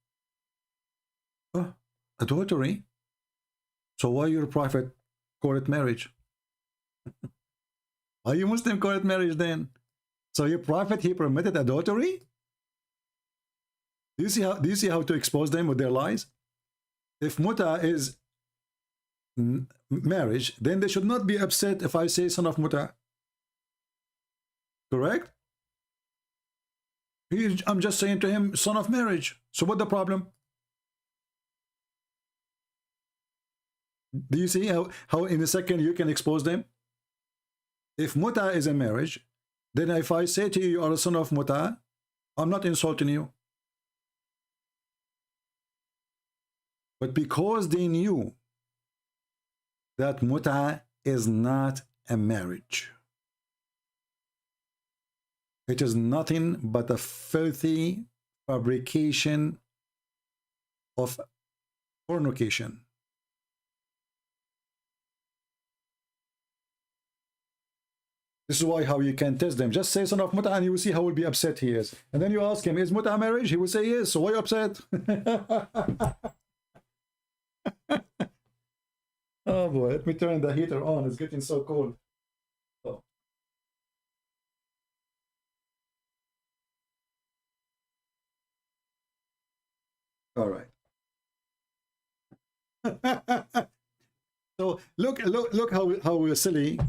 S7: Oh, adultery? So why your prophet call it marriage? Why you Muslim call it marriage then? So your prophet, he permitted adultery? Do you see how to expose them with their lies? If mut'ah is marriage, then they should not be upset if I say son of mut'ah. Correct? I'm just saying to him, son of marriage. So what the problem? Do you see how in a second you can expose them? If mut'ah is a marriage, then if I say to you, you are a son of mut'ah, I'm not insulting you. But because they knew that mut'ah is not a marriage, it is nothing but a filthy fabrication of fornication. This is why how you can test them. Just say son of mut'ah and you will see how will be upset he is. And then you ask him, is mut'ah marriage? He will say yes. So why are you upset? Oh boy, let me turn the heater on. It's getting so cold. Oh. All right. So look how silly.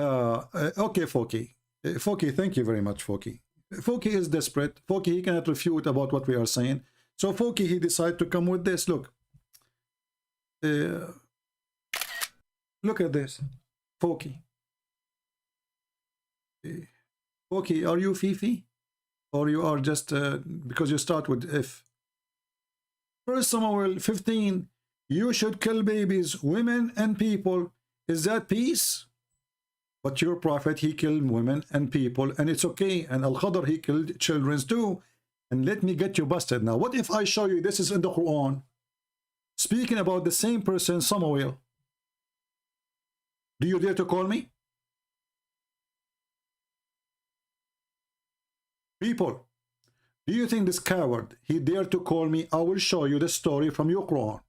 S7: Okay, Foki. Foki, thank you very much, Foki. Foki is desperate. Foki, he cannot refute about what we are saying. So Foki, he decided to come with this. Look. Look at this. Foki. Foki, are you Fifi? Or you are just, because you start with if. 1 Samuel 15, you should kill babies, women, and people. Is that peace? But your prophet, he killed women and people, and it's okay. And Al-Khadr, he killed children too. And let me get you busted. Now, what if I show you this is in the Quran, speaking about the same person, Samuel? Do you dare to call me? People, do you think this coward, he dared to call me? I will show you the story from your Quran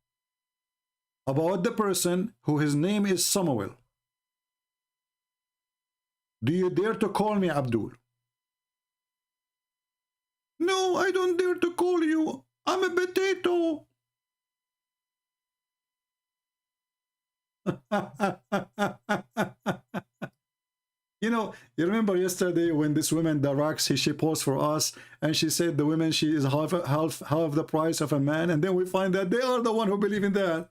S7: about the person who his name is Samuel. Do you dare to call me Abdul? No, I don't dare to call you. I'm a potato. You know, you remember yesterday when this woman, the Rax, she posed for us, and she said the woman, she is half the price of a man, and then we find that they are the one who believe in that.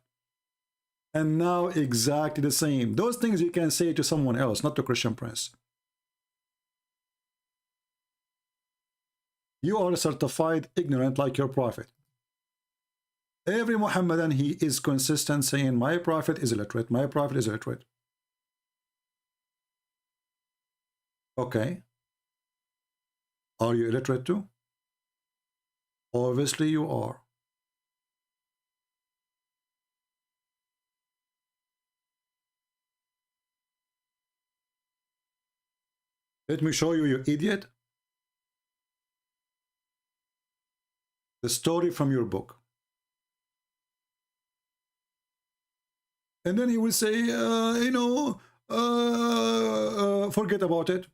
S7: And now exactly the same. Those things you can say to someone else, not to Christian Prince. You are certified ignorant like your prophet. Every Muhammadan, he is consistent saying, my prophet is illiterate, my prophet is illiterate. Okay. Are you illiterate too? Obviously you are. Let me show you, you idiot, the story from your book. And then he will say, you know, forget about it.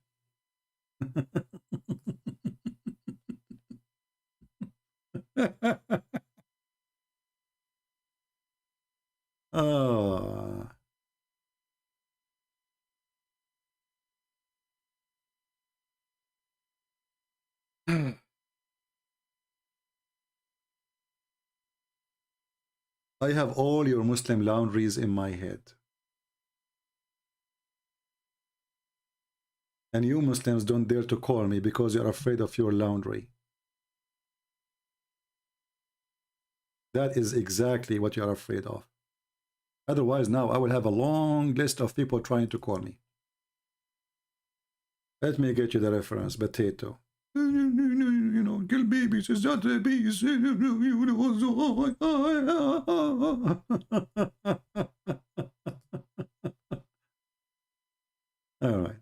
S7: I have all your Muslim laundries in my head. And you Muslims don't dare to call me because you're afraid of your laundry. That is exactly what you're afraid of. Otherwise, now I will have a long list of people trying to call me. Let me get you the reference, potato. You know, kill babies, is that a beast? All right.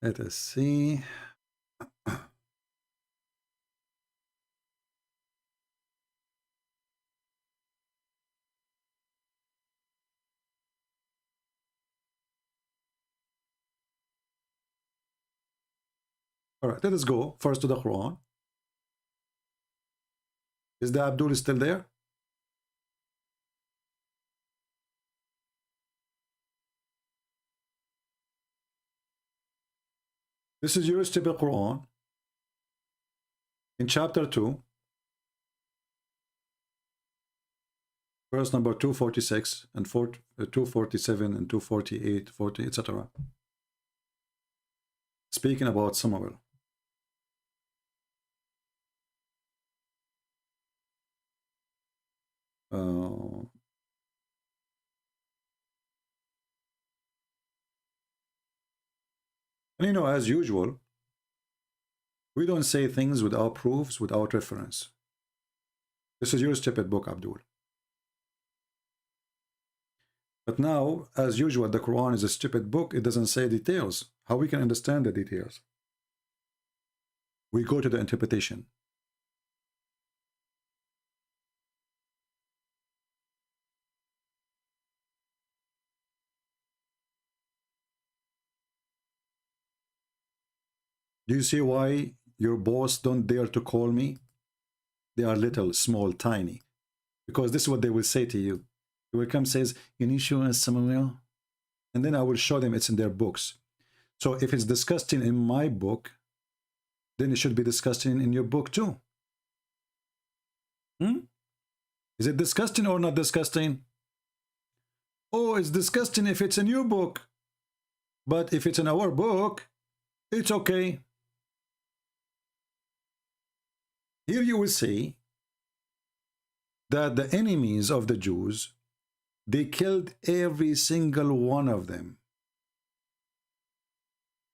S7: Let us see. All right, let us go first to the Quran. Is the Abdul still there? This is your stupid Quran in chapter 2, verse number 246 and 247 and 248, 40, etc. Speaking about Samuel. And you know, as usual, we don't say things without proofs, without reference. This is your stupid book, Abdul. But now, as usual, the Quran is a stupid book. It doesn't say details. How we can understand the details? We go to the interpretation. Do you see why your boss don't dare to call me? They are little, small, tiny. Because this is what they will say to you. They will come says, you need to show us Samuel. And then I will show them it's in their books. So if it's disgusting in my book, then it should be disgusting in your book too. Is it disgusting or not disgusting? Oh, it's disgusting if it's in your book. But if it's in our book, it's okay. Here you will see that the enemies of the Jews, they killed every single one of them.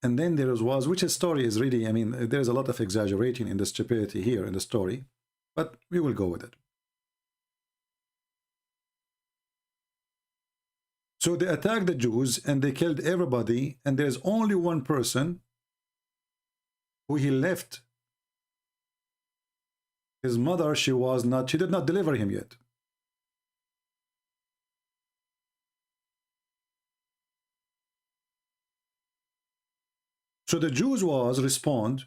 S7: And then there was, which story is really, I mean, there's a lot of exaggerating in the stupidity here in the story, but we will go with it. So they attacked the Jews and they killed everybody, and there's only one person who he left. His mother, she did not deliver him yet. So the Jews was respond,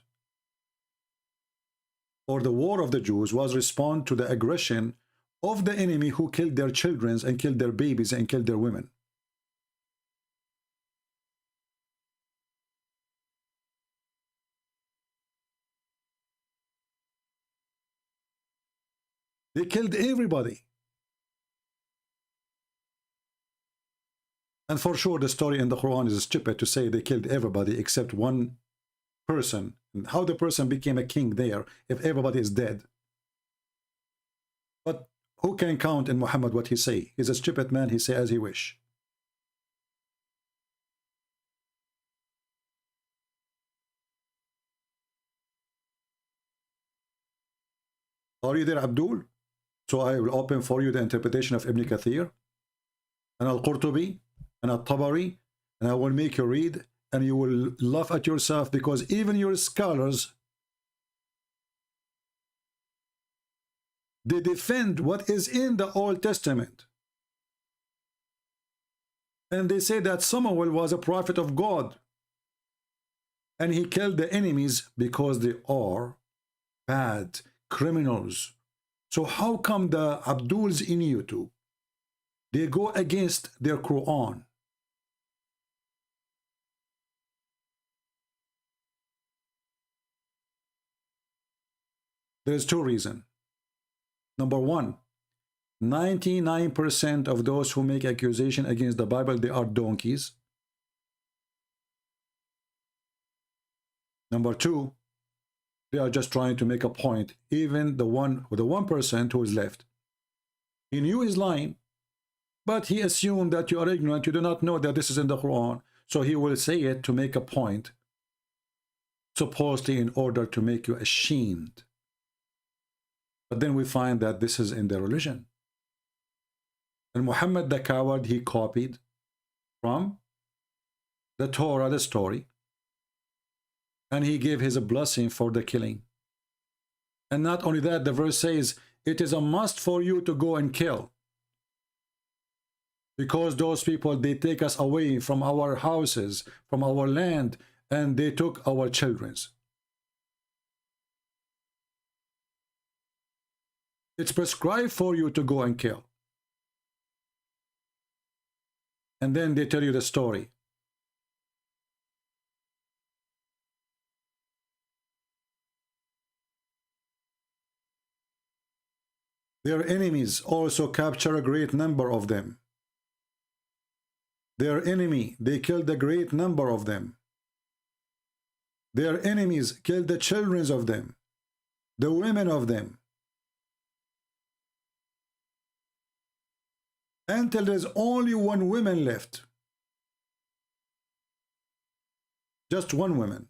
S7: or the war of the Jews was respond to the aggression of the enemy who killed their children and killed their babies and killed their women. They killed everybody. And for sure, the story in the Quran is stupid to say they killed everybody except one person. And how the person became a king there if everybody is dead? But who can count in Muhammad what he say? He's a stupid man, he say as he wish. Are you there, Abdul? So I will open for you the interpretation of Ibn Kathir and Al-Qurtubi and Al-Tabari, and I will make you read, and you will laugh at yourself, because even your scholars, they defend what is in the Old Testament. And they say that Samuel was a prophet of God, and he killed the enemies because they are bad criminals. So how come the Abduls in YouTube, they go against their Quran? There's two reasons. Number one, 99% of those who make accusation against the Bible, they are donkeys. Number two, they are just trying to make a point. Even the 1% who is left, he knew his line, but he assumed that you are ignorant, you do not know that this is in the Quran, so he will say it to make a point, supposedly in order to make you ashamed. But then we find that this is in their religion. And Muhammad the coward, he copied from the Torah, the story, and he gave his blessing for the killing. And not only that, the verse says, it is a must for you to go and kill, because those people, they take us away from our houses, from our land, and they took our children's. It's prescribed for you to go and kill. And then they tell you the story. Their enemies also capture a great number of them. Their enemy, they killed a great number of them. Their enemies killed the children of them, the women of them, until there's only one woman left. Just one woman.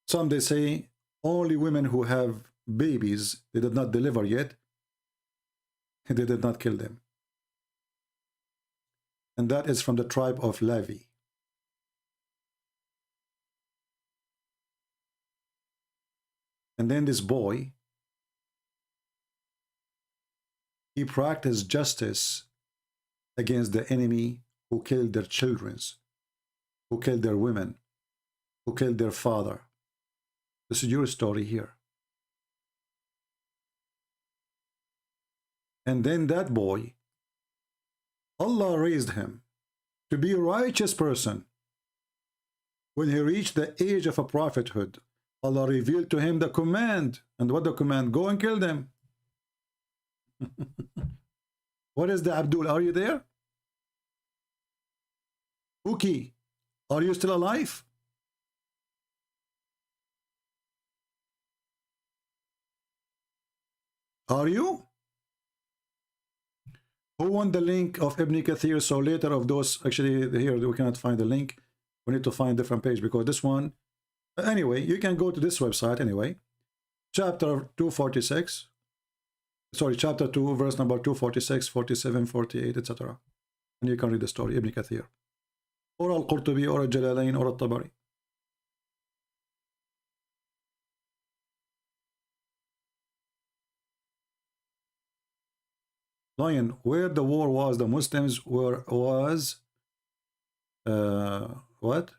S7: Some they say only women who have babies, they did not deliver yet, they did not kill them. And that is from the tribe of Levi. And then this boy, he practiced justice against the enemy who killed their children, who killed their women, who killed their father. This is your story here. And then that boy, Allah raised him to be a righteous person. When he reached the age of a prophethood, Allah revealed to him the command. And what the command? Go and kill them. What is the Abdul? Are you there? Uki, are you still alive? Are you? Who won the link of Ibn Kathir? So later of those, actually here we cannot find the link. We need to find a different page because this one, anyway, you can go to this website anyway. Chapter 246. Sorry, chapter 2, verse number 246, 47, 48, etc. And you can read the story, Ibn Kathir. Or Al-Qurtubi, or Al-Jalalain, or Al-Tabari. Lion, where the war was, the Muslims was what?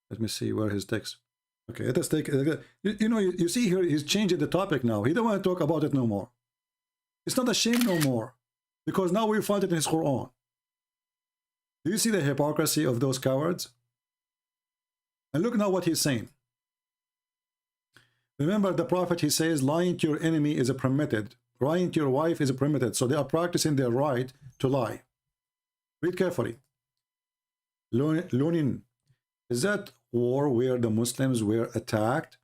S7: Let me see where his text. Okay, let us take. You see here, he's changing the topic now. He don't want to talk about it no more. It's not a shame no more, because now we find it in his Quran. Do you see the hypocrisy of those cowards? And look now what he's saying. Remember the Prophet, he says, lying to your enemy is permitted. Lying to your wife is permitted. So they are practicing their right to lie. Read carefully. Lunin, is that war where the Muslims were attacked?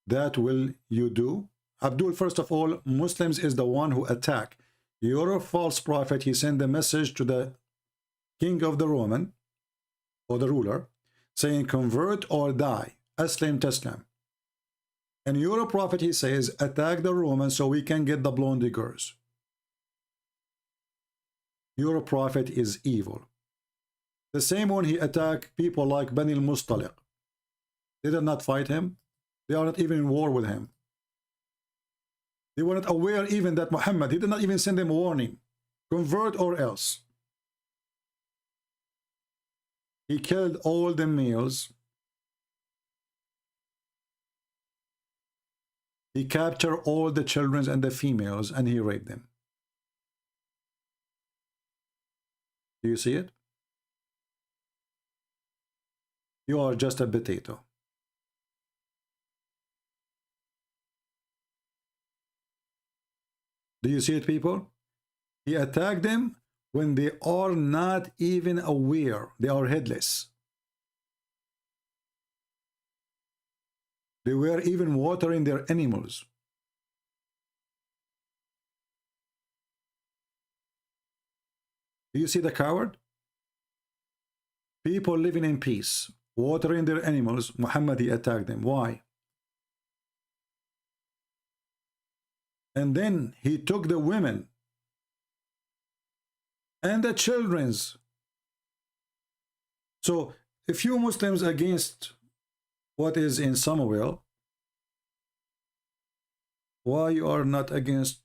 S7: That will you do? Abdul, first of all, Muslims is the one who attack. You're a false prophet. He sent the message to the king of the Roman, or the ruler, saying, convert or die. Aslim Taslam. And you're a prophet, he says, attack the Romans so we can get the blonde girls. Your prophet is evil. The same one he attacked people like Bani al-Mustaliq. They did not fight him. They are not even in war with him. They were not aware even that Muhammad, he did not even send them a warning. Convert or else. He killed all the males. He captured all the children and the females and he raped them. Do you see it? You are just a potato. Do you see it, people? He attacked them when they are not even aware. They are headless. They were even watering their animals. Do you see the coward? People living in peace, watering their animals. Muhammad, he attacked them. Why? And then he took the women and the children's. So if you Muslims against what is in Samuel, why you are not against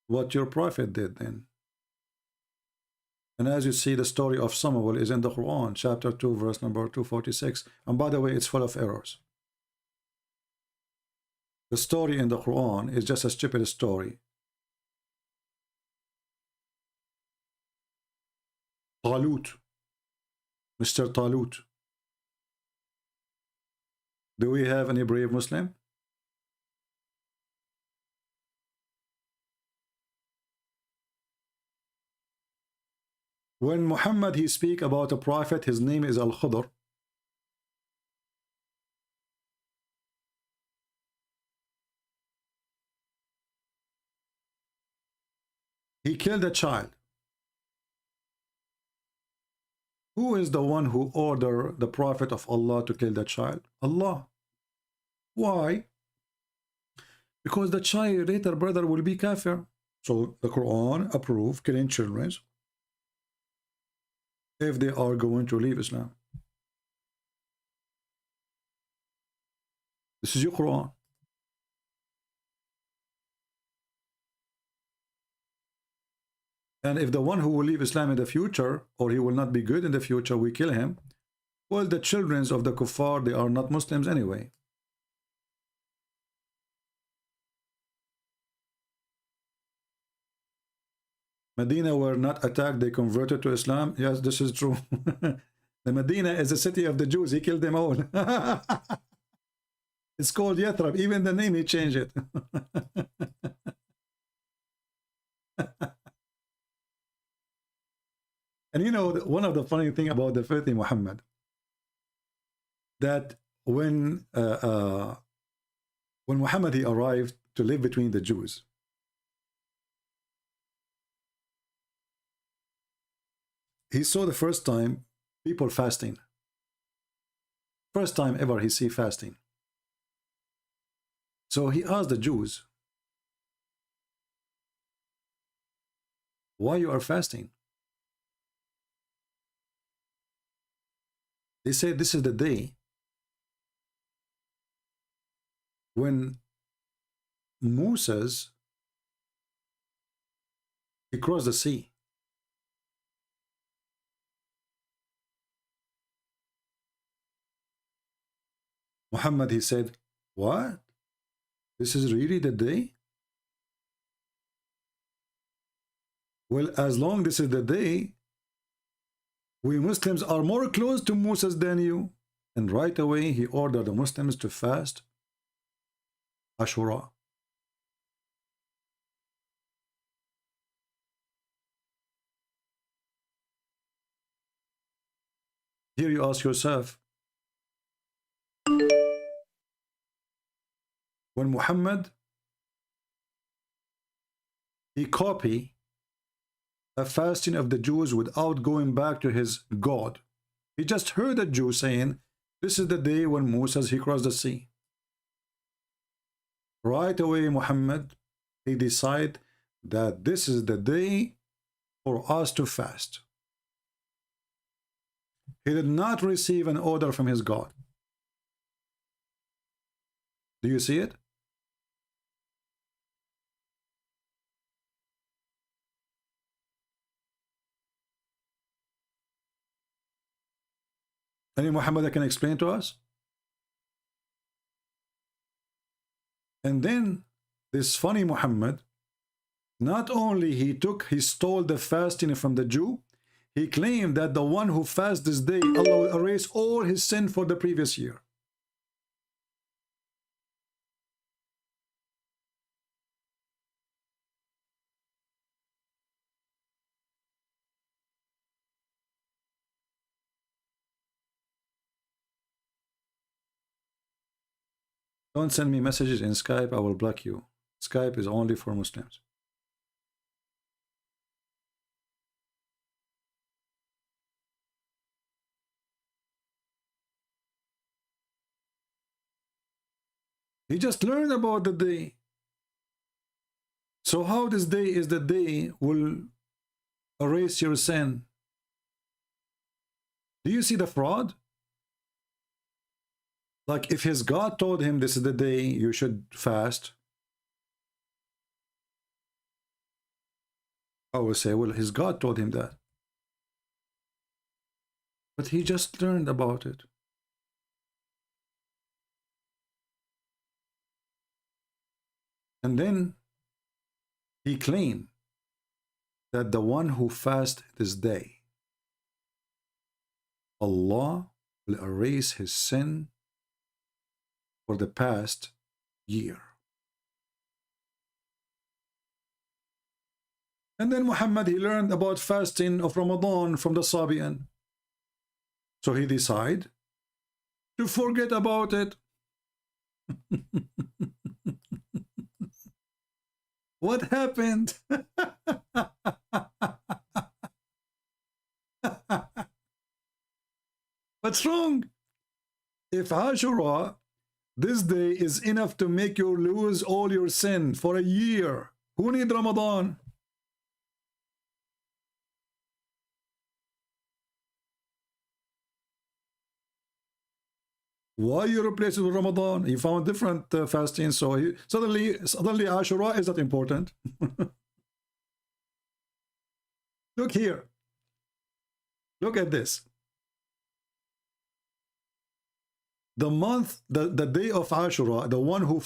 S7: what your prophet did then? And as you see, the story of Samuel is in the Quran, chapter 2, verse number 246. And by the way, it's full of errors. The story in the Quran is just a stupid story. Talut, Mr. Talut. Do we have any brave Muslim? When Muhammad, he speak about a prophet, his name is Al-Khudr. He killed a child. Who is the one who ordered the Prophet of Allah to kill the child? Allah. Why? Because the child later, brother, will be kafir. So the Quran approved killing children if they are going to leave Islam. This is your Quran. And if the one who will leave Islam in the future, or he will not be good in the future, we kill him, well, the children of the kuffar, they are not Muslims anyway. Medina were not attacked, they converted to Islam. Yes, this is true. The Medina is the city of the Jews. He killed them all. It's called Yathrib. Even the name, he changed it. And you know, one of the funny thing about the filthy Muhammad, that when when Muhammad he arrived to live between the Jews, he saw the first time people fasting. First time ever he see fasting. So he asked the Jews, why you are fasting? They said this is the day when Moses he crossed the sea. Muhammad he said, what? This is really the day? Well, as long this is the day, we Muslims are more close to Moses than you. And right away he ordered the Muslims to fast Ashura. Here you ask yourself, when Muhammad he copied a fasting of the Jews without going back to his God. He just heard a Jew saying, this is the day when Moses he crossed the sea. Right away Muhammad he decided that this is the day for us to fast. He did not receive an order from his God. Do you see it? Any Muhammad that can explain to us? And then this funny Muhammad, not only he stole the fasting from the Jew, he claimed that the one who fasts this day, Allah will erase all his sin for the previous year. Don't send me messages in Skype, I will block you. Skype is only for Muslims. He just learned about the day. So how this day is the day will erase your sin? Do you see the fraud? Like if his God told him this is the day you should fast, I will say, well, his God told him that. But he just learned about it. And then he claimed that the one who fasts this day, Allah will erase his sin for the past year. And then Muhammad, he learned about fasting of Ramadan from the Sabian. So he decided to forget about it. What happened? What's wrong? If Ashura, this day is enough to make you lose all your sin for a year, who need Ramadan? Why you replace it with Ramadan? You found different fasting, so suddenly Ashura is not important. Look here. Look at this. The day of Ashura, the one who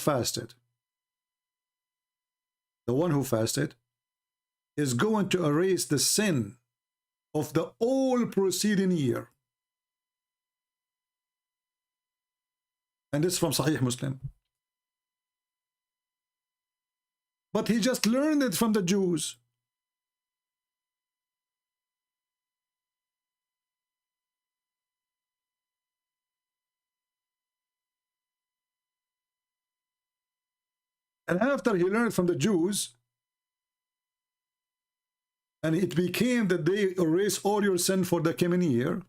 S7: fasted is going to erase the sin of the all preceding year. And this is from Sahih Muslim. But he just learned it from the Jews. And after he learned from the Jews, and it became that they erase all your sin for the coming year.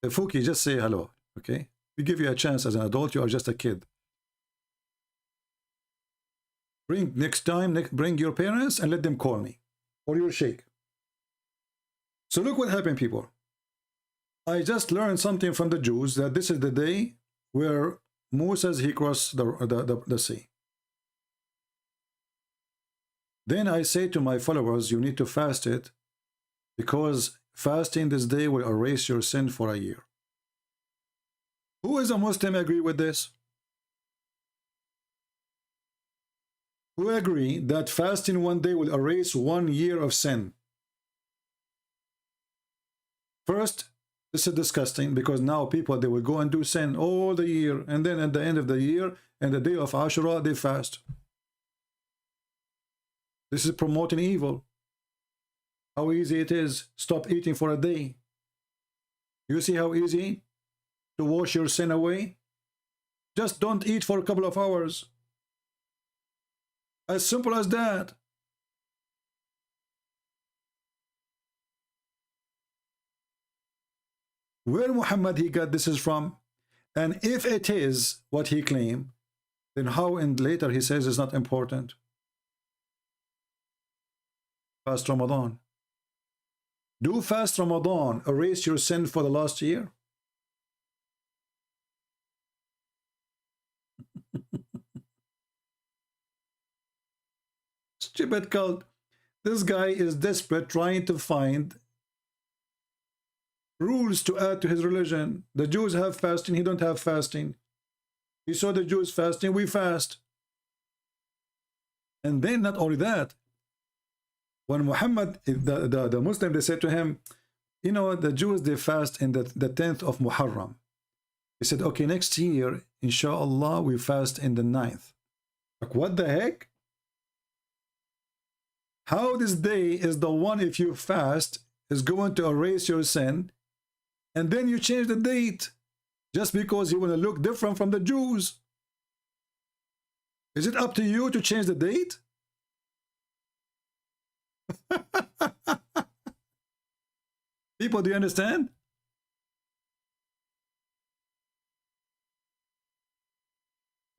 S7: Fuki, just say hello, okay? We give you a chance as an adult. You are just a kid. Bring next time, bring your parents and let them call me, or your sheikh. So look what happened, people. I just learned something from the Jews that this is the day where Moses he crossed the sea. Then I say to my followers, you need to fast it, because fasting this day will erase your sin for a year. Who is a Muslim agree with this? Who agree that fasting one day will erase 1 year of sin? First, this is disgusting, because now people, they will go and do sin all the year, and then at the end of the year and the day of Ashura, they fast. This is promoting evil. How easy it is. Stop eating for a day. You see how easy to wash your sin away? Just don't eat for a couple of hours. As simple as that. Where Muhammad he got this is from, and if it is what he claimed, then how and later he says it's not important. Fast Ramadan. Do fast Ramadan erase your sin for the last year? Stupid cult. This guy is desperate, trying to find rules to add to his religion. The Jews have fasting, he don't have fasting. He saw the Jews fasting, we fast. And then not only that, when Muhammad, the Muslim, they said to him, you know, the Jews, they fast in the 10th of Muharram. He said, okay, next year, inshallah, we fast in the 9th. Like, what the heck? How this day is the one, if you fast, is going to erase your sin, and then you change the date just because you want to look different from the Jews? Is it up to you to change the date? People, do you understand?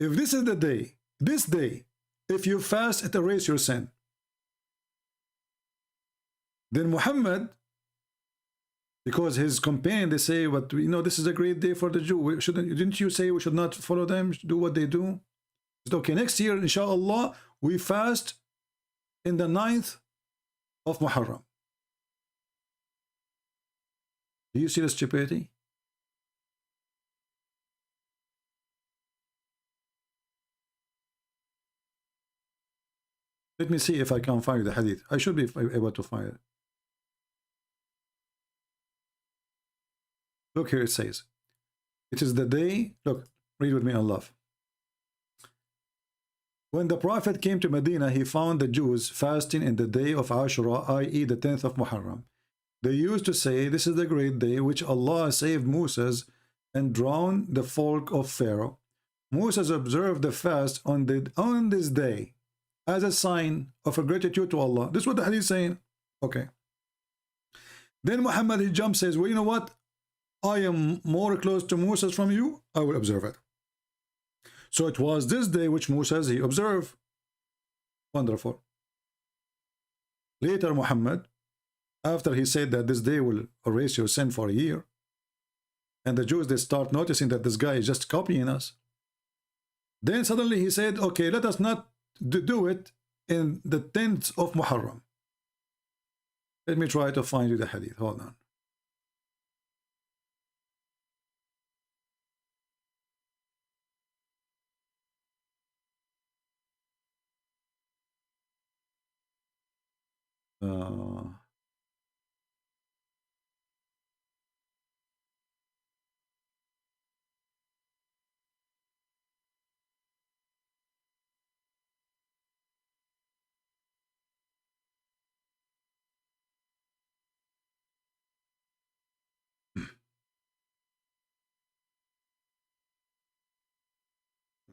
S7: If this is the day, this day, if you fast, it erases your sin. Then Muhammad, because his companion, they say, "But you know, this is a great day for the Jew. Didn't you say we should not follow them, do what they do?" He said, okay, next year, inshallah, we fast in the 9th of Muharram. Do you see the stupidity? Let me see if I can find the hadith. I should be able to find it. Look here, it says, it is the day, look, read with me on love. When the Prophet came to Medina, he found the Jews fasting in the day of Ashura, i.e. the 10th of Muharram. They used to say, this is the great day which Allah saved Moses and drowned the folk of Pharaoh. Moses observed the fast on this day as a sign of a gratitude to Allah. This is what the hadith is saying. Okay. Then Muhammad, he jumps, says, well, you know what? I am more close to Moses from you. I will observe it. So it was this day which Moses he observed. Wonderful. Later Muhammad, after he said that this day will erase your sin for a year, and the Jews, they start noticing that this guy is just copying us. Then suddenly he said, okay, let us not do it in the 10th of Muharram. Let me try to find you the hadith. Hold on.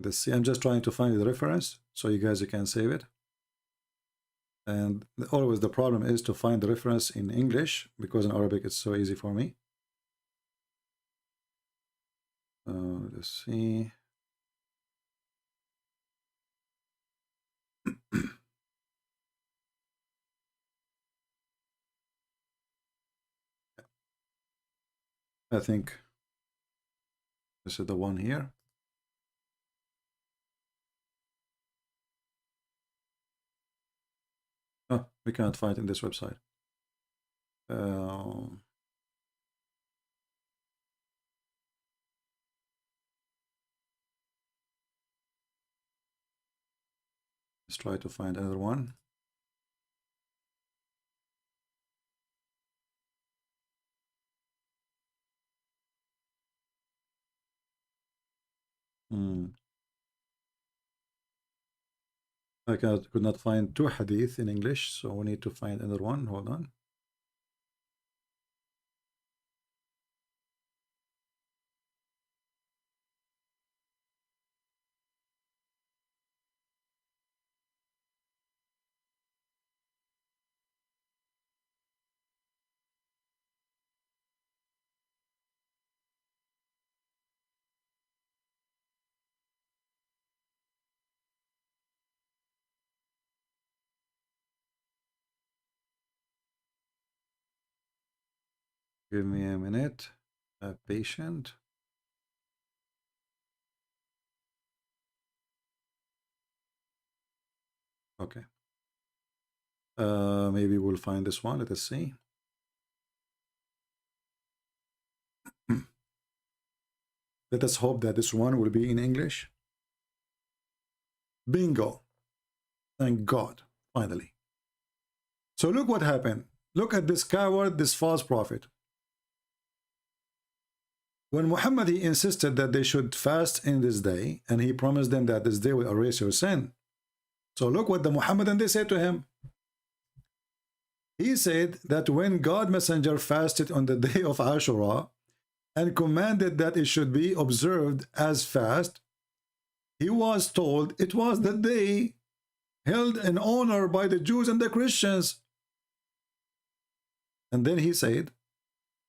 S7: let's see. I'm just trying to find the reference so you guys can save it. And always the problem is to find the reference in English, because in Arabic it's so easy for me. Let's see. I think this is the one here. Oh, we can't find it in this website. Let's try to find another one. I could not find two hadith in English, so we need to find another one. Hold on. Give me a minute. Patient. Okay. Maybe we'll find this one. Let us see. Let us hope that this one will be in English. Bingo. Thank God. Finally. So look what happened. Look at this coward, this false prophet. When Muhammad, he insisted that they should fast in this day, and he promised them that this day will erase your sin. So look what the Muhammadan, they said to him. He said that when God Messenger fasted on the day of Ashura and commanded that it should be observed as fast, he was told it was the day held in honor by the Jews and the Christians. And then he said,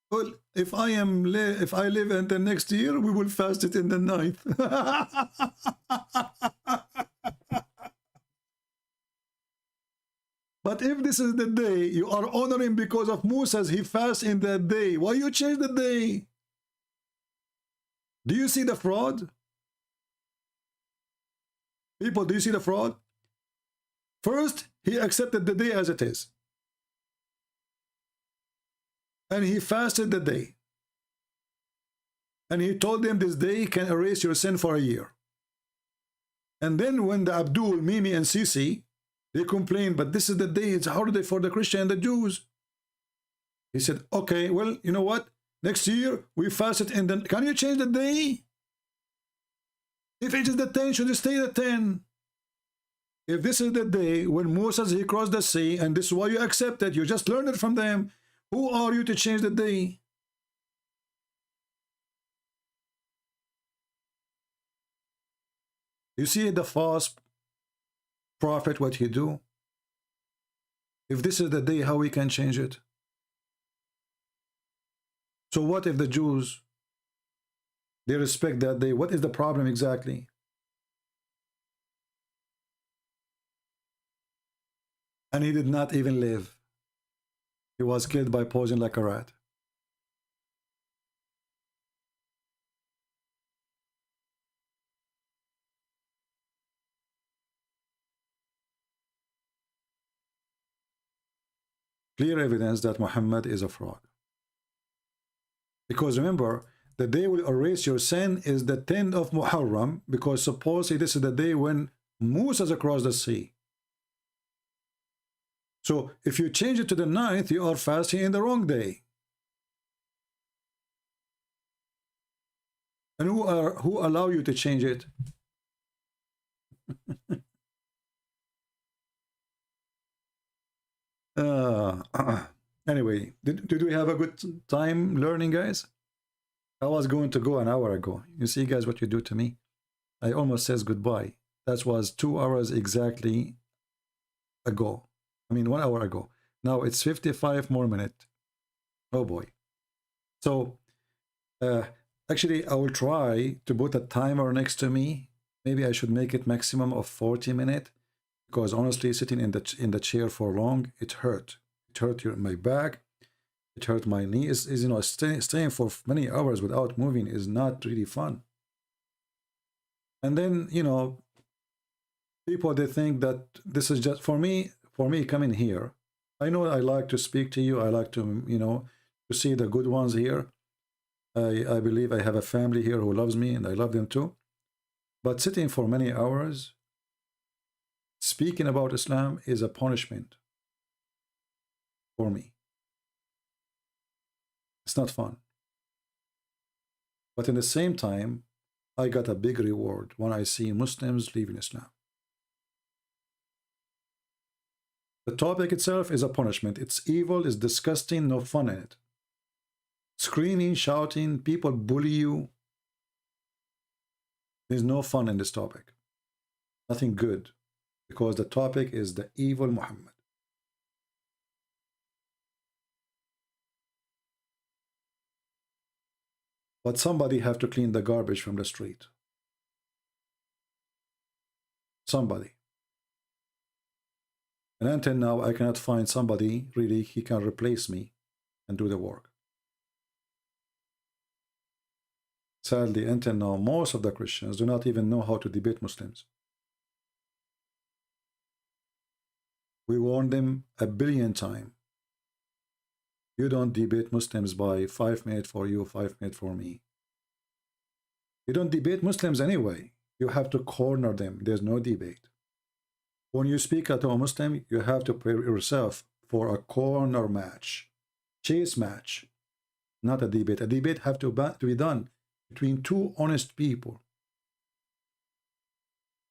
S7: well, if I live until next year, we will fast it in the 9th. But if this is the day you are honoring because of Moses, he fasts in that day. Why you change the day? Do you see the fraud? People, do you see the fraud? First, he accepted the day as it is. And he fasted the day. And he told them this day can erase your sin for a year. And then when the Abdul, Mimi, and Sisi, they complained, but this is the day, it's a holiday for the Christian and the Jews. He said, okay, well, you know what? Next year, we fast it in the... Can you change the day? If it is the 10, should it stay the 10? If this is the day when Moses, he crossed the sea, and this is why you accept it, you just learned it from them, who are you to change the day? You see the false prophet, what he do? If this is the day, how we can change it? So what if the Jews, they respect that day? What is the problem exactly? And he did not even live. He was killed by poison like a rat. Clear evidence that Muhammad is a fraud. Because remember, the day will erase your sin is the 10th of Muharram, because supposedly this is the day when Moses across the sea. So if you change it to the 9th, you are fasting in the wrong day. And who allow you to change it? Anyway, did we have a good time learning, guys? I was going to go an hour ago. You see, guys, what you do to me. I almost says goodbye. That was 2 hours exactly ago. I mean, 1 hour ago. Now it's 55 more minutes. Oh boy. So actually, I will try to put a timer next to me. Maybe I should make it maximum of 40 minutes, because honestly, sitting in the chair for long, it hurt. It hurt my back. It hurt my knees. You know, staying for many hours without moving is not really fun. And then, you know, people, they think that this is just for me coming here. I know I like to speak to you. I like to, you know, to see the good ones here. I believe I have a family here who loves me, and I love them too. But sitting for many hours, speaking about Islam is a punishment for me. It's not fun. But in the same time, I got a big reward when I see Muslims leaving Islam. The topic itself is a punishment. It's evil, it's disgusting, no fun in it. Screaming, shouting, people bully you. There's no fun in this topic. Nothing good. Because the topic is the evil Muhammad. But somebody have to clean the garbage from the street. Somebody. And until now, I cannot find somebody really he can replace me and do the work. Sadly, until now, most of the Christians do not even know how to debate Muslims. We warned them a billion times. You don't debate Muslims by 5 minutes for you, 5 minutes for me. You don't debate Muslims anyway. You have to corner them. There's no debate. When you speak to a Muslim, you have to prepare yourself for a corner match, chase match, not a debate. A debate have to be done between two honest people.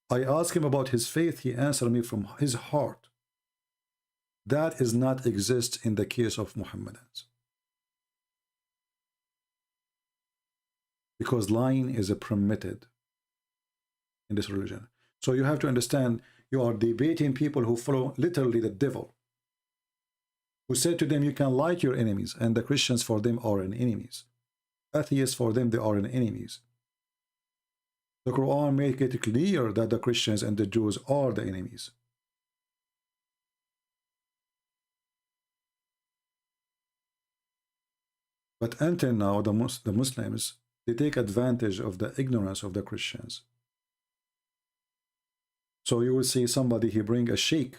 S7: I asked him about his faith. He answered me from his heart. That is not exist in the case of Muhammadans. Because lying is permitted in this religion. So you have to understand, you are debating people who follow literally the devil, who said to them, you can like your enemies, and the Christians for them are an enemies. Atheists for them, they are an enemies. The Quran make it clear that the Christians and the Jews are the enemies. But until now, the Muslims, they take advantage of the ignorance of the Christians. So you will see somebody, he bring a sheikh,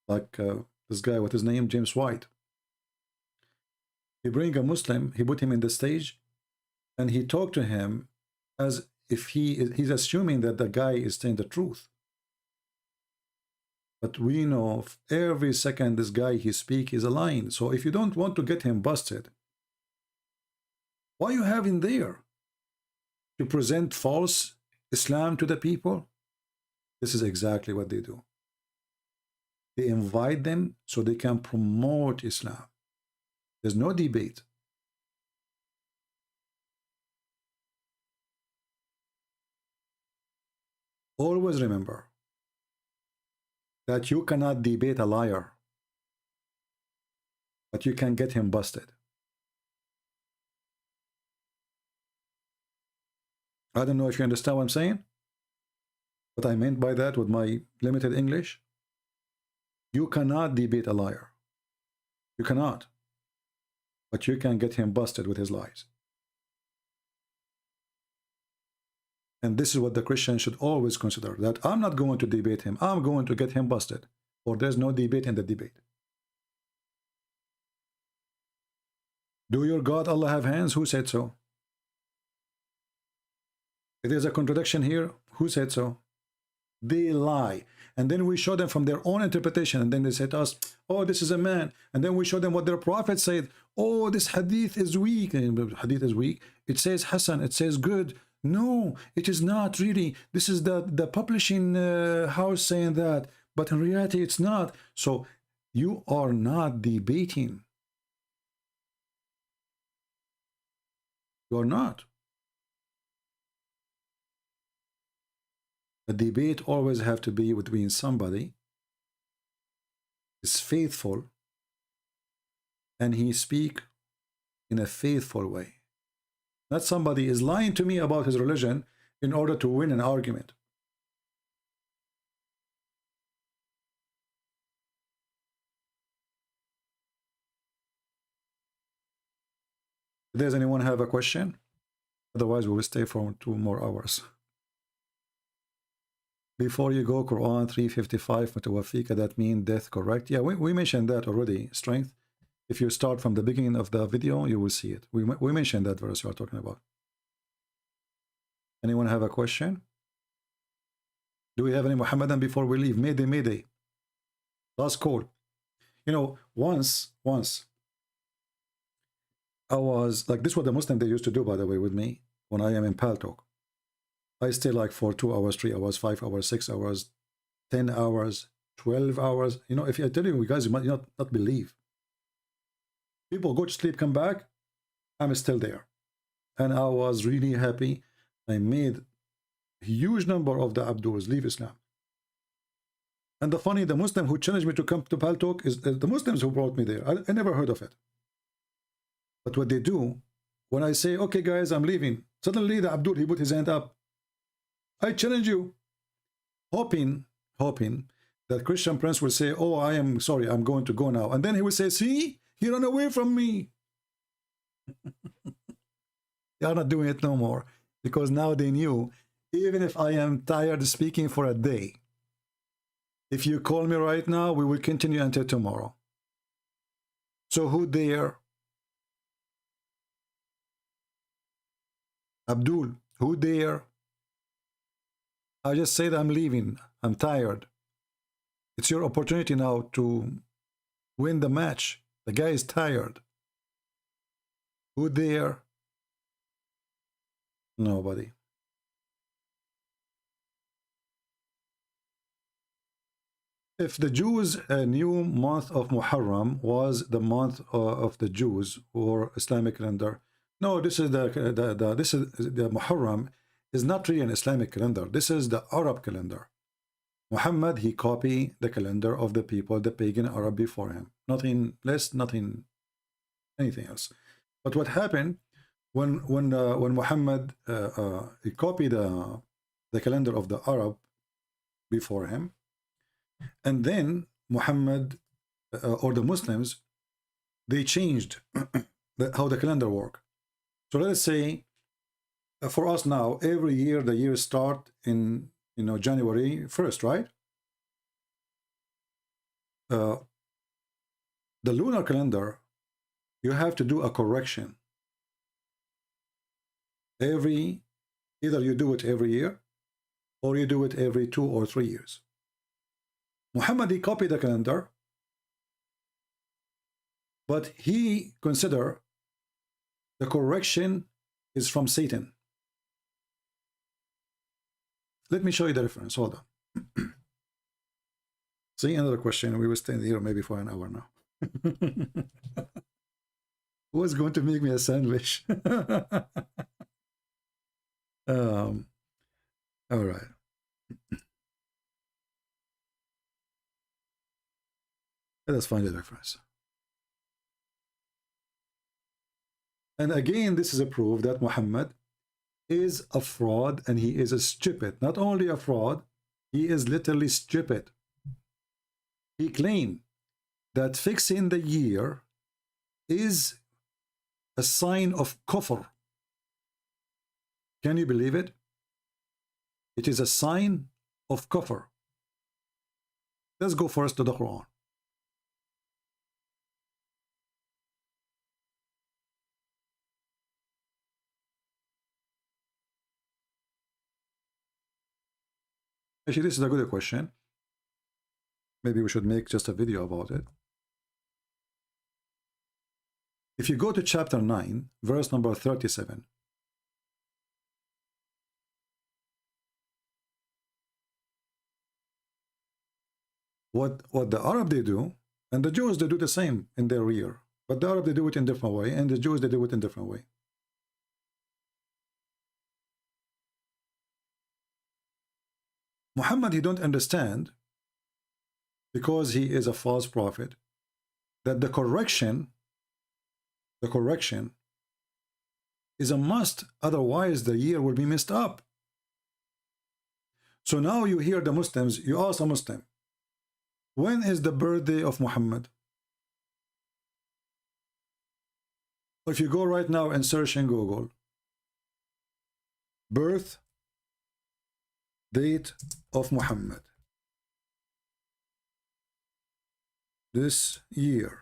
S7: like this guy, what his name, James White. He bring a Muslim, he put him in the stage, and he talked to him as if he's assuming that the guy is saying the truth. But we know every second this guy he speak is a lying. So if you don't want to get him busted, why you have him there? To present false Islam to the people? This is exactly what they do. They invite them so they can promote Islam. There's no debate. Always remember that you cannot debate a liar, but you can get him busted. I don't know if you understand what I'm saying. What I meant by that with my limited English. You cannot debate a liar. You cannot. But you can get him busted with his lies. And this is what the Christian should always consider, that I'm not going to debate him. I'm going to get him busted. Or there's no debate in the debate. Do your God Allah have hands? Who said so? If there's a contradiction here, who said so? They lie. And then we show them from their own interpretation. And then they say to us, oh, this is a man. And then we show them what their prophet said. Oh, this hadith is weak. And hadith is weak. It says Hassan. It says good. No, it is not really. This is the publishing house saying that. But in reality, it's not. So you are not debating. You are not. The debate always have to be between somebody is faithful and he speak in a faithful way. Not somebody is lying to me about his religion in order to win an argument. Does anyone have a question? Otherwise, we will stay for 2 more hours. Before you go, Quran 355, Mutawafika, that means death, correct? Yeah, we mentioned that already, strength. If you start from the beginning of the video, you will see it. We mentioned that verse you are talking about. Anyone have a question? Do we have any Muhammadan before we leave? Mayday, Mayday. Last call. You know, once, I was, like, this is what the Muslim they used to do, by the way, with me, when I am in Paltalk. I stay like for 2 hours, 3 hours, 5 hours, 6 hours, 10 hours, 12 hours. You know, if I tell you guys, you might not believe. People go to sleep, come back, I'm still there. And I was really happy. I made a huge number of the Abduls leave Islam. And the Muslim who challenged me to come to Paltalk is the Muslims who brought me there. I never heard of it. But what they do, when I say, okay guys, I'm leaving, suddenly the Abdul, he put his hand up. I challenge you. Hoping that Christian Prince will say, oh, I am sorry, I'm going to go now. And then he will say, see, he ran away from me. They are not doing it no more. Because now they knew, even if I am tired speaking for a day, if you call me right now, we will continue until tomorrow. So who dare? Abdul, who dare? I just said I'm leaving. I'm tired. It's your opportunity now to win the match. The guy is tired. Who dare? Nobody. If the Jews' new month of Muharram was the month of the Jews or Islamic calendar, no, this is the Muharram is not really an Islamic calendar. This is the Arab calendar. Muhammad, he copied the calendar of the people, the pagan Arab before him. Nothing less, nothing, anything else. But what happened when Muhammad he copied the calendar of the Arab before him, and then Muhammad or the Muslims, they changed how the calendar worked. So let's say for us now, every year the years start in January 1st, right? The lunar calendar, you have to do a correction. Either you do it every year or you do it every 2 or 3 years. Muhammad, he copied the calendar, but he considered the correction is from Satan. Let me show you the reference. Hold on. See, another question. We will stay here maybe for an hour now. Who is going to make me a sandwich? All right. Let us find the reference. And again, this is a proof that Muhammad is a fraud and he is a stupid. Not only a fraud, he is literally stupid. He claimed that fixing the year is a sign of kufr. Can you believe it? It is a sign of kufr. Let's go first to the Quran. Actually, this is a good question. Maybe we should make just a video about it. If you go to chapter 9, verse number 37. What the Arab they do, and the Jews they do the same in their year. But the Arab they do it in a different way, and the Jews they do it in a different way. Muhammad, he don't understand, because he is a false prophet, that the correction is a must, otherwise the year will be messed up. So now you hear the Muslims, you ask a Muslim, when is the birthday of Muhammad? If you go right now and search in Google, birth date of Muhammad, this year.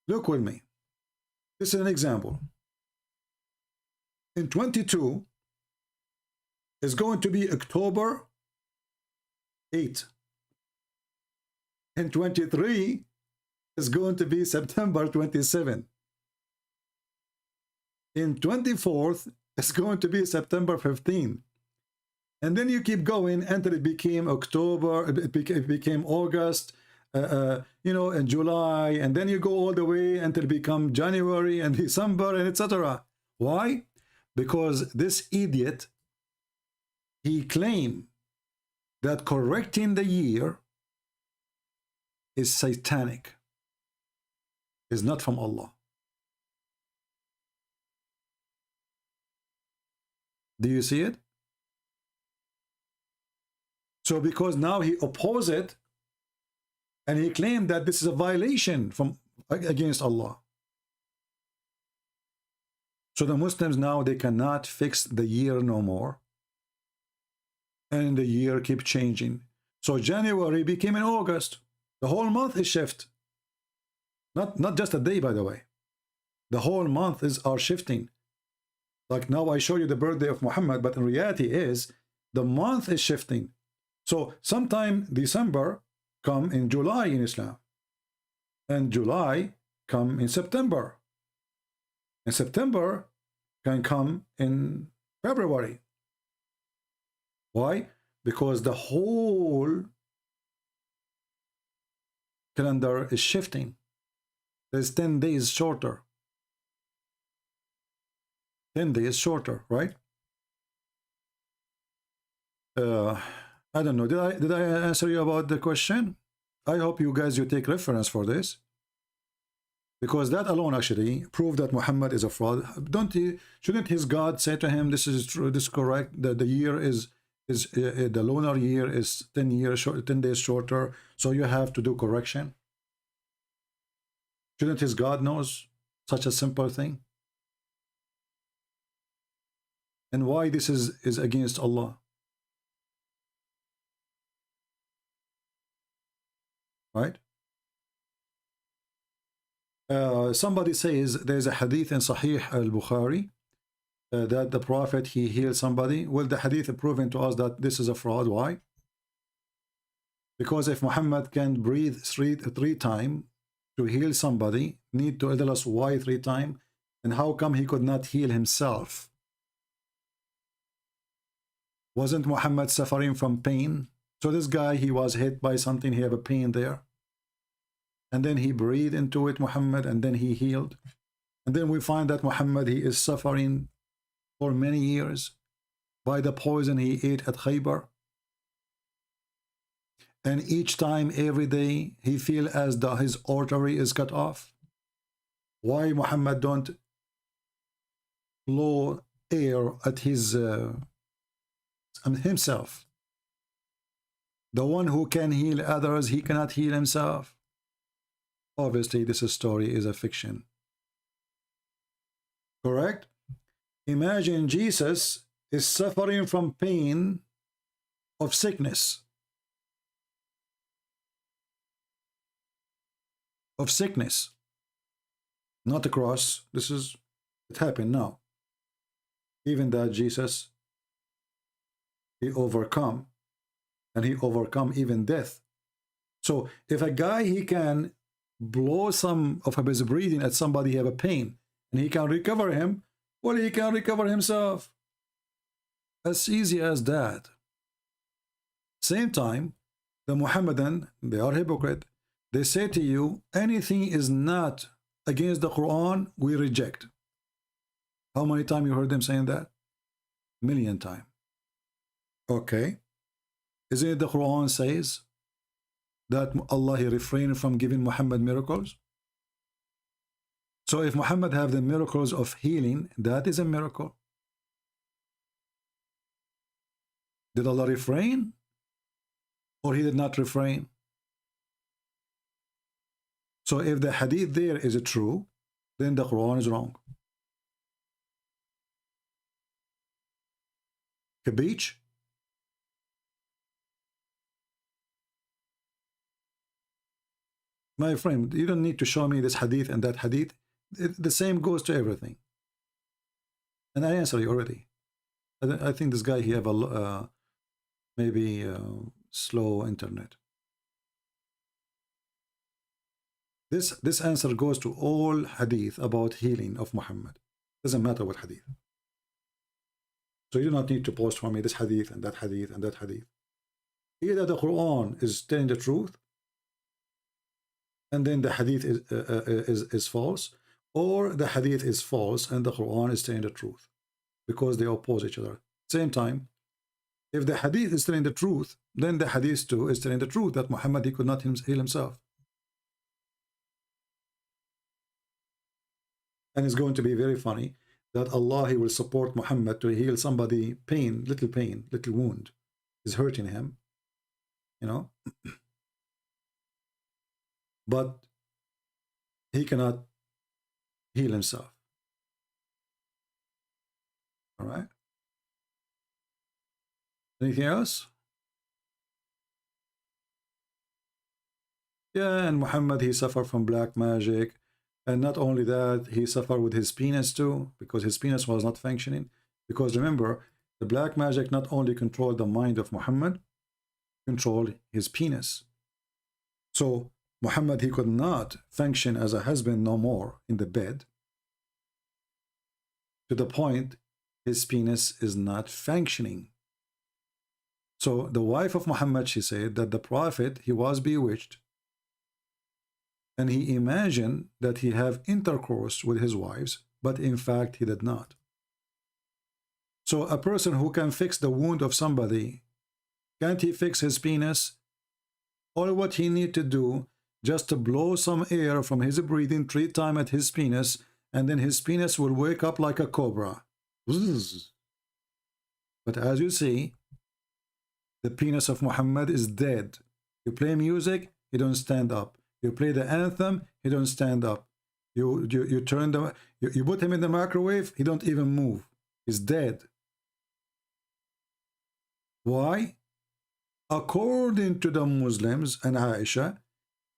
S7: Look with me. This is an example. In 22 is going to be October 8. In 23 is going to be September 27. In 24th is going to be September 15. And then you keep going until it became October, it became August, you know, and July, and then you go all the way until it become January and December and etc. Why? Because this idiot, he claimed that correcting the year is satanic, is not from Allah. Do you see it? So because now he opposed it, and he claimed that this is a violation from against Allah. So the Muslims now, they cannot fix the year no more, and the year keep changing. So January became in August. The whole month is shift. Not just a day, by the way. The whole month are shifting. Like now I show you the birthday of Muhammad, but in reality is the month is shifting. So sometime December come in July in Islam, and July come in September, and September can come in February. Why? Because the whole calendar is shifting. There's 10 days shorter. 10 days shorter, right? I don't know. Did I answer you about the question? I hope you guys, you take reference for this, because that alone actually proved that Muhammad is a fraud. Shouldn't his God say to him, this is true, this is correct, that the year is the lunar year is 10 days shorter, so you have to do correction? Shouldn't his God knows such a simple thing? And why this is against Allah? Right? Somebody says there's a hadith in Sahih al-Bukhari that the Prophet, he healed somebody. Well, the hadith proving to us that this is a fraud. Why? Because if Muhammad can breathe three times to heal somebody, need to tell us why 3 times, and how come he could not heal himself? Wasn't Muhammad suffering from pain? So this guy, he was hit by something, he had a pain there, and then he breathed into it, Muhammad, and then he healed. And then we find that Muhammad, he is suffering for many years by the poison he ate at Khaybar. And each time, every day, he feel as though his artery is cut off. Why Muhammad don't blow air at his himself? The one who can heal others, he cannot heal himself. Obviously, this story is a fiction. Correct? Imagine Jesus is suffering from pain of sickness. Of sickness. Not the cross. It happened now. Even that Jesus, he overcome. And he overcome even death. So if a guy, he can blow some of his breathing at somebody, have a pain, and he can recover him, well, he can recover himself. As easy as that. Same time, the Muhammadan, they are hypocrite. They say to you, anything is not against the Quran, we reject. How many times you heard them saying that? million times. Okay. Isn't it the Quran says that Allah he refrained from giving Muhammad miracles? So if Muhammad have the miracles of healing, that is a miracle. Did Allah refrain? Or he did not refrain? So if the hadith there is true, then the Quran is wrong. Kabich? My friend, you don't need to show me this hadith and that hadith. The same goes to everything. And I answer you already. I think this guy, he have a maybe slow internet. This answer goes to all hadith about healing of Muhammad. Doesn't matter what hadith. So you do not need to post for me this hadith and that hadith and that hadith. Either the Quran is telling the truth, and then the hadith is false, or the hadith is false and the Quran is telling the truth, because they oppose each other. Same time, if the hadith is telling the truth, then the hadith too is telling the truth that Muhammad, he could not heal himself. And it's going to be very funny that Allah, he will support Muhammad to heal somebody pain, little wound is hurting him, you know. But he cannot heal himself. All right. Anything else? Yeah, and Muhammad, he suffered from black magic. And not only that, he suffered with his penis too, because his penis was not functioning. Because remember, the black magic not only controlled the mind of Muhammad, controlled his penis. So Muhammad, he could not function as a husband no more in the bed, to the point his penis is not functioning. So the wife of Muhammad, she said that the Prophet, he was bewitched, and he imagined that he have intercourse with his wives, but in fact he did not. So a person who can fix the wound of somebody, can't he fix his penis? All what he need to do, just to blow some air from his breathing 3 times at his penis, and then his penis will wake up like a cobra. But as you see, the penis of Muhammad is dead. You play music, he don't stand up. You play the anthem, he don't stand up. You put him in the microwave, he don't even move. He's dead. Why? According to the Muslims and Aisha,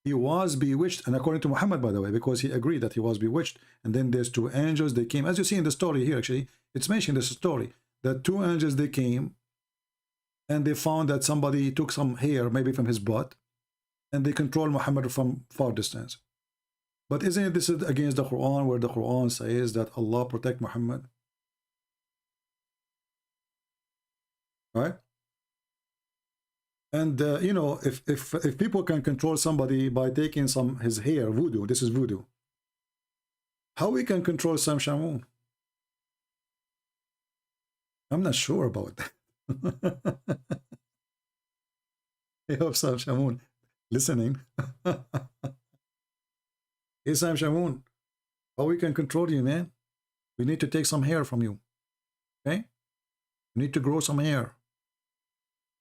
S7: he was bewitched, and according to Muhammad, by the way, because he agreed that he was bewitched, and then there's 2 angels, they came, as you see in the story here, actually, it's mentioned in the story, that 2 angels, they came, and they found that somebody took some hair, maybe from his butt, and they control Muhammad from far distance. But isn't this against the Quran, where the Quran says that Allah protect Muhammad? Right? And you know, if people can control somebody by taking his hair, voodoo, this is voodoo. How we can control Sam Shamoun? I'm not sure about that. I hope Sam Shamoun listening. Hey Sam Shamoun, how we can control you, man? We need to take some hair from you. Okay? We need to grow some hair.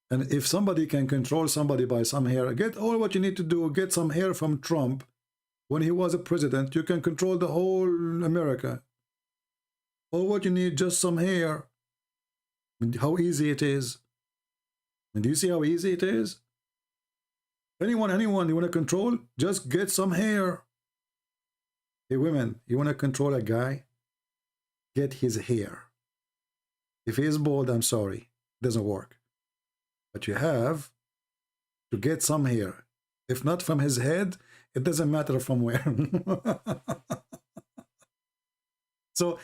S7: And if somebody can control somebody by some hair, get all what you need to do, get some hair from Trump. When he was a president, you can control the whole America. All what you need, just some hair. And how easy it is. And do you see how easy it is? Anyone you want to control, just get some hair. Hey women, you want to control a guy? Get his hair. If he is bald, I'm sorry, it doesn't work. But you have to get some hair. If not from his head, it doesn't matter from where. So,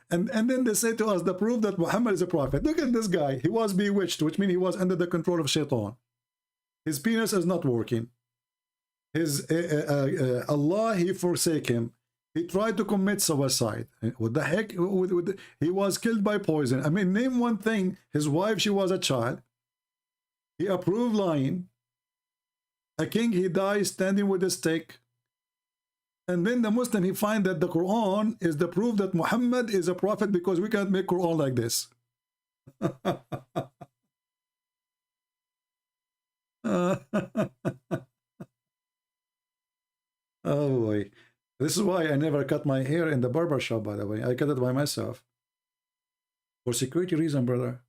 S7: and then they say to us, the proof that Muhammad is a prophet. Look at this guy. He was bewitched, which means he was under the control of Shaitan. His penis is not working. His Allah, he forsake him. He tried to commit suicide. What the heck? He was killed by poison. I mean, name one thing. His wife, she was a child. He approved lying. A king, he dies standing with a stick. And then the Muslim, he find that the Quran is the proof that Muhammad is a prophet because we can't make Quran like this. Oh boy. This is why I never cut my hair in the barber shop, by the way. I cut it by myself. For security reason, brother.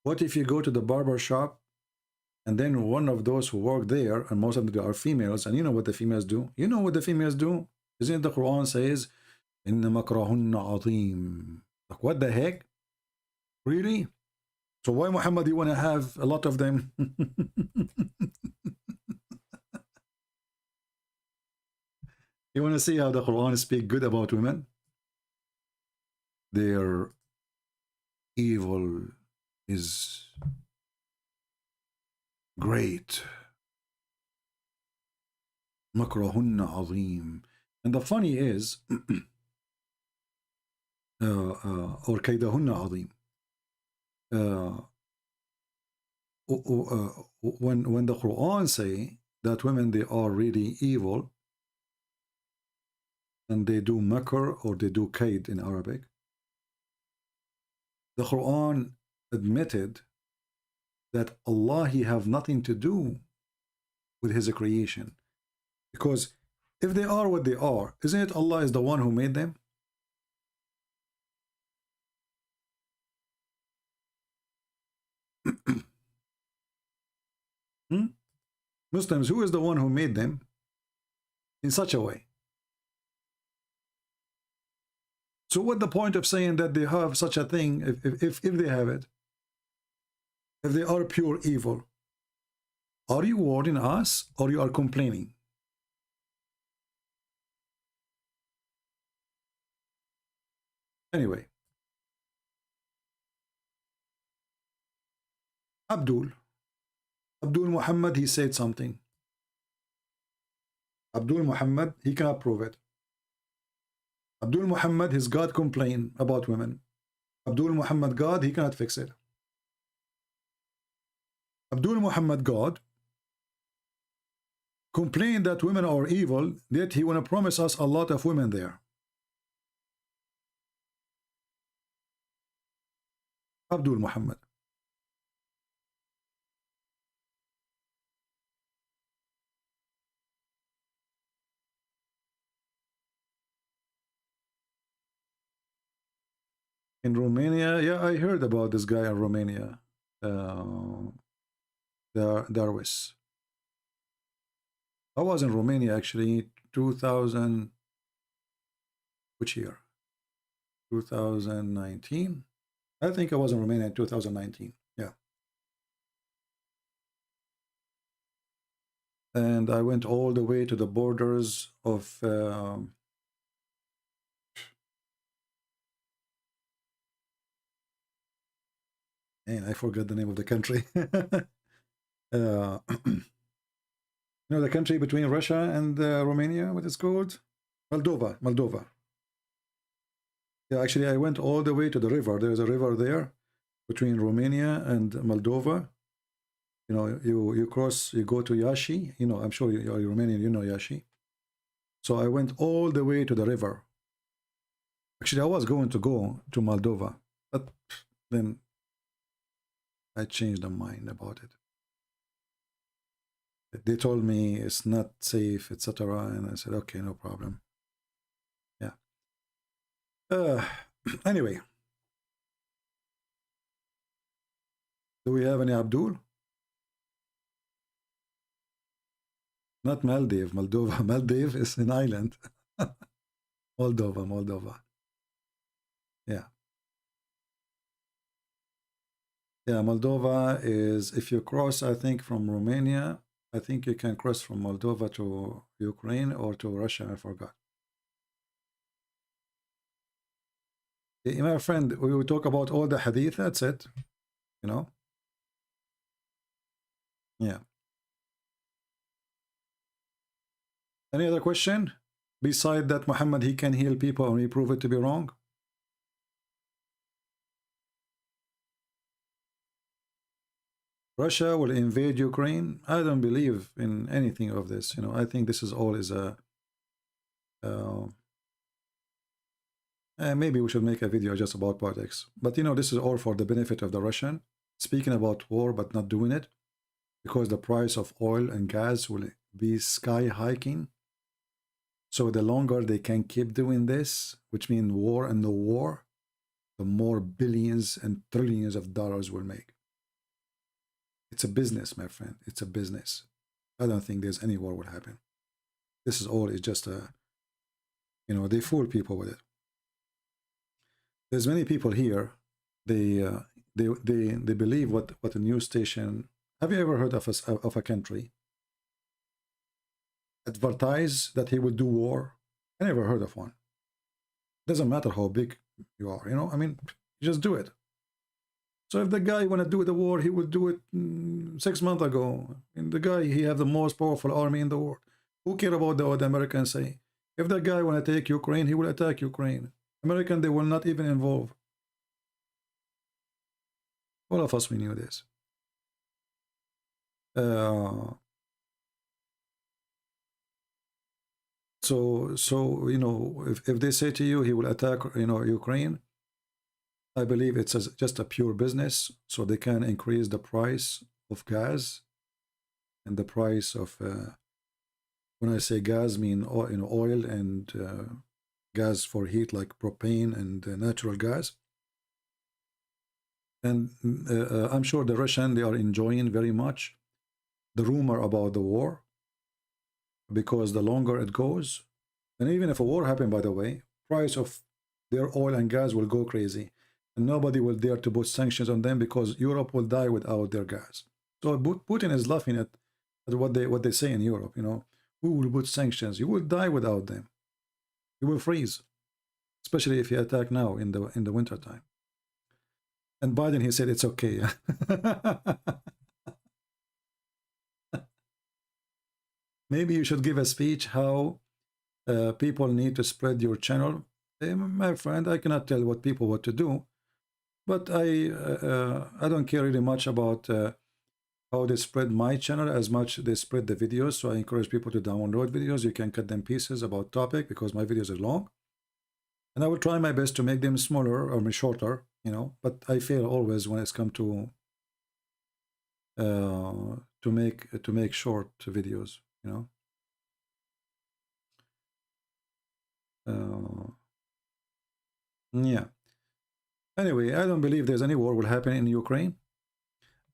S7: What if you go to the barber shop and then one of those who work there, and most of them are females, and you know what the females do? You know what the females do? Isn't it the Quran says, إِنَّ مَكْرَهُنَّ عَظِيمٌ. Like, what the heck? Really? So why, Muhammad, you want to have a lot of them? You want to see how the Quran speaks good about women? Their evil is great. مَكْرَهُنَّ عَظِيمٌ. And the funny is, or كَيْدَهُنَّ عَظِيمٌ. When the Quran say that women, they are really evil, and they do makr or they do kaid in Arabic, the Quran admitted that Allah, he have nothing to do with his creation. Because if they are what they are, isn't it Allah is the one who made them? Muslims, who is the one who made them in such a way? So what the point of saying that they have such a thing if they have it? If they are pure evil, are you warning us or you are complaining? Anyway, Abdul Muhammad, he said something. Abdul Muhammad, he cannot prove it. Abdul Muhammad, his God complained about women. Abdul Muhammad God, he cannot fix it. Abdul Muhammad God complained that women are evil, yet he want to promise us a lot of women there. Abdul Muhammad. In Romania, yeah, I heard about this guy in Romania, Darwis. I was in Romania actually 2000, which year? 2019? I think I was in Romania in 2019, yeah. And I went all the way to the borders of and I forgot the name of the country. You know the country between Russia and Romania, what it's called? Moldova. Yeah, actually I went all the way to the river. There's a river there between Romania and Moldova. You know, you cross, you go to Iași. You know, I'm sure you're Romanian, you know Iași. So I went all the way to the river. Actually, I was going to go to Moldova, but then I changed my mind about it. They told me it's not safe, etc. And I said, okay, no problem. Yeah. Anyway. Do we have any Abdul? Not Maldives, Moldova. Maldives is an island. Moldova. Yeah. Yeah, Moldova is, if you cross, I think, from Romania, I think you can cross from Moldova to Ukraine or to Russia, I forgot. Yeah, my friend, we will talk about all the hadith, that's it. You know? Yeah. Any other question? Beside that, Muhammad, he can heal people and we prove it to be wrong. Russia will invade Ukraine. I don't believe in anything of this. You know, I think this is all is a. Maybe we should make a video just about politics. But you know, this is all for the benefit of the Russian. Speaking about war, but not doing it, because the price of oil and gas will be sky hiking. So the longer they can keep doing this, which means war and no war, the more billions and trillions of dollars will make. It's a business, my friend. It's a business. I don't think there's any war will happen. This is all is just a, you know, they fool people with it. There's many people here. They believe what a news station. Have you ever heard of a country advertise that he will do war? I never heard of one. Doesn't matter how big you are, you know. I mean, you just do it. So if the guy want to do the war, he will do it 6 months ago. And the guy, he have the most powerful army in the world. Who care about what the Americans say? If the guy want to take Ukraine, he will attack Ukraine. American, they will not even involve. All of us, we knew this. So you know, if they say to you he will attack, you know, Ukraine, I believe it's just a pure business, so they can increase the price of gas and the price of when I say gas, mean oil, you know, oil and gas for heat like propane and natural gas. And I'm sure the Russian, they are enjoying very much the rumor about the war, because the longer it goes, and even if a war happened, by the way, price of their oil and gas will go crazy, and nobody will dare to put sanctions on them because Europe will die without their gas. So Putin is laughing at what they say in Europe. You know, who will put sanctions? You will die without them. You will freeze, especially if you attack now in the winter time. And Biden, he said it's okay. Maybe you should give a speech how people need to spread your channel. My friend, I cannot tell what to do, but I don't care really much about how they spread my channel as much they spread the videos. So I encourage people to download videos. You can cut them pieces about topic because my videos are long, and I will try my best to make them smaller or shorter. You know, but I fail always when it's come to make short videos. You know. Yeah. Anyway, I don't believe there's any war will happen in Ukraine.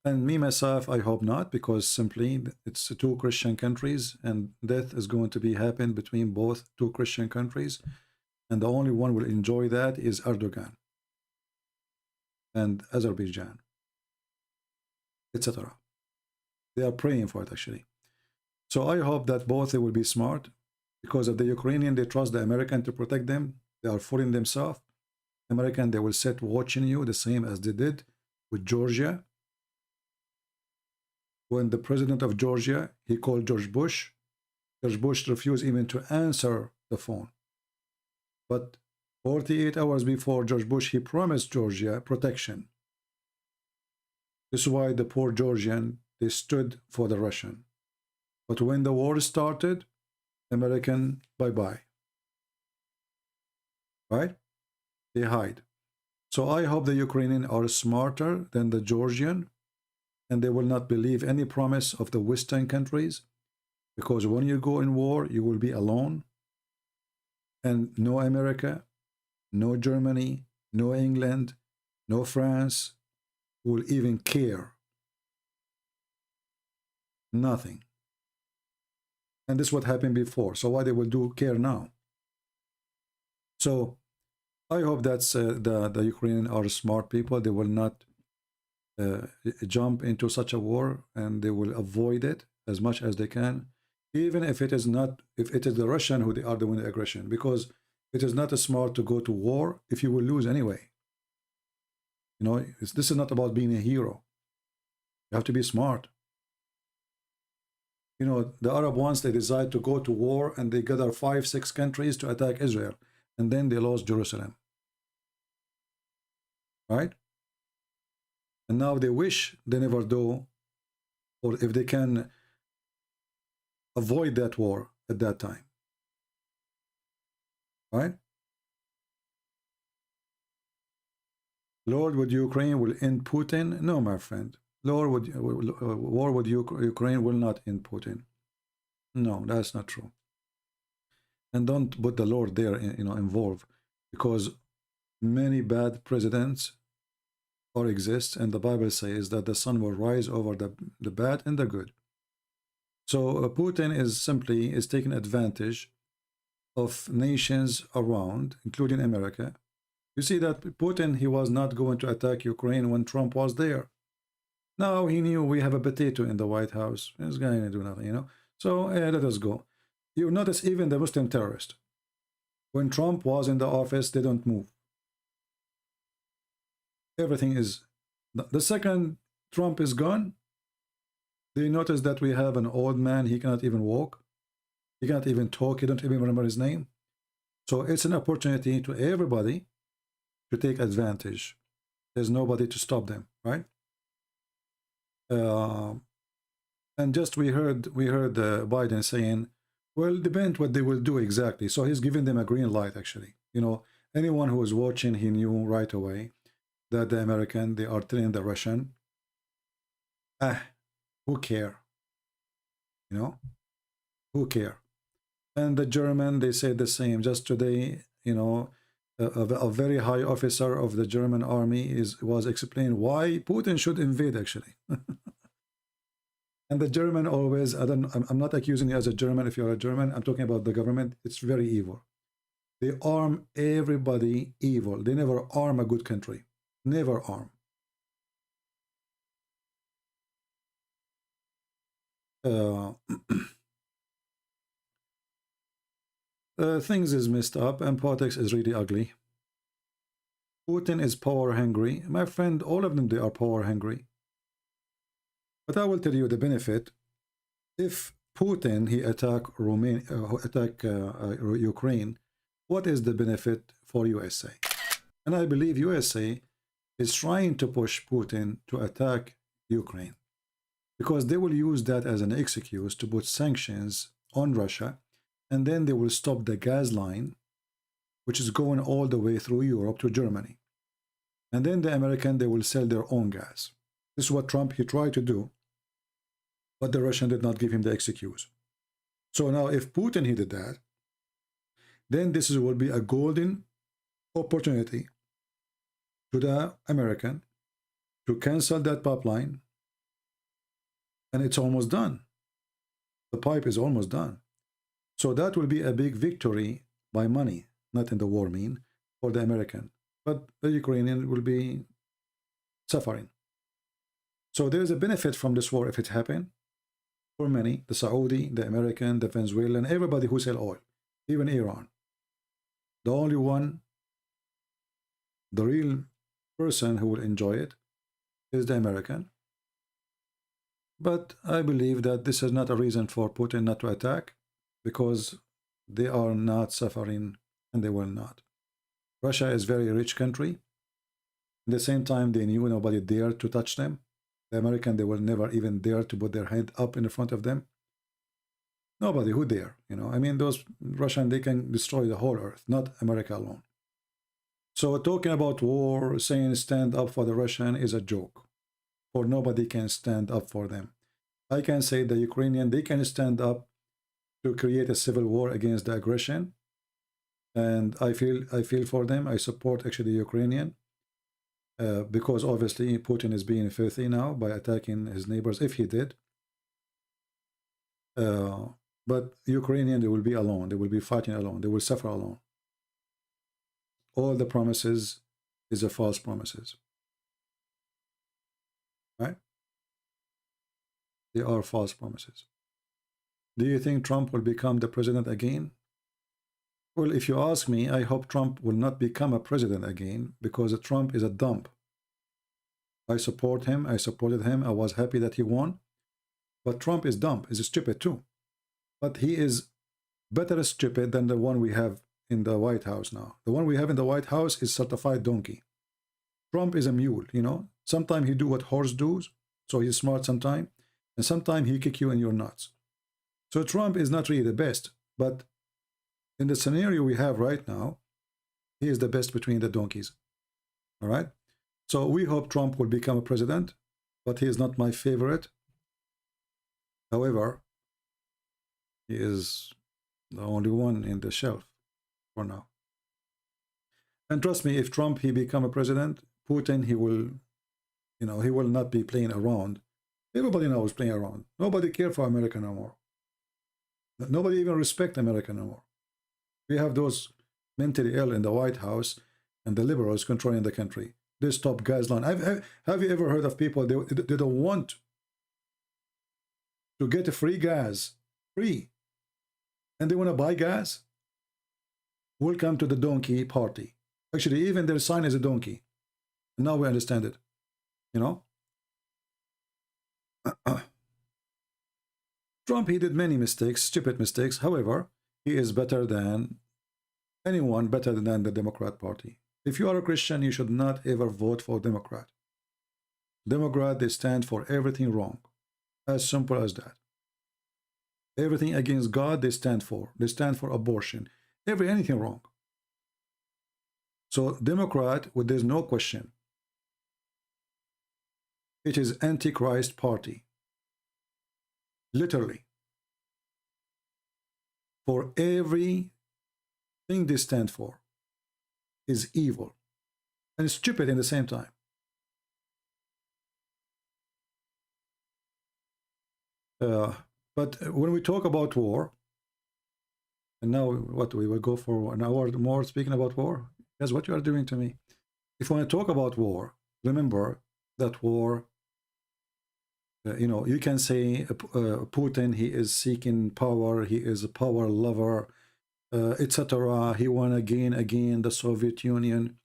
S7: And me, myself, I hope not, because simply it's two Christian countries and death is going to be happen between both two Christian countries. And the only one will enjoy that is Erdogan and Azerbaijan, etc. They are praying for it, actually. So I hope that both they will be smart, because if the Ukrainian, they trust the American to protect them, they are fooling themselves. American, they will sit watching you the same as they did with Georgia. When the president of Georgia, he called George Bush refused even to answer the phone. But 48 hours before George Bush, he promised Georgia protection. This is why the poor Georgian, they stood for the Russian. But when the war started, American, bye-bye. Right? They hide. So I hope the Ukrainian are smarter than the Georgian, and they will not believe any promise of the Western countries, because when you go in war, you will be alone, and no America, no Germany, no England, no France will even care. Nothing. And this is what happened before. So why they will do care now? So I hope that's the Ukrainians are smart people. They will not jump into such a war, and they will avoid it as much as they can, even if it is the Russian who they are doing the aggression, because it is not smart to go to war if you will lose anyway. You know, this is not about being a hero. You have to be smart. You know, the Arab ones, they decide to go to war and they gather 5-6 countries to attack Israel. And then they lost Jerusalem. Right? And now they wish they never do, or if they can avoid that war at that time. Right? Lord, would Ukraine will end Putin? No, my friend. Lord, war with Ukraine will not end Putin. No, that's not true. And don't put the Lord there, involved, because many bad presidents or exist, and the Bible says that the sun will rise over the bad and the good. So Putin is taking advantage of nations around, including America. You see that Putin, he was not going to attack Ukraine when Trump was there. Now he knew we have a potato in the White House. This guy ain't do nothing, So let us go. You notice even the Muslim terrorists, when Trump was in the office, they don't move. Everything is... The second Trump is gone, they notice that we have an old man, he cannot even walk. He cannot even talk, he don't even remember his name. So it's an opportunity to everybody to take advantage. There's nobody to stop them, right? And just we heard Biden saying, well, depend what they will do exactly. So he's giving them a green light, actually. Anyone who was watching, he knew right away that the American, they are telling the Russian, who care? Who care? And the German, they said the same. Just today, a very high officer of the German army was explaining why Putin should invade, actually. And the German always, I'm not accusing you as a German if you're a German, I'm talking about the government, it's very evil. They arm everybody evil. They never arm a good country. Never arm. Things is messed up and politics is really ugly. Putin is power hungry. My friend, all of them, they are power hungry. But I will tell you the benefit. If Putin, he attack Ukraine, what is the benefit for USA? And I believe USA is trying to push Putin to attack Ukraine, because they will use that as an excuse to put sanctions on Russia, and then they will stop the gas line, which is going all the way through Europe to Germany. And then the American, they will sell their own gas. This is what Trump, he tried to do, but the Russian did not give him the excuse. So now if Putin, he did that, then this will be a golden opportunity to the American to cancel that pipeline, and it's almost done. The pipe is almost done. So that will be a big victory by money, not in the war mean, for the American. But the Ukrainian will be suffering. So there is a benefit from this war if it happened. For many, the Saudi, the American, the Venezuelan, everybody who sell oil, even Iran. The only one, the real person who will enjoy it is the American. But I believe that this is not a reason for Putin not to attack, because they are not suffering and they will not. Russia is a very rich country. At the same time, they knew nobody dared to touch them. The American, they will never even dare to put their head up in the front of them. Nobody who dare, I mean, those Russian, they can destroy the whole earth, not America alone. So talking about war, saying stand up for the Russian is a joke, for nobody can stand up for them. I can say the Ukrainian, they can stand up to create a civil war against the aggression, and I feel for them. I support actually the Ukrainian, because obviously Putin is being filthy now by attacking his neighbors, if he did. But Ukrainian, they will be alone. They will be fighting alone. They will suffer alone. All the promises is a false promises. Right? They are false promises. Do you think Trump will become the president again? Well, if you ask me, I hope Trump will not become a president again, because Trump is a dump. I support him. I supported him. I was happy that he won. But Trump is dumb, is stupid too. But he is better stupid than the one we have in the White House now. The one we have in the White House is certified donkey. Trump is a mule, you know. Sometimes he do what horse does, so he's smart sometimes, and sometimes he kick you in your nuts. So Trump is not really the best, but in the scenario we have right now, he is the best between the donkeys. All right? So we hope Trump will become a president, but he is not my favorite. However, he is the only one in the shelf for now. And trust me, if Trump he become a president, Putin he will, you know, he will not be playing around. Everybody knows playing around. Nobody care for America no more. Nobody even respect America no more. We have those mentally ill in the White House and the liberals controlling the country. They stop gas line. Have you ever heard of people they don't want to get a free gas, free, and they want to buy gas? Welcome to the donkey party. Actually, even their sign is a donkey. And now we understand it. You know? Trump, he did many mistakes, stupid mistakes. However, he is better than anyone, better than the Democrat Party. If you are a Christian, you should not ever vote for Democrat. Democrat, they stand for everything wrong. As simple as that. Everything against God, they stand for. They stand for abortion. Anything wrong. So Democrat, well, there's no question. It is Antichrist party. Literally. For everything they stand for is evil and stupid in the same time. But when we talk about war, and now what we will go for an hour more speaking about war. That's what you are doing to me. If we want to talk about war, remember that war, you know, you can say Putin, he is seeking power, he is a power lover, etc. He won again the Soviet Union.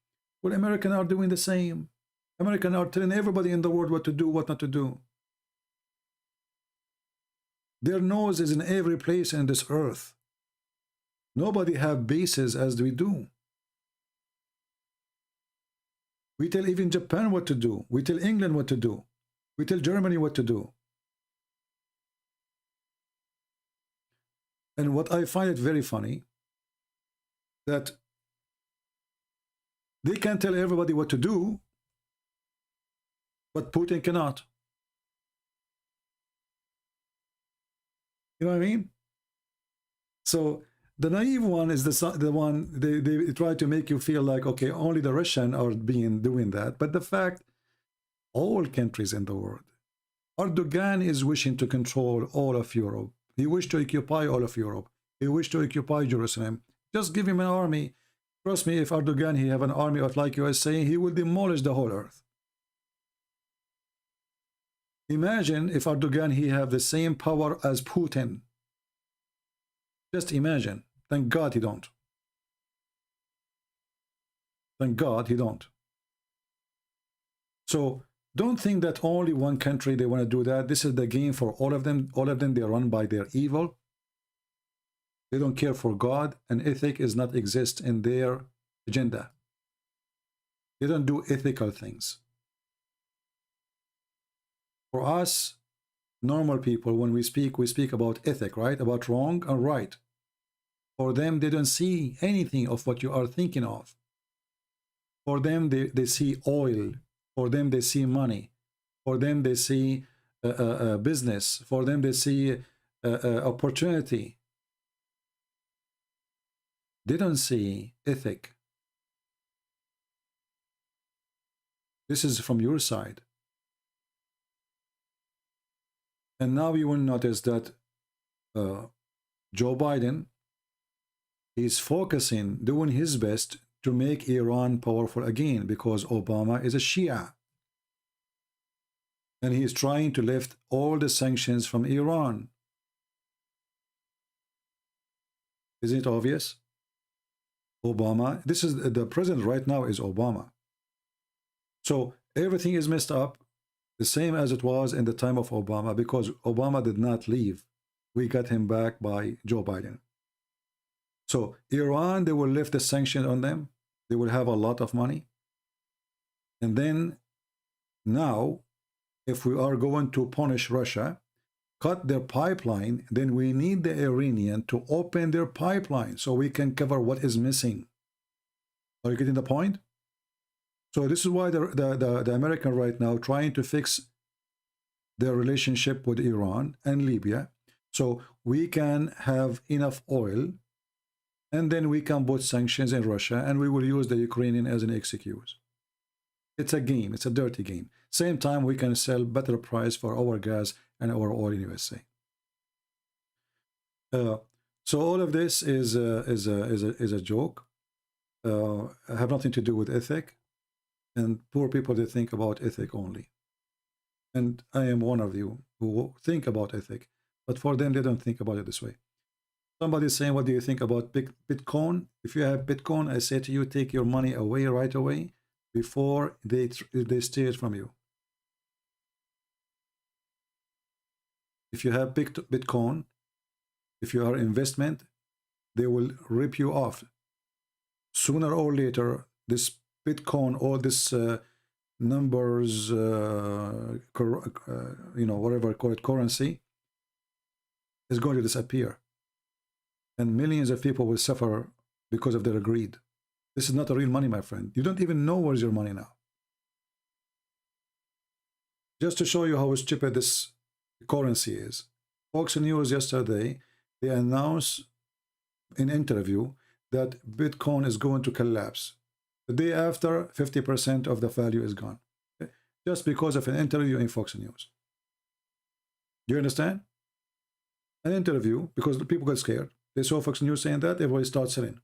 S7: Well, Americans are doing the same. Americans are telling everybody in the world what to do, what not to do. Their nose is in every place in this earth. Nobody have bases as we do. We tell even Japan what to do. We tell England what to do. We tell Germany what to do. And what I find it very funny, that they can tell everybody what to do, but Putin cannot. You know what I mean? So the naive one is the one they try to make you feel like, okay, only the Russians are doing that. But the fact, all countries in the world, Erdogan is wishing to control all of Europe. He wished to occupy all of Europe. He wished to occupy Jerusalem. Just give him an army. Trust me, if Erdogan he have an army of like you are saying, he will demolish the whole earth. Imagine if Erdogan he have the same power as Putin. Just imagine. Thank God he don't. Thank God he don't. So don't think that only one country they want to do that. This is the game for all of them. All of them, they are run by their evil. They don't care for God, and ethic is not exist in their agenda. They don't do ethical things. For us, normal people, when we speak about ethic, right? About wrong and right. For them, they don't see anything of what you are thinking of. For them, they see oil. For them, they see money. For them, they see business. For them, they see opportunity. They don't see ethic. This is from your side. And now you will notice that Joe Biden is focusing, doing his best to make Iran powerful again, because Obama is a Shia. And he is trying to lift all the sanctions from Iran. Isn't it obvious? Obama, this is the president right now is Obama. So everything is messed up. The same as it was in the time of Obama, because Obama did not leave. We got him back by Joe Biden. So Iran, they will lift the sanction on them. They will have a lot of money. And then now, if we are going to punish Russia, cut their pipeline, then we need the Iranian to open their pipeline so we can cover what is missing. Are you getting the point? So this is why the American right now trying to fix their relationship with Iran and Libya, so we can have enough oil, and then we can put sanctions in Russia, and we will use the Ukrainian as an excuse. It's a game. It's a dirty game. Same time, we can sell better price for our gas and our oil in USA. So all of this is a joke. Have nothing to do with ethic. And poor people, they think about ethic only. And I am one of you who think about ethic. But for them, they don't think about it this way. Somebody is saying, what do you think about Bitcoin? If you have Bitcoin, I say to you, take your money away right away before they steal it from you. If you have Bitcoin, if you are investment, they will rip you off. Sooner or later, this Bitcoin, all this numbers, whatever call it, currency, is going to disappear. And millions of people will suffer because of their greed. This is not a real money, my friend. You don't even know where's your money now. Just to show you how stupid this currency is, Fox News yesterday, they announced in an interview that Bitcoin is going to collapse. The day after, 50% of the value is gone. Okay? Just because of an interview in Fox News. Do you understand? An interview, because the people got scared. They saw Fox News saying that, everybody started selling.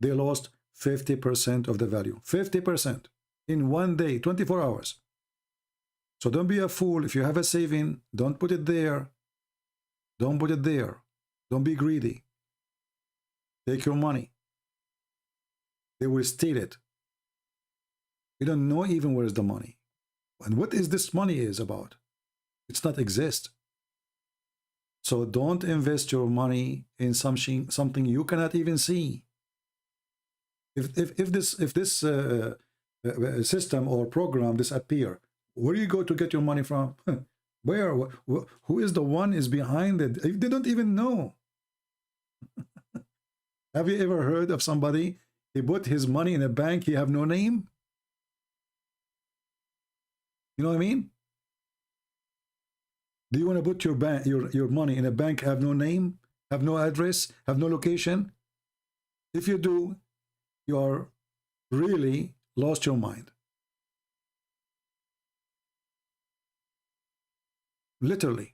S7: They lost 50% of the value. 50% in one day, 24 hours. So don't be a fool. If you have a saving, don't put it there. Don't put it there. Don't be greedy. Take your money. They will steal it. You don't know even where is the money. And what is this money is about? It's not exist. So don't invest your money in something you cannot even see. If this system or program disappear, where do you go to get your money from? Where? Who is the one is behind it? They don't even know. Have you ever heard of somebody, he put his money in a bank, he have no name? You know what I mean? Do you want to put your money in a bank, have no name, have no address, have no location? If you do, you are really lost your mind. Literally.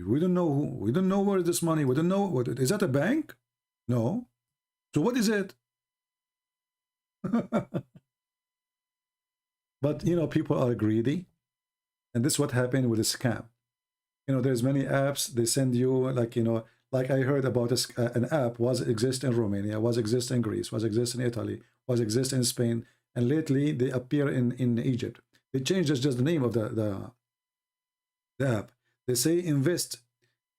S7: We don't know who. We don't know where this money. We don't know what. Is that a bank? No. So what is it? But people are greedy, and this is what happened with the scam. There's many apps they send you, like I heard about an app was exist in Romania, was exist in Greece, was exist in Italy, was exist in Spain, and lately they appear in Egypt. They changed just the name of the app. They say invest.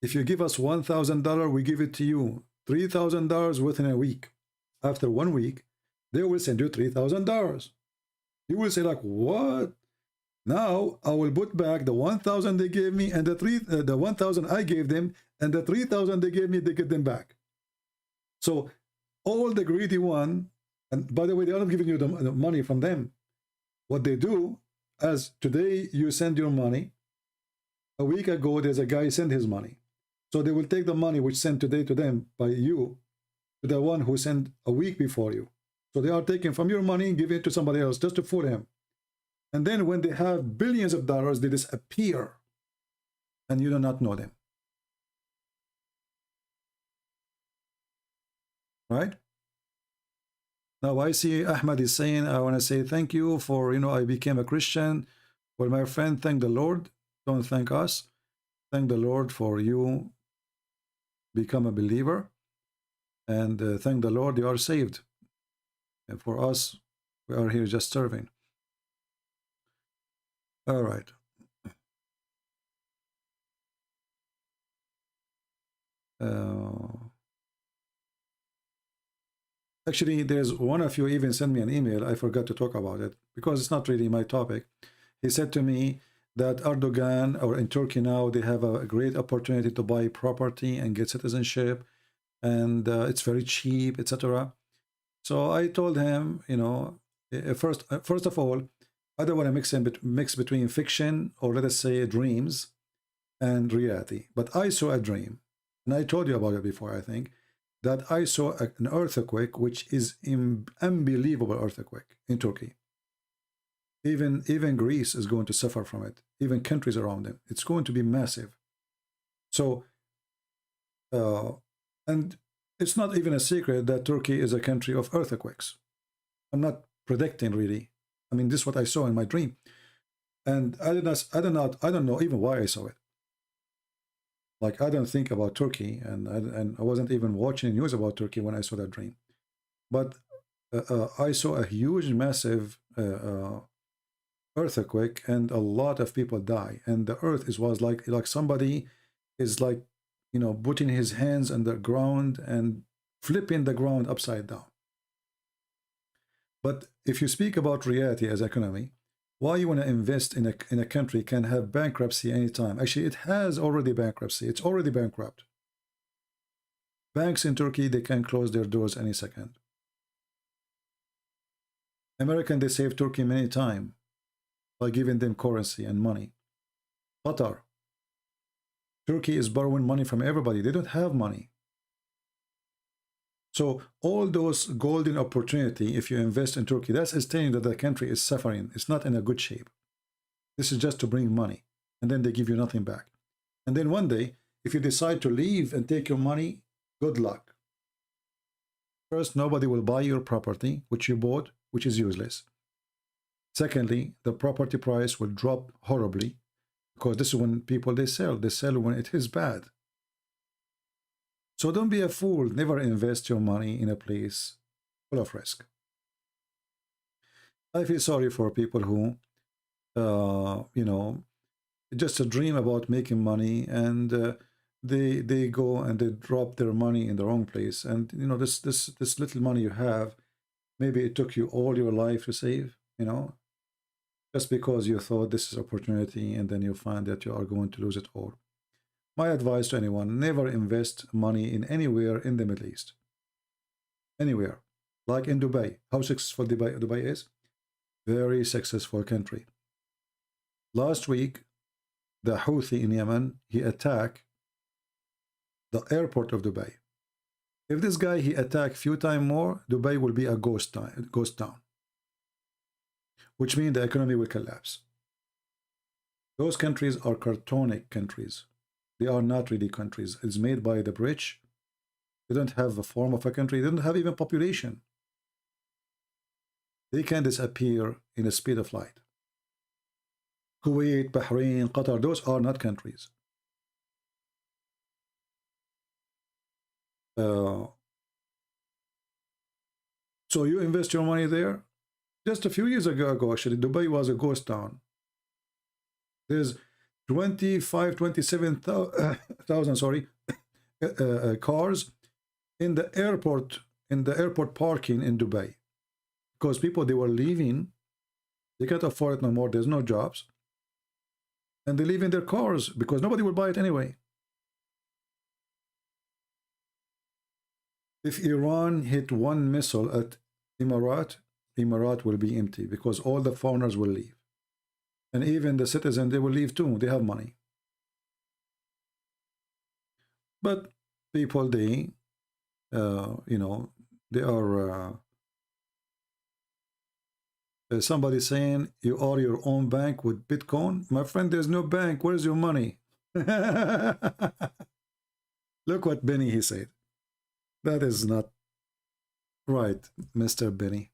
S7: If you give us $1,000, we give it to you $3,000 within a week. After 1 week, they will send you $3,000. You will say what? Now I will put back the 1,000 they gave me and the 1,000 I gave them, and the 3,000 they gave me, they get them back. So all the greedy one, and by the way, they are not giving you the money from them. What they do, as today you send your money, a week ago there's a guy sent his money. So they will take the money which sent today to them by you to the one who sent a week before you. So they are taking from your money and giving it to somebody else just to fool him. And then when they have billions of dollars, they disappear and you do not know them. Right? Now I see Ahmad is saying, I want to say thank you for, I became a Christian. Well, my friend, thank the Lord. Don't thank us. Thank the Lord for you become a believer. And thank the Lord you are saved. And for us, we are here just serving. All right. Actually, there's one of you even sent me an email. I forgot to talk about it because it's not really my topic. He said to me that Erdogan, or in Turkey now, they have a great opportunity to buy property and get citizenship, and it's very cheap, etc. So I told him, you know, first of all, I don't want to mix between fiction, or let us say dreams, and reality. But I saw a dream, and I told you about it before, I think, that I saw an earthquake, which is an unbelievable earthquake in Turkey. Even Greece is going to suffer from it. Even countries around them. It's going to be massive. So, and it's not even a secret that Turkey is a country of earthquakes. I'm not predicting really. I mean, this is what I saw in my dream, and I don't know even why I saw it. Like, I don't think about Turkey, and I wasn't even watching news about Turkey when I saw that dream. But I saw a huge, massive earthquake, and a lot of people die. And the earth was like somebody is, like, you know, putting his hands on the ground and flipping the ground upside down. But if you speak about reality as economy, why you want to invest in a country can have bankruptcy anytime. Actually, it has already bankruptcy. It's already bankrupt. Banks in Turkey, they can close their doors any second. American, they saved Turkey many times by giving them currency and money. Qatar. Turkey is borrowing money from everybody. They don't have money. So all those golden opportunity, if you invest in Turkey, that's telling that the country is suffering. It's not in a good shape. This is just to bring money, and then they give you nothing back. And then one day, if you decide to leave and take your money, good luck. First, nobody will buy your property, which you bought, which is useless. Secondly, the property price will drop horribly, because this is when people, they sell when it is bad. So don't be a fool. Never invest your money in a place full of risk. I feel sorry for people who, you know, just a dream about making money, and they go and they drop their money in the wrong place. And, you know, this little money you have, maybe it took you all your life to save, you know, just because you thought this is opportunity, and then you find that you are going to lose it all. My advice to anyone, never invest money in anywhere in the Middle East. Anywhere. Like in Dubai. How successful Dubai is? Very successful country. Last week, the Houthi in Yemen, he attacked the airport of Dubai. If this guy, he attacked few times more, Dubai will be a ghost town. Which means the economy will collapse. Those countries are cartonic countries. They are not really countries. It's made by the rich. They don't have a form of a country. They don't have even population. They can disappear in the speed of light. Kuwait, Bahrain, Qatar, those are not countries. So you invest your money there? Just a few years ago, actually, Dubai was a ghost town. There's 27,000 cars in the airport parking in Dubai, because people, they were leaving, they can't afford it no more, there's no jobs, and they leave in their cars because nobody will buy it anyway. If Iran hit one missile at Emirat will be empty, because all the foreigners will leave. And even the citizens, they will leave too. They have money. But people, they, you know, they are, somebody saying, you are your own bank with Bitcoin. My friend, there's no bank. Where's your money? Look what Benny, he said. That is not right, Mr. Benny.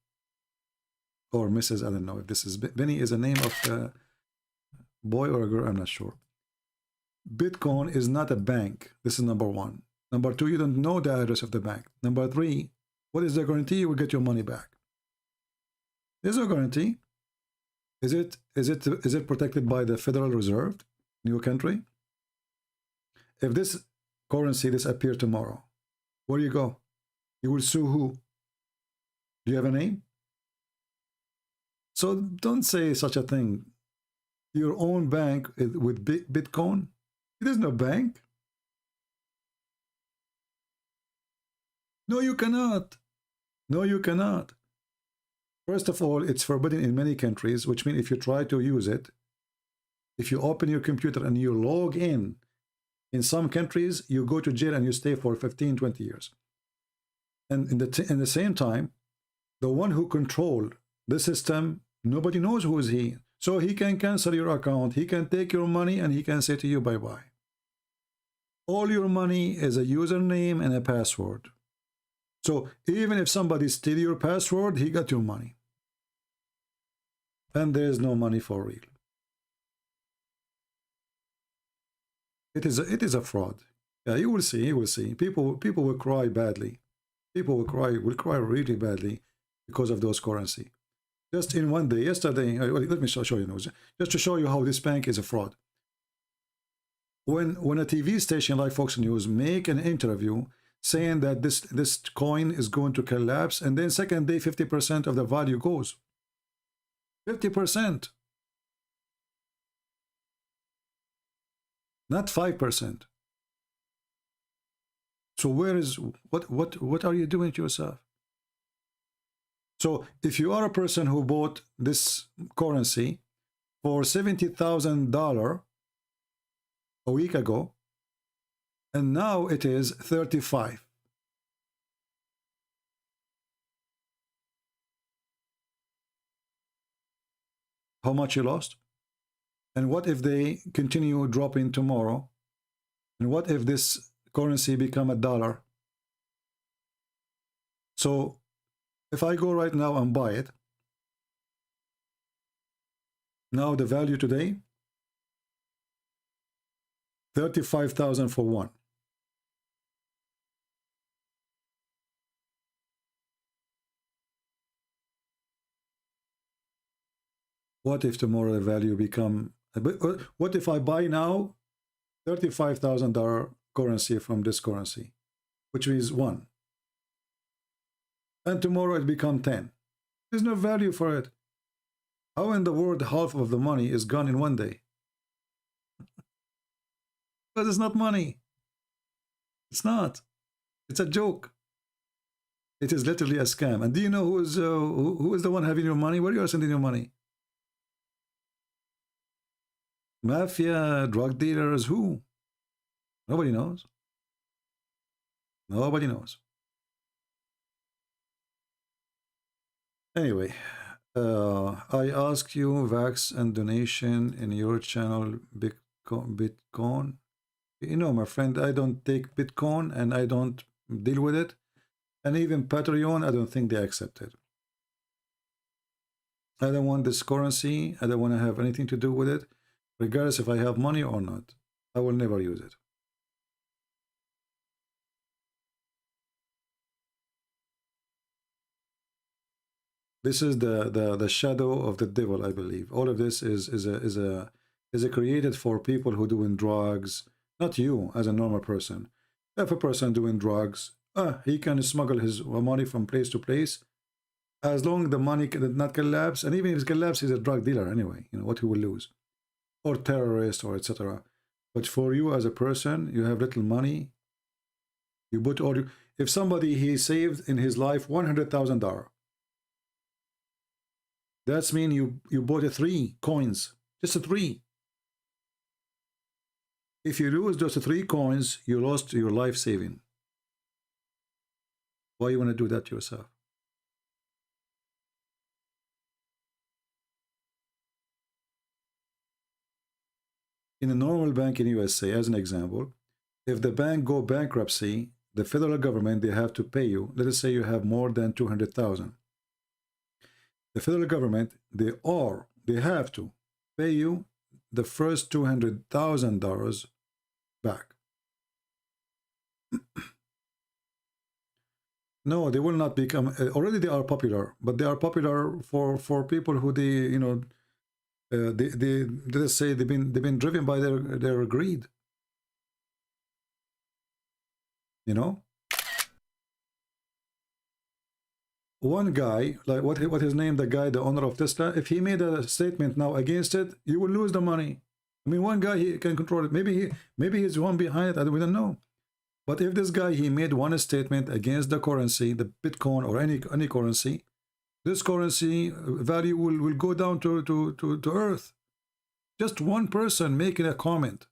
S7: Or Mrs. I don't know if this is Benny is a name of a boy or a girl, I'm not sure. Bitcoin is not a bank. This is number one. Number two, you don't know the address of the bank. Number three, what is the guarantee you will get your money back? There's no guarantee. Is it protected by the Federal Reserve in your country? If this currency disappear tomorrow, where do you go? You will sue who? Do you have a name? So don't say such a thing. Your own bank with Bitcoin? There's no bank. No, you cannot. No, you cannot. First of all, it's forbidden in many countries, which means if you try to use it, if you open your computer and you log in some countries, you go to jail and you stay for 15, 20 years. And in the same time, the one who controls the system, nobody knows who is he. So he can cancel your account, he can take your money, and he can say to you, bye-bye. All your money is a username and a password. So even if somebody steals your password, he got your money. And there is no money for real. It is a fraud. Yeah, you will see, you will see. People will cry badly. People will cry really badly because of those currency. Just in one day, yesterday, let me show you now, just to show you how this bank is a fraud. When a TV station like Fox News make an interview saying that this coin is going to collapse, and then second day 50% of the value goes. 50%. Not 5%. So where is what are you doing to yourself? So if you are a person who bought this currency for $70,000 a week ago, and now it is 35. How much you lost? And what if they continue dropping tomorrow? And what if this currency become $1? So if I go right now and buy it, now the value today, 35,000 for one. What if tomorrow the value become, what if I buy now $35,000 currency from this currency, which means 1, and tomorrow it become 10? There's no value for it. How in the world half of the money is gone in one day? Because it's not money. It's not. It's a joke. It is literally a scam. And do you know who is the one having your money? Where you are sending your money? Mafia, drug dealers, who? Nobody knows. Nobody knows. Anyway, I asked you Vax and donation in your channel Bitcoin. You know, my friend, I don't take Bitcoin and I don't deal with it. And even Patreon, I don't think they accept it. I don't want this currency. I don't want to have anything to do with it. Regardless if I have money or not, I will never use it. This is the shadow of the devil, I believe. All of this is created for people who doing drugs, not you as a normal person. If a person doing drugs, he can smuggle his money from place to place, as long as the money did not collapse. And even if it collapses, he's a drug dealer anyway. You know what he will lose, or terrorist, or etc. But for you as a person, you have little money. You put all. If somebody he saved in his life $100,000, that's mean you bought 3 coins, just 3. If you lose those 3 coins, you lost your life saving. Why you want to do that to yourself? In a normal bank in USA, as an example, if the bank go bankruptcy, the federal government, they have to pay you. Let us say you have more than 200,000. The federal government, they have to pay you the first $200,000 back. No, they will not become. Already they are popular, but they are popular for people who they, you know, they let's say they've been driven by their greed. You know, one guy, like what his name, the guy, the owner of Tesla, if he made a statement now against it, you will lose the money. I mean, one guy, he can control it. Maybe he's one behind it. We don't know. But if this guy, he made one statement against the currency, the Bitcoin or any currency, this currency value will go down to earth. Just one person making a comment.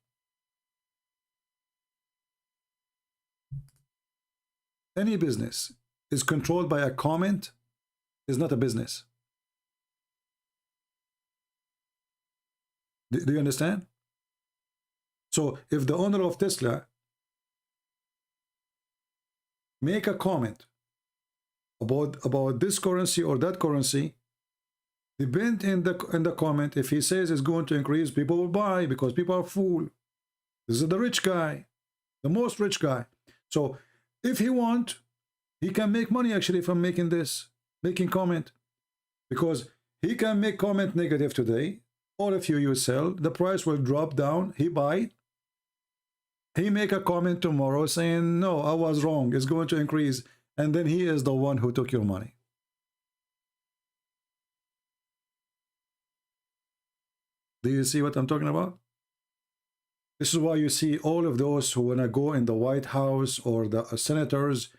S7: Any business is controlled by a comment is not a business. Do you understand? So if the owner of Tesla make a comment about this currency or that currency, depend in the comment. If he says it's going to increase, people will buy because people are fool. This is the rich guy, the most rich guy. So if he want, he can make money actually from making comment, because he can make comment negative today, or if you sell, the price will drop down, he buy it. He make a comment tomorrow saying, no, I was wrong, it's going to increase, and then he is the one who took your money. Do you see what I'm talking about? This is why you see all of those who want to go in the White House or the senators,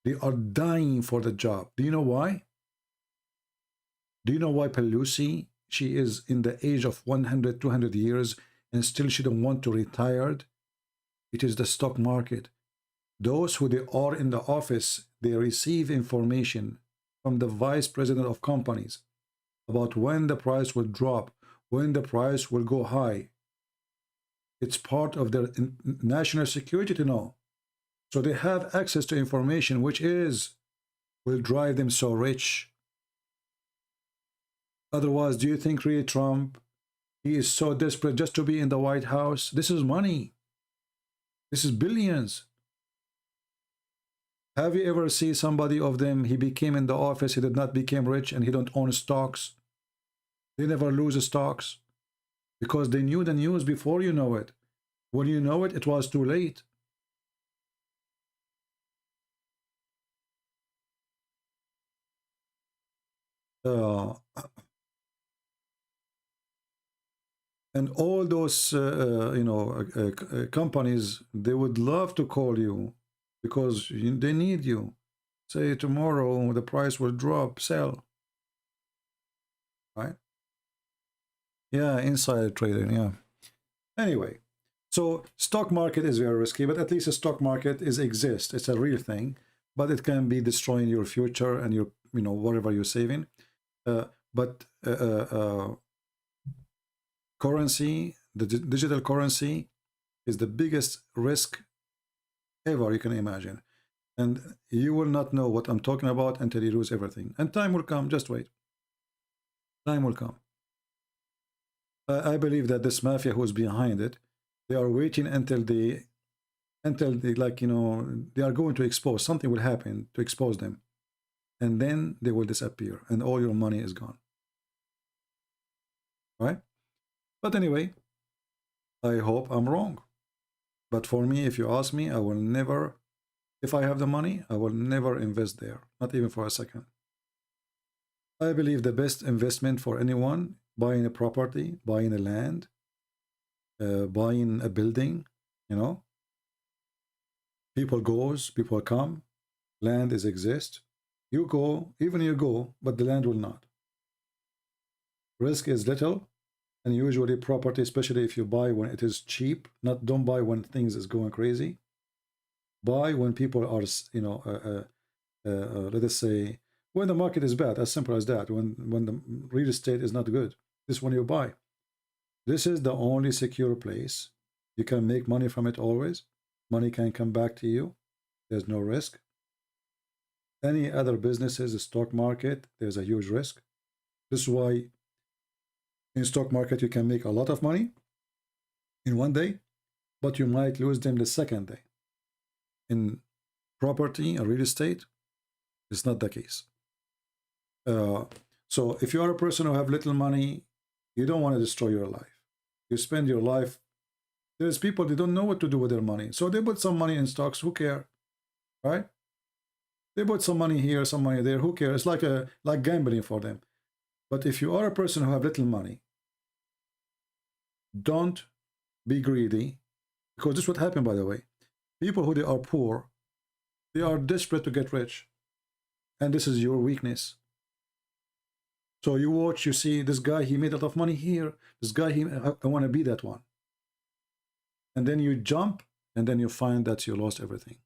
S7: they are dying for the job. Do you know why? Do you know why Pelosi, she is in the age of 100, 200 years, and still she don't want to retire? It is the stock market. Those who they are in the office, they receive information from the vice president of companies about when the price will drop, when the price will go high. It's part of their national security to know. So they have access to information which will drive them so rich. Otherwise, do you think really Trump, he is so desperate just to be in the White House? This is money. This is billions. Have you ever seen somebody of them, he became in the office, he did not become rich, and he don't own stocks? They never lose stocks because they knew the news before you know it. When you know it, it was too late. And all those companies, they would love to call you because they need you. Say tomorrow the price will drop, sell. Right? Yeah, insider trading, yeah. Anyway, so stock market is very risky, but at least the stock market exists. It's a real thing, but it can be destroying your future and your, whatever you're saving. Currency, the digital currency, is the biggest risk ever you can imagine. And you will not know what I'm talking about until you lose everything. And time will come, just wait. Time will come. I believe that this mafia who's behind it, they are waiting until they they are going to expose. Something will happen to expose them. And then they will disappear and all your money is gone. Right? But anyway, I hope I'm wrong. But for me, if you ask me, I will never, if I have the money, I will never invest there. Not even for a second. I believe the best investment for anyone, buying a property, buying a land, buying a building, people goes, people come, land exist. You go, even you go, but the land will not. Risk is little, and usually property, especially if you buy when it is cheap, don't buy when things is going crazy. Buy when people are, let us say, when the market is bad, as simple as that, when the real estate is not good. This is when you buy. This is the only secure place. You can make money from it always. Money can come back to you. There's no risk. Any other businesses, the stock market, there's a huge risk. This is why in stock market you can make a lot of money in one day, but you might lose them the second day. In property or real estate, It's not the case. So if you are a person who have little money, you don't want to destroy your life. You spend your life. There's people, they don't know what to do with their money. So they put some money in stocks. Who care? Right? They put some money here, some money there. Who cares? It's like gambling for them. But if you are a person who have little money, don't be greedy, because this is what happened, by the way. People who they are poor, they are desperate to get rich. And this is your weakness. So you watch, you see this guy, he made a lot of money here. This guy, I want to be that one. And then you jump, and then you find that you lost everything.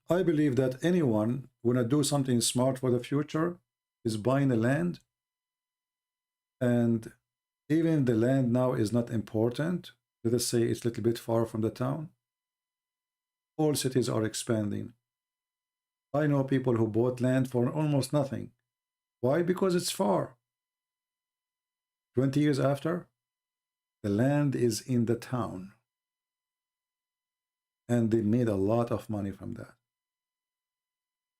S7: I believe that anyone wanna do something smart for the future is buying the land, and even the land now is not important. Let us say it's a little bit far from the town. All cities are expanding. I know people who bought land for almost nothing. Why? Because it's far. 20 years after, the land is in the town. And they made a lot of money from that.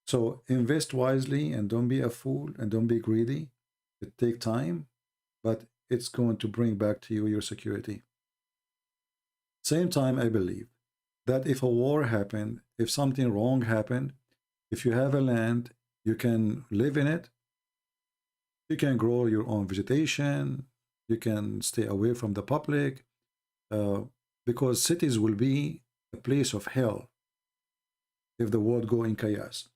S7: So invest wisely and don't be a fool and don't be greedy. It takes time, but it's going to bring back to you your security. Same time, I believe that if a war happened, if something wrong happened, if you have a land, you can live in it. You can grow your own vegetation. You can stay away from the public, because cities will be a place of hell if the world go in chaos.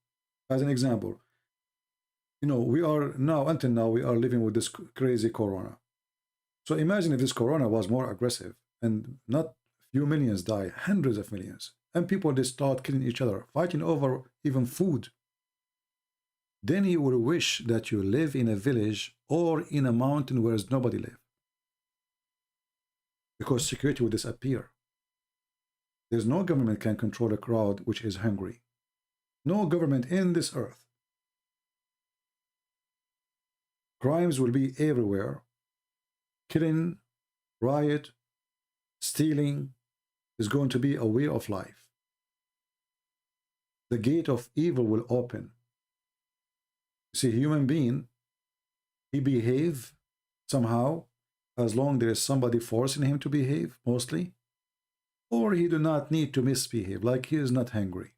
S7: As an example, you know, we are now, until now, we are living with this crazy corona. So imagine if this corona was more aggressive and not few millions die, hundreds of millions, and people they start killing each other, fighting over even food. Then you will wish that you live in a village or in a mountain where nobody lives, because security will disappear. There's no government can control a crowd which is hungry. No government in this earth. Crimes will be everywhere. Killing, riot, stealing is going to be a way of life. The gate of evil will open. See, human being, he behave somehow as long there is somebody forcing him to behave, mostly, or he do not need to misbehave, like he is not hungry.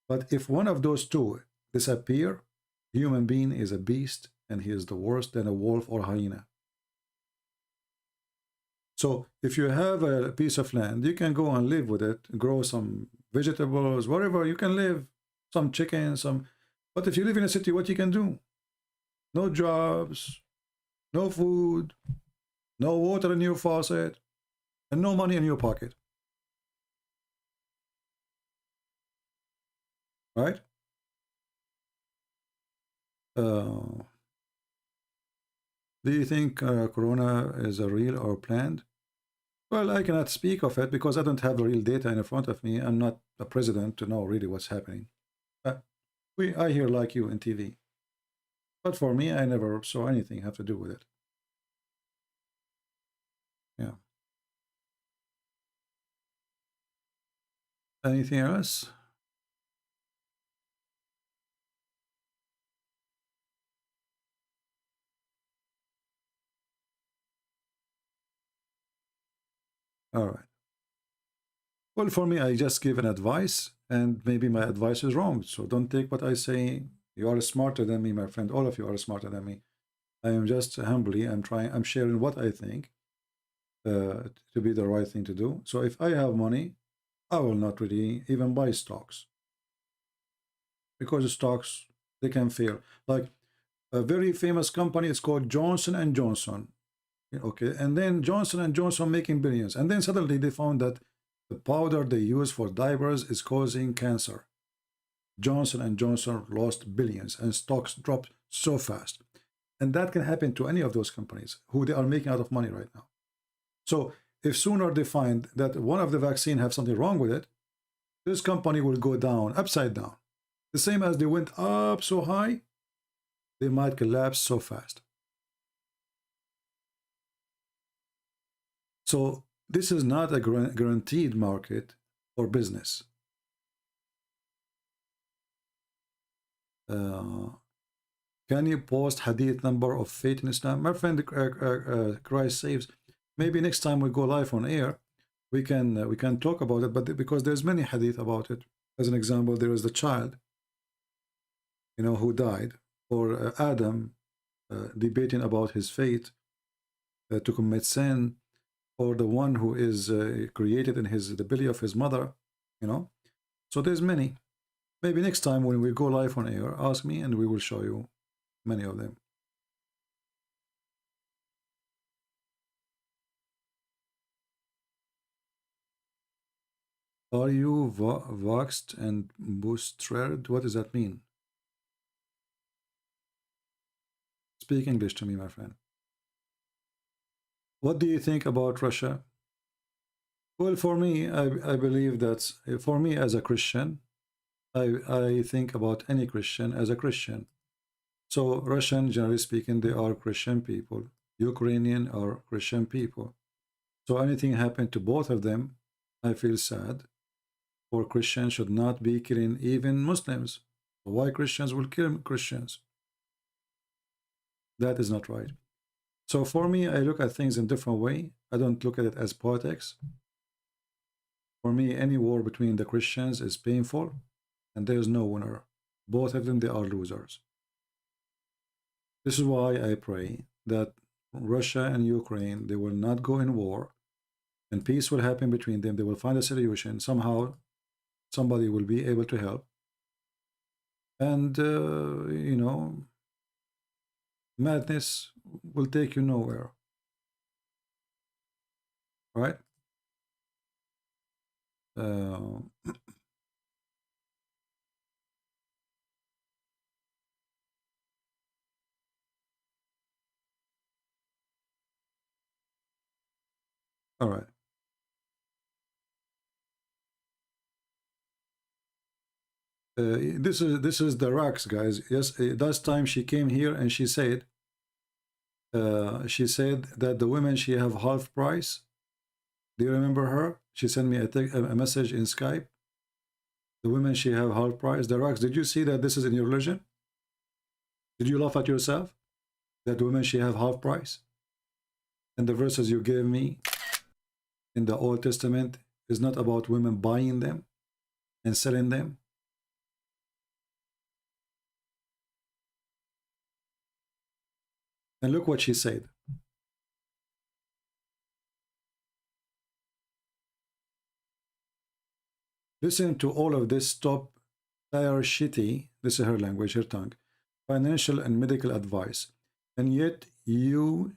S7: But if one of those two disappear, human being is a beast, and he is the worse than a wolf or hyena. So if you have a piece of land, you can go and live with it, grow some vegetables, whatever, you can live, some chicken, some... But if you live in a city, what you can do? No jobs, no food, no water in your faucet, and no money in your pocket. Right? Do you think Corona is a real or planned? Well, I cannot speak of it because I don't have the real data in front of me. I'm not the president to know really what's happening. I hear like you in TV. But for me, I never saw anything have to do with it. Yeah. Anything else? All right. Well, for me, I just give an advice, and maybe my advice is wrong. So don't take what I say. You are smarter than me, my friend. All of you are smarter than me. I am just humbly, I'm sharing what I think to be the right thing to do. So if I have money, I will not really even buy stocks, because the stocks, they can fail. Like a very famous company, it's called Johnson & Johnson. Okay, and then Johnson & Johnson making billions, and then suddenly they found that the powder they use for diapers is causing cancer. Johnson & Johnson lost billions, and stocks dropped so fast. And that can happen to any of those companies who they are making out of money right now. So if sooner they find that one of the vaccine have something wrong with it, this company will go down, upside down. The same as they went up so high, they might collapse so fast. So this is not a guaranteed market or business. Can you post hadith number of faith in Islam? My friend, Christ saves. Maybe next time we go live on air, we can talk about it. But because there's many hadith about it. As an example, there is the child, you know, who died, or Adam debating about his fate to commit sin, or the one who is created in the belly of his mother, you know. So there's many. Maybe next time when we go live on air, ask me and we will show you many of them. Are you voxed and boosted? What does that mean? Speak English to me, my friend. What do you think about Russia? Well, for me, I believe that for me as a Christian, I think about any Christian as a Christian. So Russian, generally speaking, they are Christian people. Ukrainian are Christian people. So anything happened to both of them, I feel sad. For Christians should not be killing even Muslims. Why Christians will kill Christians? That is not right. So for me, I look at things in a different way. I don't look at it as politics. For me, any war between the Christians is painful, and there is no winner. Both of them, they are losers. This is why I pray that Russia and Ukraine, they will not go in war, and peace will happen between them. They will find a solution. Somehow, somebody will be able to help. And, you know, madness will take you nowhere. Right? All right. This is the rocks, guys. Yes, last time she came here and she said that the women, she have half price. Do you remember her? She sent me a message in Skype. The women, she have half price. The rocks. Did you see that this is in your religion? Did you laugh at yourself that the women, she have half price? And the verses you gave me in the Old Testament is not about women buying them and selling them. And look what she said. Listen to all of this top tier shitty, this is her language, her tongue, financial and medical advice. And yet you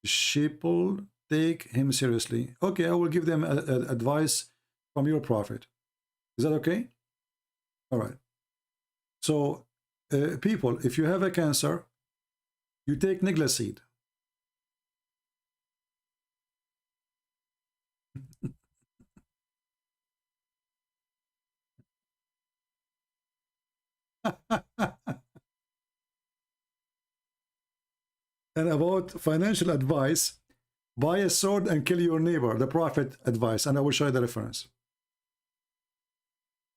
S7: sheeple take him seriously. Okay, I will give them advice from your prophet. Is that okay? All right. So, people, if you have a cancer, you take Niglaseed. And about financial advice, buy a sword and kill your neighbor, the prophet advice, and I will show you the reference.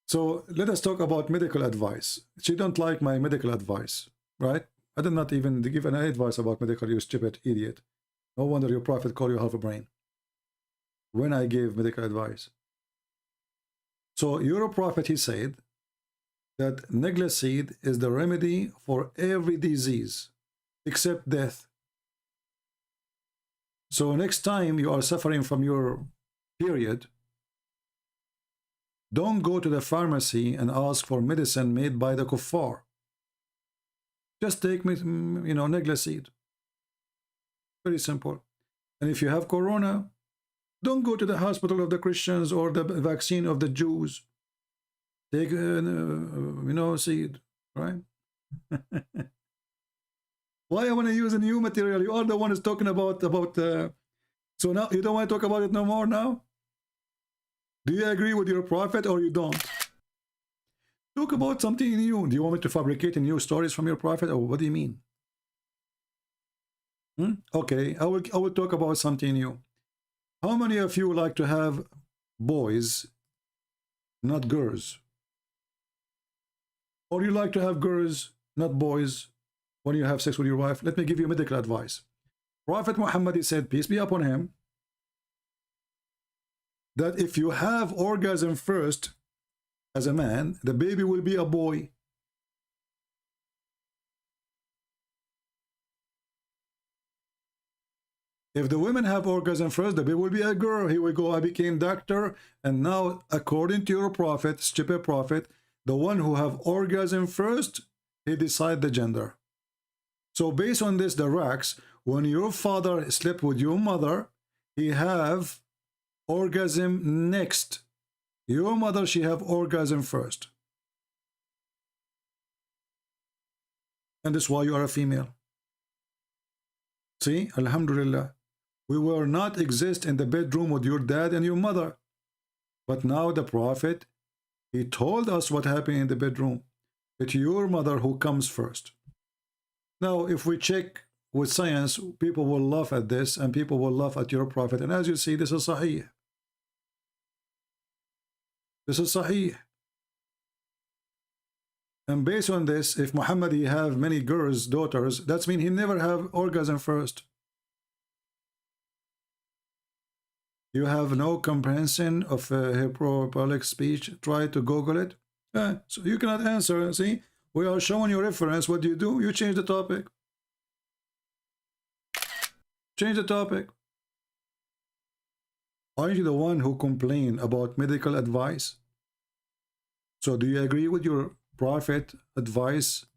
S7: So let us talk about medical advice. She don't like my medical advice, right? I did not even give any advice about medical, you stupid idiot. No wonder your prophet called you half a brain when I gave medical advice. So your prophet, he said that Niglaseed is the remedy for every disease except death. So next time you are suffering from your period, don't go to the pharmacy and ask for medicine made by the kuffar. Just take, you know, Niglaseed. Very simple. And if you have corona, don't go to the hospital of the Christians or the vaccine of the Jews. Take, you know, seed, right? Why I want to use a new material? You are the one who's talking about so now you don't want to talk about it no more now? Do you agree with your prophet or you don't? Talk about something new. Do you want me to fabricate new stories from your prophet, or what do you mean? Okay, I will talk about something new. How many of you like to have boys, not girls? Or you like to have girls, not boys, when you have sex with your wife? Let me give you medical advice. Prophet Muhammad, he said, peace be upon him, that if you have orgasm first as a man, the baby will be a boy. If the women have orgasm first, the baby will be a girl. Here we go, I became doctor, and now according to your prophet, stupid prophet, the one who have orgasm first, he decide the gender. So based on this, the racks, when your father slept with your mother, he have orgasm next. Your mother, she have orgasm first. And that's why you are a female. See, Alhamdulillah. We will not exist in the bedroom with your dad and your mother. But now the prophet, he told us what happened in the bedroom. It's your mother who comes first. Now, if we check with science, people will laugh at this, and people will laugh at your prophet. And as you see, this is sahih. This is sahih. And based on this, if Muhammad he have many girls, daughters, that means he never have orgasm first. You have no comprehension of hyperbolic speech. Try to Google it. So you cannot answer. See, we are showing you reference. What do? You change the topic. Change the topic. Aren't you the one who complained about medical advice? So do you agree with your prophet advice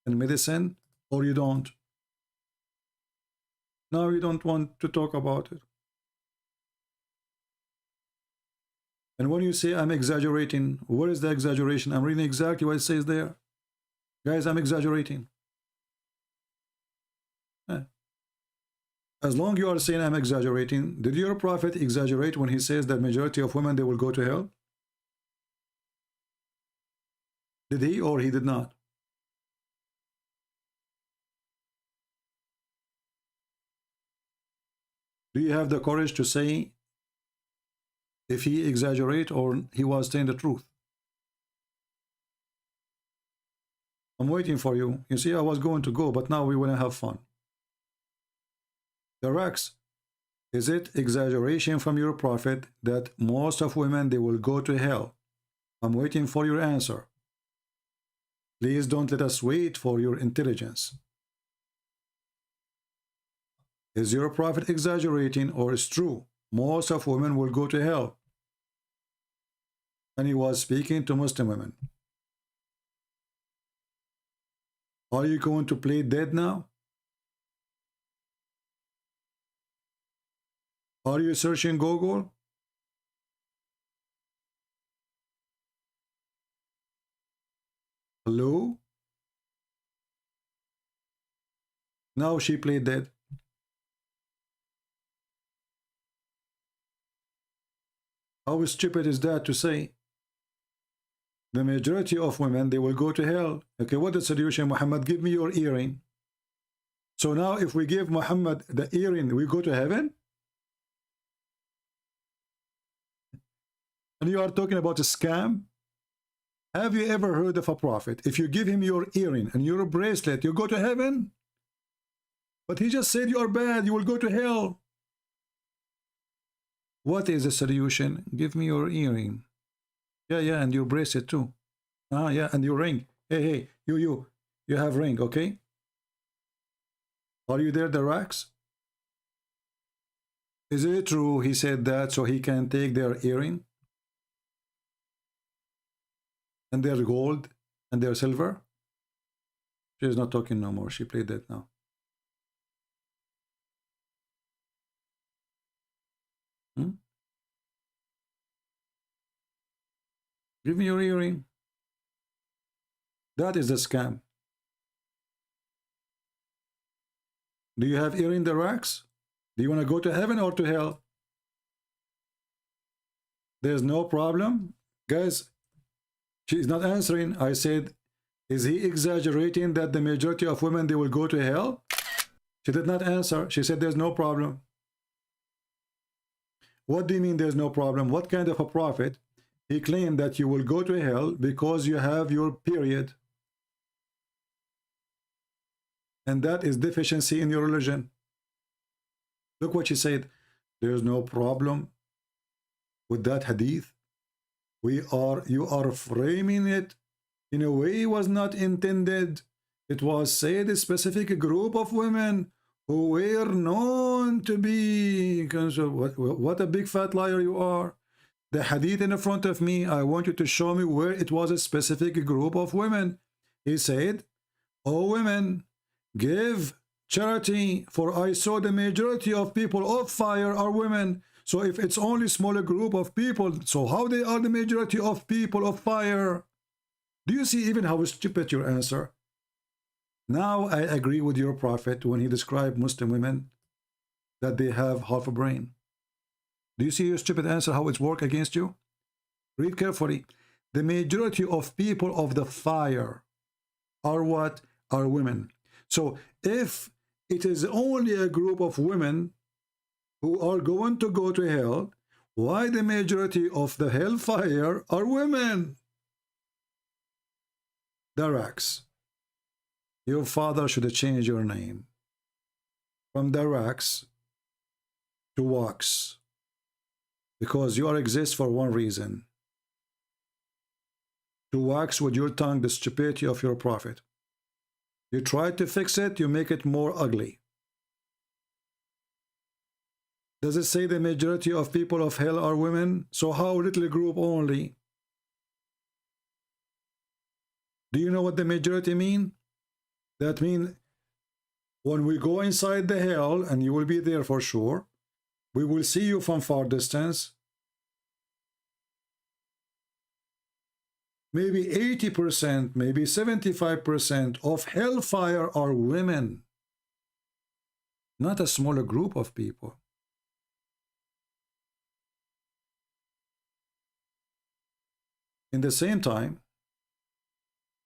S7: in medicine, or you don't? No, you don't want to talk about it. And when you say I'm exaggerating, what is the exaggeration? I'm reading exactly what it says there. Guys, I'm exaggerating. As long as you are saying I'm exaggerating, did your prophet exaggerate when he says that majority of women, they will go to hell? Did he or he did not? Do you have the courage to say if he exaggerate or he was saying the truth? I'm waiting for you. You see, I was going to go, but now we want to have fun. The Rex, is it exaggeration from your prophet that most of women, they will go to hell? I'm waiting for your answer. Please don't let us wait for your intelligence. Is your prophet exaggerating, or is true most of women will go to hell? And he was speaking to Muslim women. Are you going to play dead now? Are you searching Google? Hello? Now she played dead. How stupid is that to say? The majority of women, they will go to hell. Okay, what is the solution? Muhammad, give me your earring. So now if we give Muhammad the earring, we go to heaven? And you are talking about a scam? Have you ever heard of a prophet? If you give him your earring and your bracelet, you go to heaven? But he just said you are bad, you will go to hell. What is the solution? Give me your earring. Yeah, and your bracelet too. Yeah, and your ring. Hey, you have ring, okay? Are you there, the racks? Is it true he said that so he can take their earring? And their gold and their silver? She is not talking no more. She played that now. Give me your earring. That is a scam. Do you have earring the racks? Do you want to go to heaven or to hell? There's no problem. Guys, She's not answering. I said, is he exaggerating that the majority of women, they will go to hell? She did not answer. She said there's no problem. What do you mean there's no problem? What kind of a prophet? He claimed that you will go to hell because you have your period. And that is deficiency in your religion. Look what she said. There's no problem with that hadith. You are framing it in a way it was not intended. It was said a specific group of women who were known to be. What a big fat liar you are. The hadith in front of me, I want you to show me where it was a specific group of women. He said, "O women, give charity, for I saw the majority of people of fire are women." So if it's only smaller group of people, so how they are the majority of people of fire? Do you see even how stupid your answer? Now I agree with your prophet when he described Muslim women that they have half a brain. Do you see your stupid answer, how it's work against you? Read carefully. The majority of people of the fire are what? Are women. So if it is only a group of women who are going to go to hell, why the majority of the hellfire are women? Darax, your father should have changed your name from Darax to Wax, because you exist for one reason: to wax with your tongue the stupidity of your prophet. You try to fix it, you make it more ugly. Does it say the majority of people of hell are women? So how little group only? Do you know what the majority mean? That means when we go inside the hell, and you will be there for sure, we will see you from far distance. Maybe 80%, maybe 75% of hellfire are women. Not a smaller group of people. In the same time,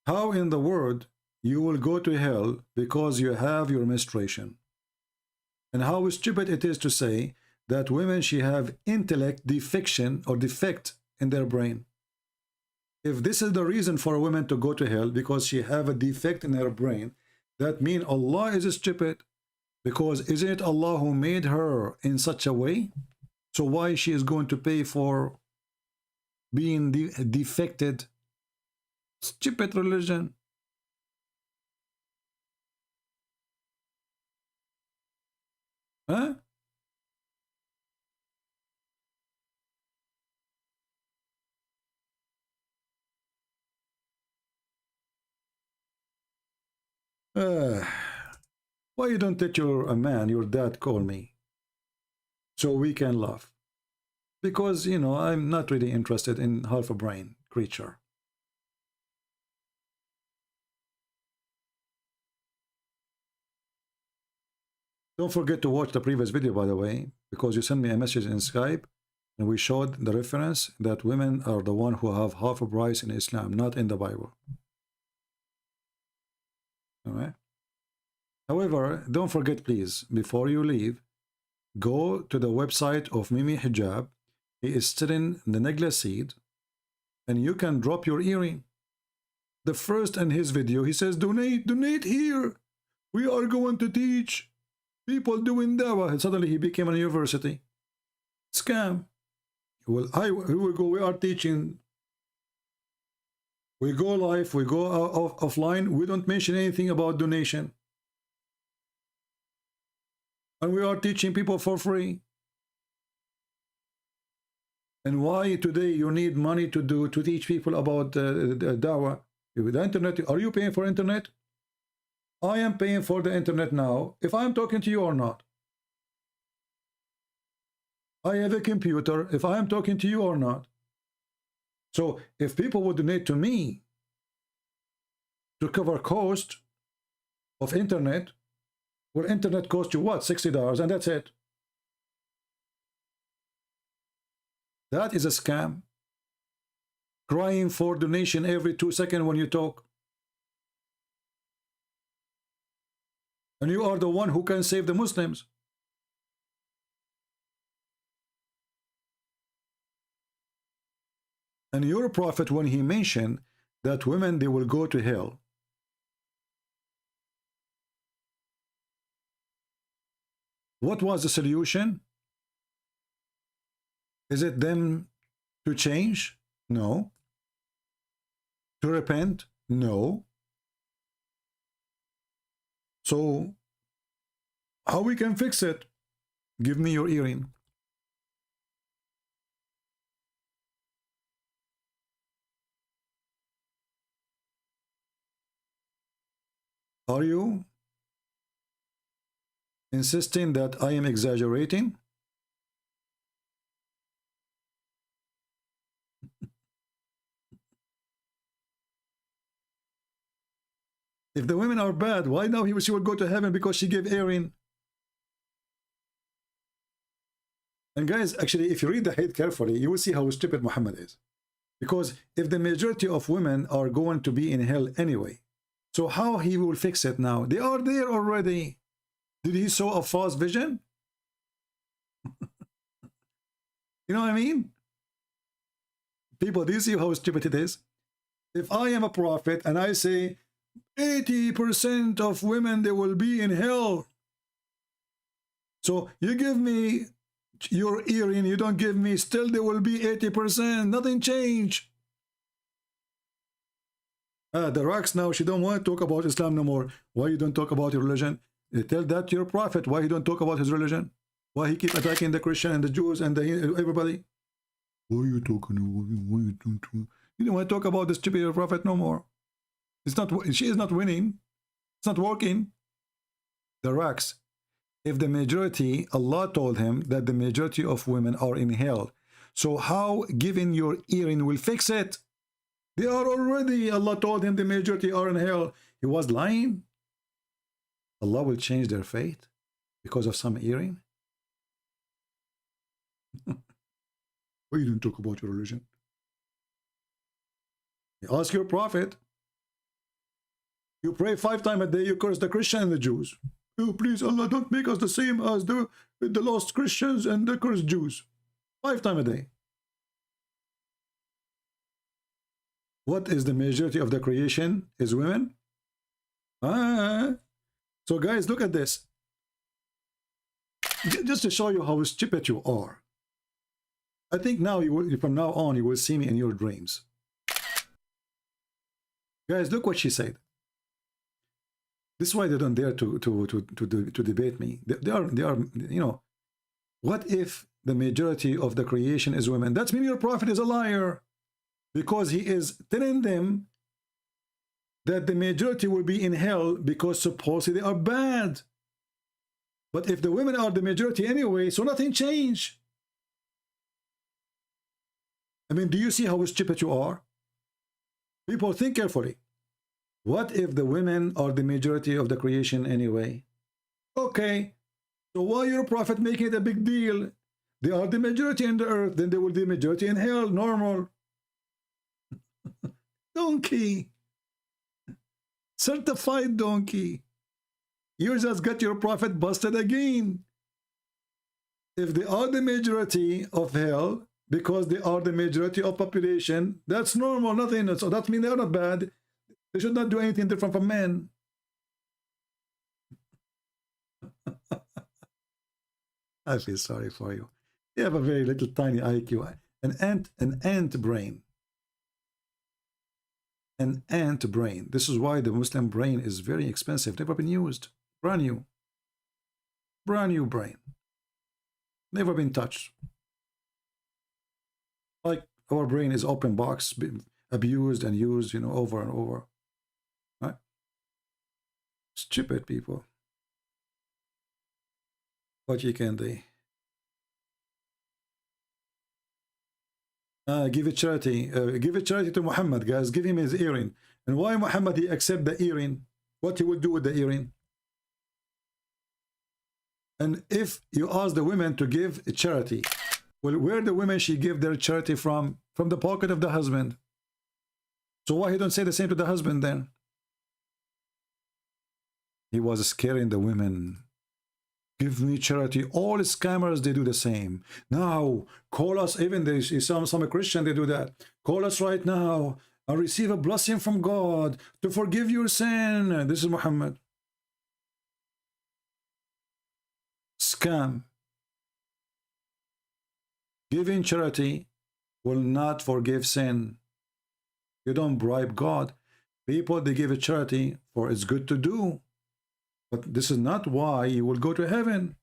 S7: how in the world you will go to hell because you have your menstruation? And how stupid it is to say that women should have intellect defection or defect in their brain. If this is the reason for a woman to go to hell, because she have a defect in her brain, that means Allah is stupid. Because isn't it Allah who made her in such a way? So why she is going to pay for being defected? Stupid religion. Huh? Why you don't let your dad call me so we can laugh? Because, you know, I'm not really interested in half a brain creature. Don't forget to watch the previous video, by the way, because you sent me a message in Skype and we showed the reference that women are the one who have half a brain in Islam, not in the Bible. All right. However, don't forget, please, before you leave, go to the website of Mimi Hijab. He is sitting in the Negla seed, and you can drop your earring. The first in his video, he says, donate here. We are going to teach people doing dawah. And suddenly he became a university. Scam. Well, here we go. We are teaching. We go live. We go offline. We don't mention anything about donation. And we are teaching people for free. And why today you need money to teach people about dawah? With the internet, are you paying for internet? I am paying for the internet now, if I'm talking to you or not. I have a computer, if I am talking to you or not. So if people would donate to me to cover cost of internet, well, internet costs you what? $60, and that's it. That is a scam. crying for donation every 2 seconds when you talk. And you are the one who can save the Muslims. And your prophet, when he mentioned that women, they will go to hell, what was the solution? Is it them to change? No. To repent? No. So, how we can fix it? Give me your earring. Are you insisting that I am exaggerating? If the women are bad, why now she will go to heaven because she gave earring? And guys, actually, if you read the hadith carefully, you will see how stupid Muhammad is. Because if the majority of women are going to be in hell anyway, so how he will fix it now? They are there already. Did he saw a false vision? You know what I mean? People, do you see how stupid it is? If I am a prophet and I say 80% of women, they will be in hell. So you give me your earring, you don't give me, still there will be 80%. Nothing changed. The rocks now, she don't want to talk about Islam no more. Why you don't talk about your religion? You tell that to your prophet. Why he don't talk about his religion? Why he keep attacking the Christian and the Jews and everybody? Why are you talking? Why you don't? You don't want to talk about the stupid prophet no more. It's not. She is not winning. It's not working. The rocks. If the majority, Allah told him that the majority of women are in hell. So how giving your earring will fix it? They are already, Allah told him the majority are in hell. He was lying. Allah will change their fate because of some earring. Why you don't talk about your religion? You ask your prophet. You pray 5 times a day, you curse the Christian and the Jews. Oh, please, Allah, don't make us the same as the lost Christians and the cursed Jews. 5 times a day. What is the majority of the creation? Is women? So guys, look at this. Just to show you how stupid you are. I think now you will, from now on, you will see me in your dreams. Guys, look what she said. This is why they don't dare to debate me. They are, you know, what if the majority of the creation is women? That means your prophet is a liar. Because he is telling them that the majority will be in hell because supposedly they are bad. But if the women are the majority anyway, so nothing changed. I mean, do you see how stupid you are? People, think carefully. What if the women are the majority of the creation anyway? Okay, so why your prophet making it a big deal? They are the majority in the earth, then they will be the majority in hell, normal. Donkey. Certified donkey. You just got your prophet busted again. If they are the majority of hell, because they are the majority of population, that's normal, nothing. So that means they are not bad. They should not do anything different from men. I feel sorry for you. You have a very little tiny IQ. An ant brain. An ant brain. This is why the Muslim brain is very expensive. Never been used. Brand new. Brand new brain. Never been touched. Like our brain is open box, abused and used, you know, over and over. Right? Stupid people. What you can do? Give it charity. Give it charity to Muhammad, guys. Give him his earring. And why Muhammad he accept the earring? What he will do with the earring? And if you ask the women to give charity, well, where the women she give their charity from? From the pocket of the husband. So why he don't say the same to the husband then? He was scaring the women. Give me charity. All scammers, they do the same. Now, call us. Even some Christian, they do that. Call us right now and receive a blessing from God to forgive your sin. This is Muhammad. Scam. Giving charity will not forgive sin. You don't bribe God. People, they give a charity for it's good to do. But this is not why you will go to heaven.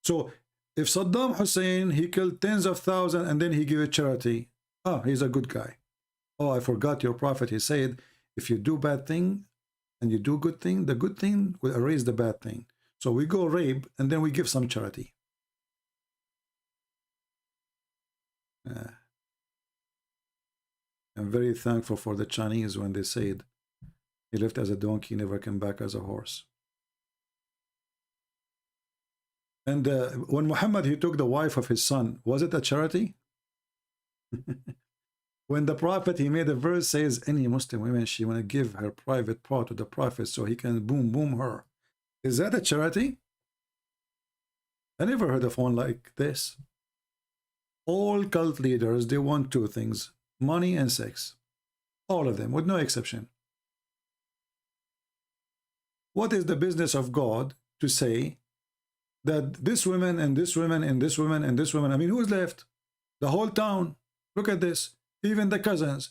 S7: So if Saddam Hussein, he killed tens of thousands and then he gave a charity, he's a good guy. Oh, I forgot your prophet. He said, if you do bad thing and you do good thing, the good thing will erase the bad thing. So we go rape and then we give some charity. I'm very thankful for the Chinese when they said, he left as a donkey, never came back as a horse. And when Muhammad, he took the wife of his son, was it a charity? When the prophet, he made a verse says, any Muslim woman, she want to give her private part to the prophet so he can boom her. Is that a charity? I never heard of one like this. All cult leaders, they want two things, money and sex. All of them, with no exception. What is the business of God to say that this woman and this woman and this woman and this woman, I mean, who's left? The whole town. Look at this. Even the cousins.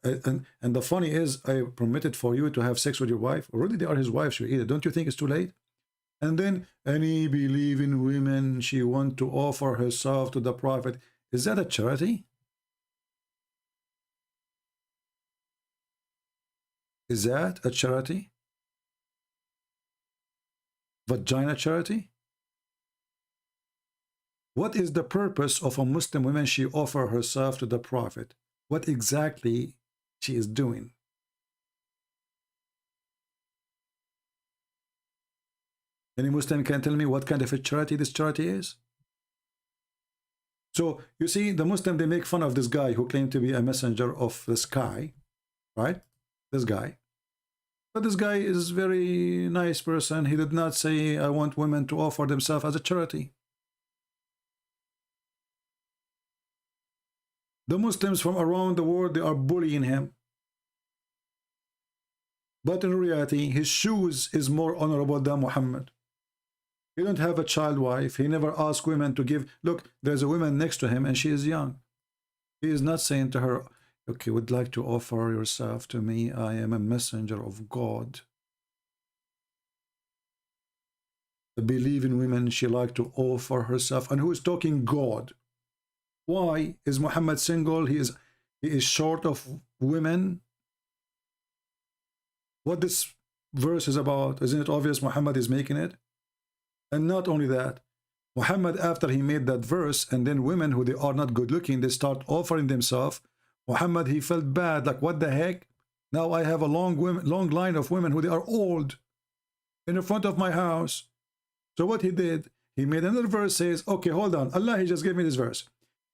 S7: And the funny is, I permitted for you to have sex with your wife. Already they are his wives. Don't you think it's too late? And then any believing women, she want to offer herself to the prophet. Is that a charity? Is that a charity? Vagina charity? What is the purpose of a Muslim woman? She offer herself to the prophet. What exactly she is doing? Any Muslim can tell me what kind of a charity this charity is? So you see, the Muslim, they make fun of this guy who claimed to be a messenger of the sky, right? This guy. But this guy is a very nice person. He did not say, I want women to offer themselves as a charity. The Muslims from around the world, they are bullying him. But in reality, his shoes is more honorable than Muhammad. He don't have a child wife. He never asked women to give. Look, there's a woman next to him and she is young. He is not saying to her, okay, would like to offer yourself to me. I am a messenger of God. The believing women, she like to offer herself. And who is talking? God. Why is Muhammad single? He is short of women. What this verse is about, isn't it obvious Muhammad is making it? And not only that, Muhammad, after he made that verse, and then women who they are not good looking, they start offering themselves. Muhammad, he felt bad, like what the heck? Now I have a long line of women who they are old in the front of my house. So what he did, he made another verse, says, okay, hold on, Allah, he just gave me this verse.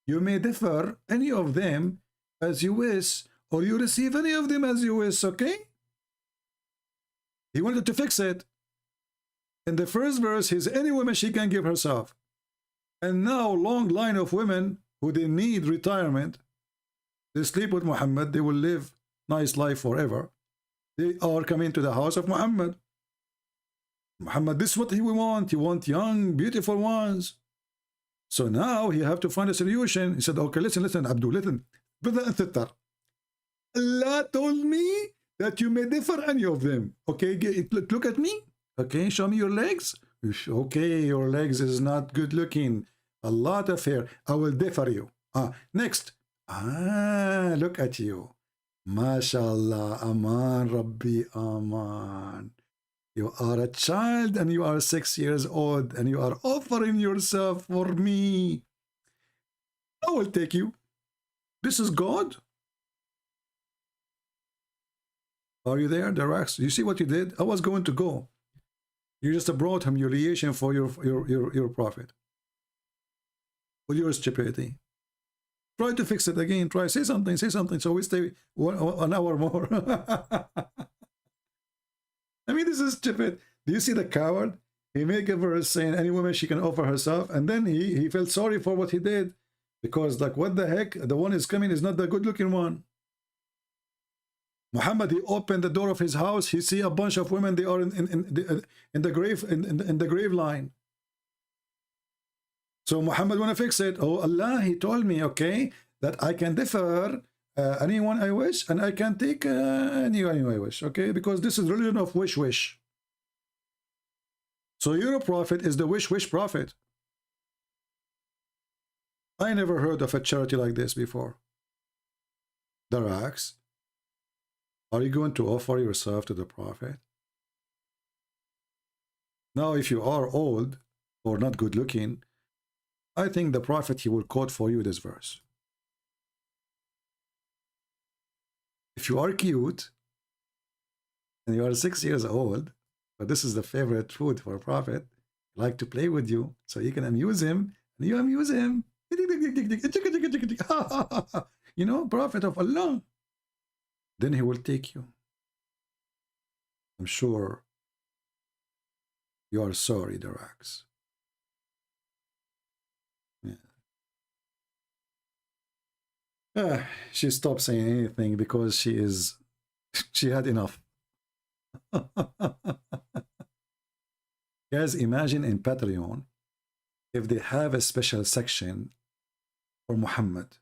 S7: You may differ any of them as you wish, or you receive any of them as you wish, okay? He wanted to fix it. In the first verse, he's any woman she can give herself. And now, long line of women who they need retirement, they sleep with Muhammad, they will live nice life forever. They are coming to the house of Muhammad. Muhammad, this is what he will want. He wants young, beautiful ones. So now he have to find a solution. He said, okay, listen, Abdul, listen. Allah told me that you may differ any of them. Okay, look at me. Okay, show me your legs. Okay, your legs is not good looking. A lot of hair. I will differ you. Next. Look at you. MashaAllah. Aman Rabbi Aman. You are a child and you are 6 years old and you are offering yourself for me. I will take you. This is God. Are you there, Darax? You see what you did? I was going to go. You just brought humiliation for your prophet. With your stupidity. Try to fix it again. Try, say something, say something. So we stay an hour more. I mean, this is stupid. Do you see the coward? He make a verse saying any woman she can offer herself, and then he felt sorry for what he did, because like, what the heck, the one is coming is not the good looking one. Muhammad, he opened the door of his house, he see a bunch of women, they are in the grave, in the grave line. So Muhammad want to fix it. Oh Allah, he told me, okay, that I can defer anyone I wish, and I can take anyone I wish, okay, because this is religion of wish. So your prophet is the wish prophet. I never heard of a charity like this before. Darax, are you going to offer yourself to the prophet? Now, if you are old or not good looking, I think the prophet, he will quote for you this verse. If you are cute and you are 6 years old, but this is the favorite food for a prophet, like to play with you, so you can amuse him, and you amuse him. You know, prophet of Allah. Then he will take you. I'm sure you are sorry, Darax. Yeah. She stopped saying anything because she had enough. Guys, imagine in Patreon if they have a special section for Muhammad.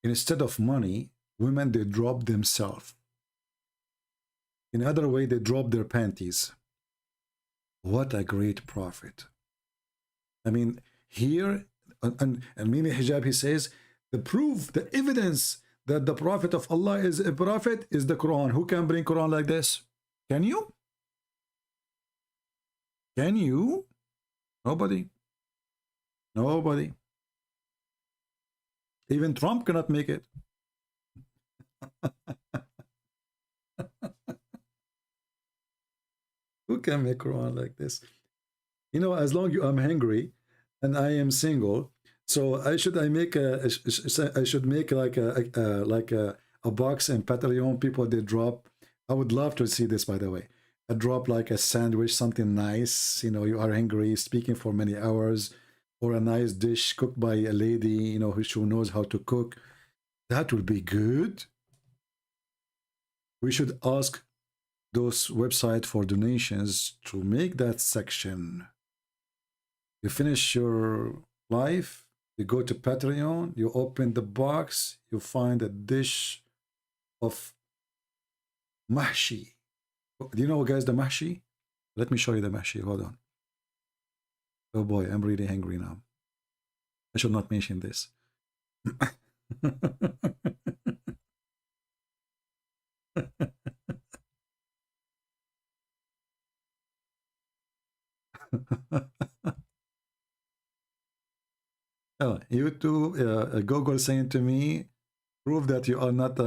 S7: Instead of money, women, they drop themselves. In other way, they drop their panties. What a great prophet. I mean, here, and Mimi Hijab, he says, the proof, the evidence that the prophet of Allah is a prophet is the Quran. Who can bring Quran like this? Can you? Can you? Nobody. Nobody. Even Trump cannot make it. Who can make Quran like this? You know, as long as I'm hungry and I am single, so I should make like a box in Patreon. People, they drop. I would love to see this, by the way. I drop like a sandwich, something nice. You know, you are hungry, speaking for many hours, or a nice dish cooked by a lady, you know, who knows how to cook. That will be good. We should ask those websites for donations to make that section. You finish your life, you go to Patreon, you open the box, you find a dish of mahshi. Do you know, guys, the mahshi? Let me show you the mahshi. Hold on. Oh boy, I'm really hungry now. I should not mention this. Oh, YouTube, Google saying to me, prove that you are not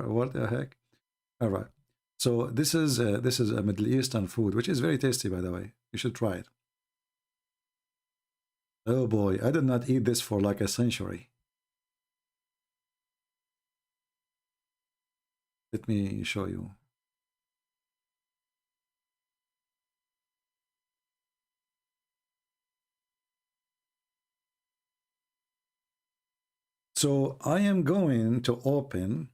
S7: what the heck? All right. So this is a Middle Eastern food, which is very tasty, by the way. You should try it. Oh boy, I did not eat this for like a century. Let me show you. So I am going to open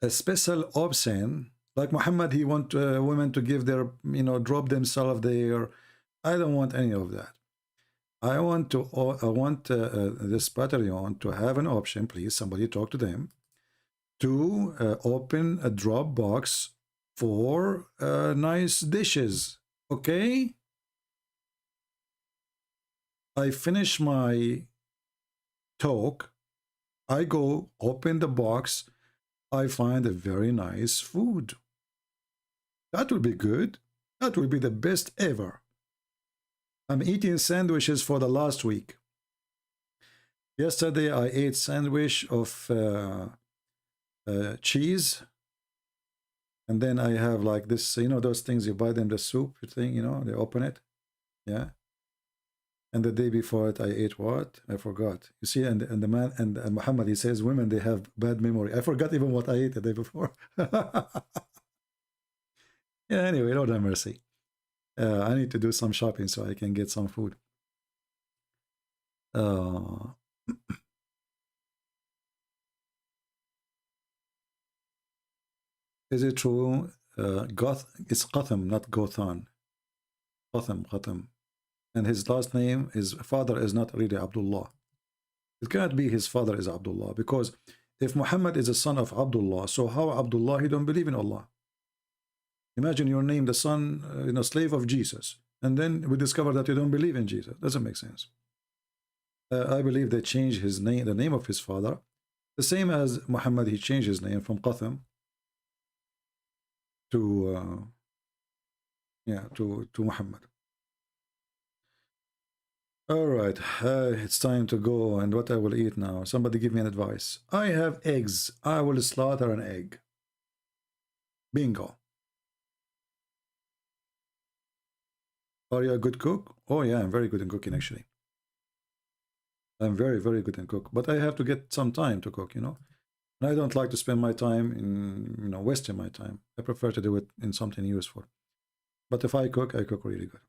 S7: a special option, like Muhammad, he want women to give their, you know, drop themselves there. I don't want any of that. I want this Patreon to have an option, please, somebody talk to them, to open a drop box for nice dishes, okay? I finish my talk, I go open the box, I find a very nice food. That will be good. That will be the best ever. I'm eating sandwiches for the last week. Yesterday I ate sandwich of cheese, and then I have like this, you know, those things you buy them, the soup thing, you know, they open it, yeah. And the day before it, I ate what? I forgot. You see, and the man and Muhammad, he says women, they have bad memory. I forgot even what I ate the day before. Yeah, anyway, Lord have mercy. I need to do some shopping so I can get some food. Is it true? It's Qatham, not Gothan. Qatham. And his last name, his father is not really Abdullah. It cannot be his father is Abdullah, because if Muhammad is a son of Abdullah, so how Abdullah, he don't believe in Allah? Imagine your name, the son, slave of Jesus, and then we discover that you don't believe in Jesus. Doesn't make sense. I believe they changed his name, the name of his father, the same as Muhammad. He changed his name from Qatham to Muhammad. All right, it's time to go. And what I will eat now? Somebody give me an advice. I have eggs. I will slaughter an egg. Bingo. Are you a good cook? Oh yeah, I'm very good in cooking actually. I'm very, very good in cook, but I have to get some time to cook, And I don't like to spend my time in, wasting my time. I prefer to do it in something useful. But if I cook really good.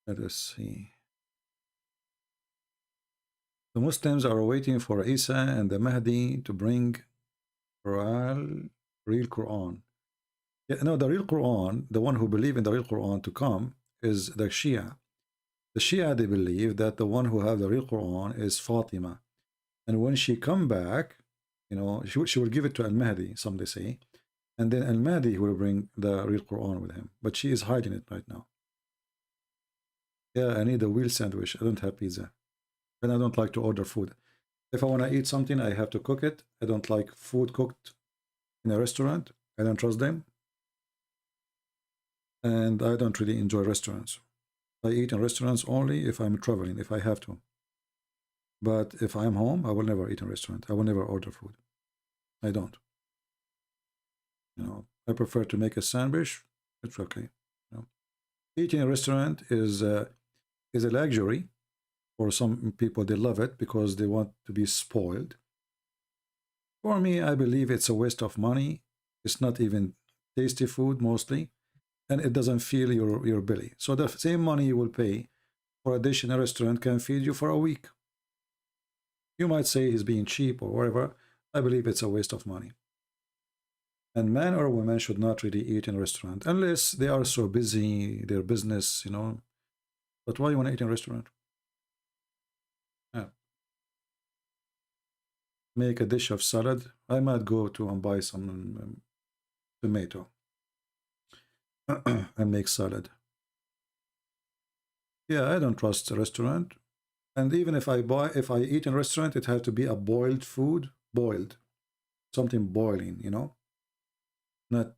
S7: Let us see. The Muslims are waiting for Isa and the Mahdi to bring real Quran. Yeah, no, the real Quran, the one who believe in the real Quran to come, is the Shia. The Shia, they believe that the one who have the real Quran is Fatima. And when she come back, she will give it to Al-Mahdi, some they say. And then Al-Mahdi will bring the real Quran with him. But she is hiding it right now. Yeah, I need a wheel sandwich. I don't have pizza. And I don't like to order food. If I want to eat something, I have to cook it. I don't like food cooked in a restaurant. I don't trust them. And I don't really enjoy restaurants. I eat in restaurants only if I'm traveling, if I have to. But if I'm home, I will never eat in a restaurant. I will never order food. I don't. I prefer to make a sandwich. It's okay. Eating in a restaurant is a luxury. For some people, they love it because they want to be spoiled. For me, I believe it's a waste of money. It's not even tasty food mostly, and it doesn't fill your belly. So the same money you will pay for a dish in a restaurant can feed you for a week. You might say he's being cheap or whatever. I believe it's a waste of money. And man or woman should not really eat in a restaurant unless they are so busy, their business, But why you want to eat in a restaurant? Make a dish of salad. I might go to and buy some tomato and make salad. Yeah, I don't trust the restaurant. And even if I eat in a restaurant, it has to be a boiled food, something boiling, not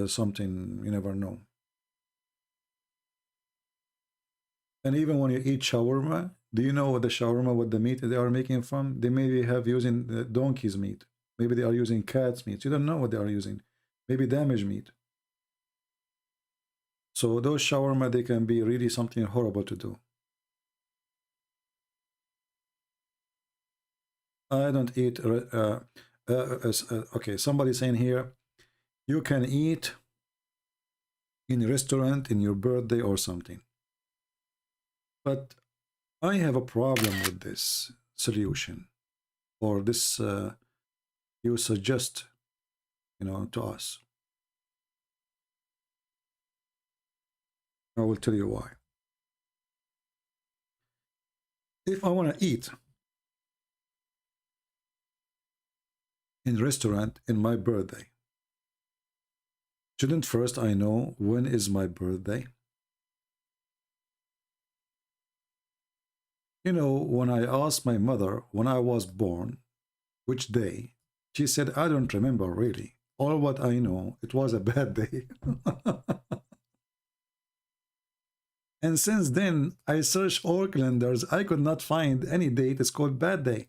S7: something you never know. And even when you eat shawarma, do you know what the meat they are making from? They maybe have using the donkey's meat. Maybe they are using cat's meat. You don't know what they are using. Maybe damaged meat. So those shawarma, they can be really something horrible to do. I don't eat. Okay, somebody's saying here, you can eat in a restaurant in your birthday or something. But I have a problem with this solution, or this you suggest, to us. I will tell you why. If I want to eat in a restaurant in my birthday, shouldn't first I know when is my birthday? When I asked my mother when I was born, which day, she said, I don't remember really. All what I know, it was a bad day. And since then, I searched all calendars. I could not find any date. It's called bad day.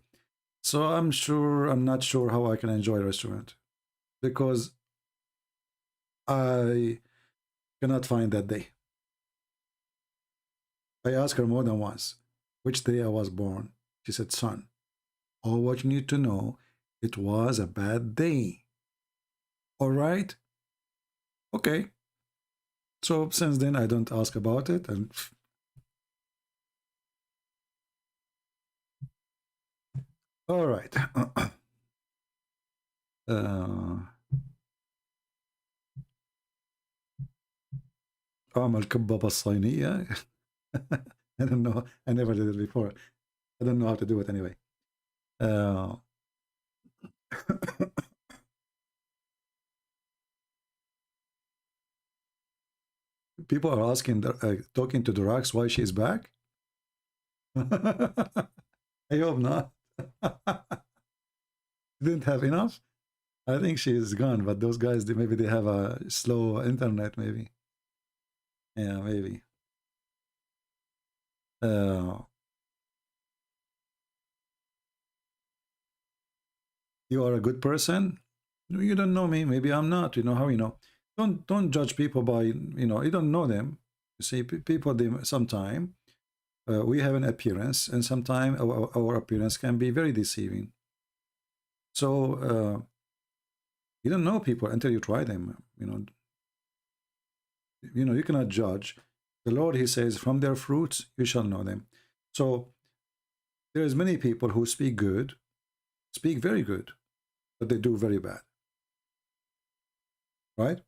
S7: So I'm not sure how I can enjoy a restaurant because I cannot find that day. I asked her more than once which day I was born. She said, son, all what you need to know, it was a bad day. All right? Okay. So since then, I don't ask about it. And all right. أعمل كبة الصينية. I don't know. I never did it before. I don't know how to do it anyway. People are asking, talking to Durax why she's back. I hope not. Didn't have enough. I think she's gone, but those guys, maybe they have a slow internet, maybe. Yeah, maybe. You are a good person. You don't know me. Maybe I'm not. You know how you know. Don't judge people by, you know, you don't know them. You see, people, they sometimes we have an appearance, and sometimes our appearance can be very deceiving. So you don't know people until you try them. You know, you cannot judge. The Lord, he says, from their fruits you shall know them. So there's many people who speak good, speak very good, but they do very bad. Right?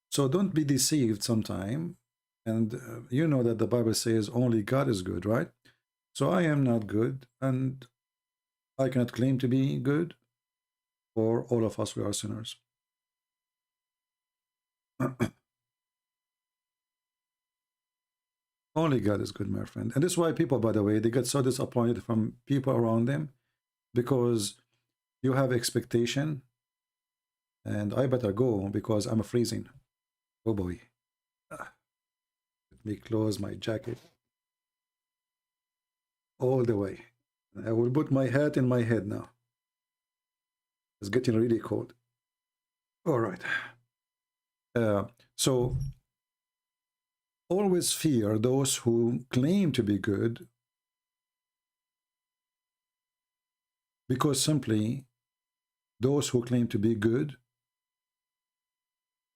S7: So don't be deceived sometime. And you know that the Bible says only God is good, right? So I am not good, and I cannot claim to be good, for all of us, we are sinners. Only God is good, my friend. And this is why people, by the way, they get so disappointed from people around them, because you have expectation, and I better go because I'm freezing. Oh boy. Let me close my jacket all the way. I will put my hat in my head now. It's getting really cold. All right. So always fear those who claim to be good, because simply those who claim to be good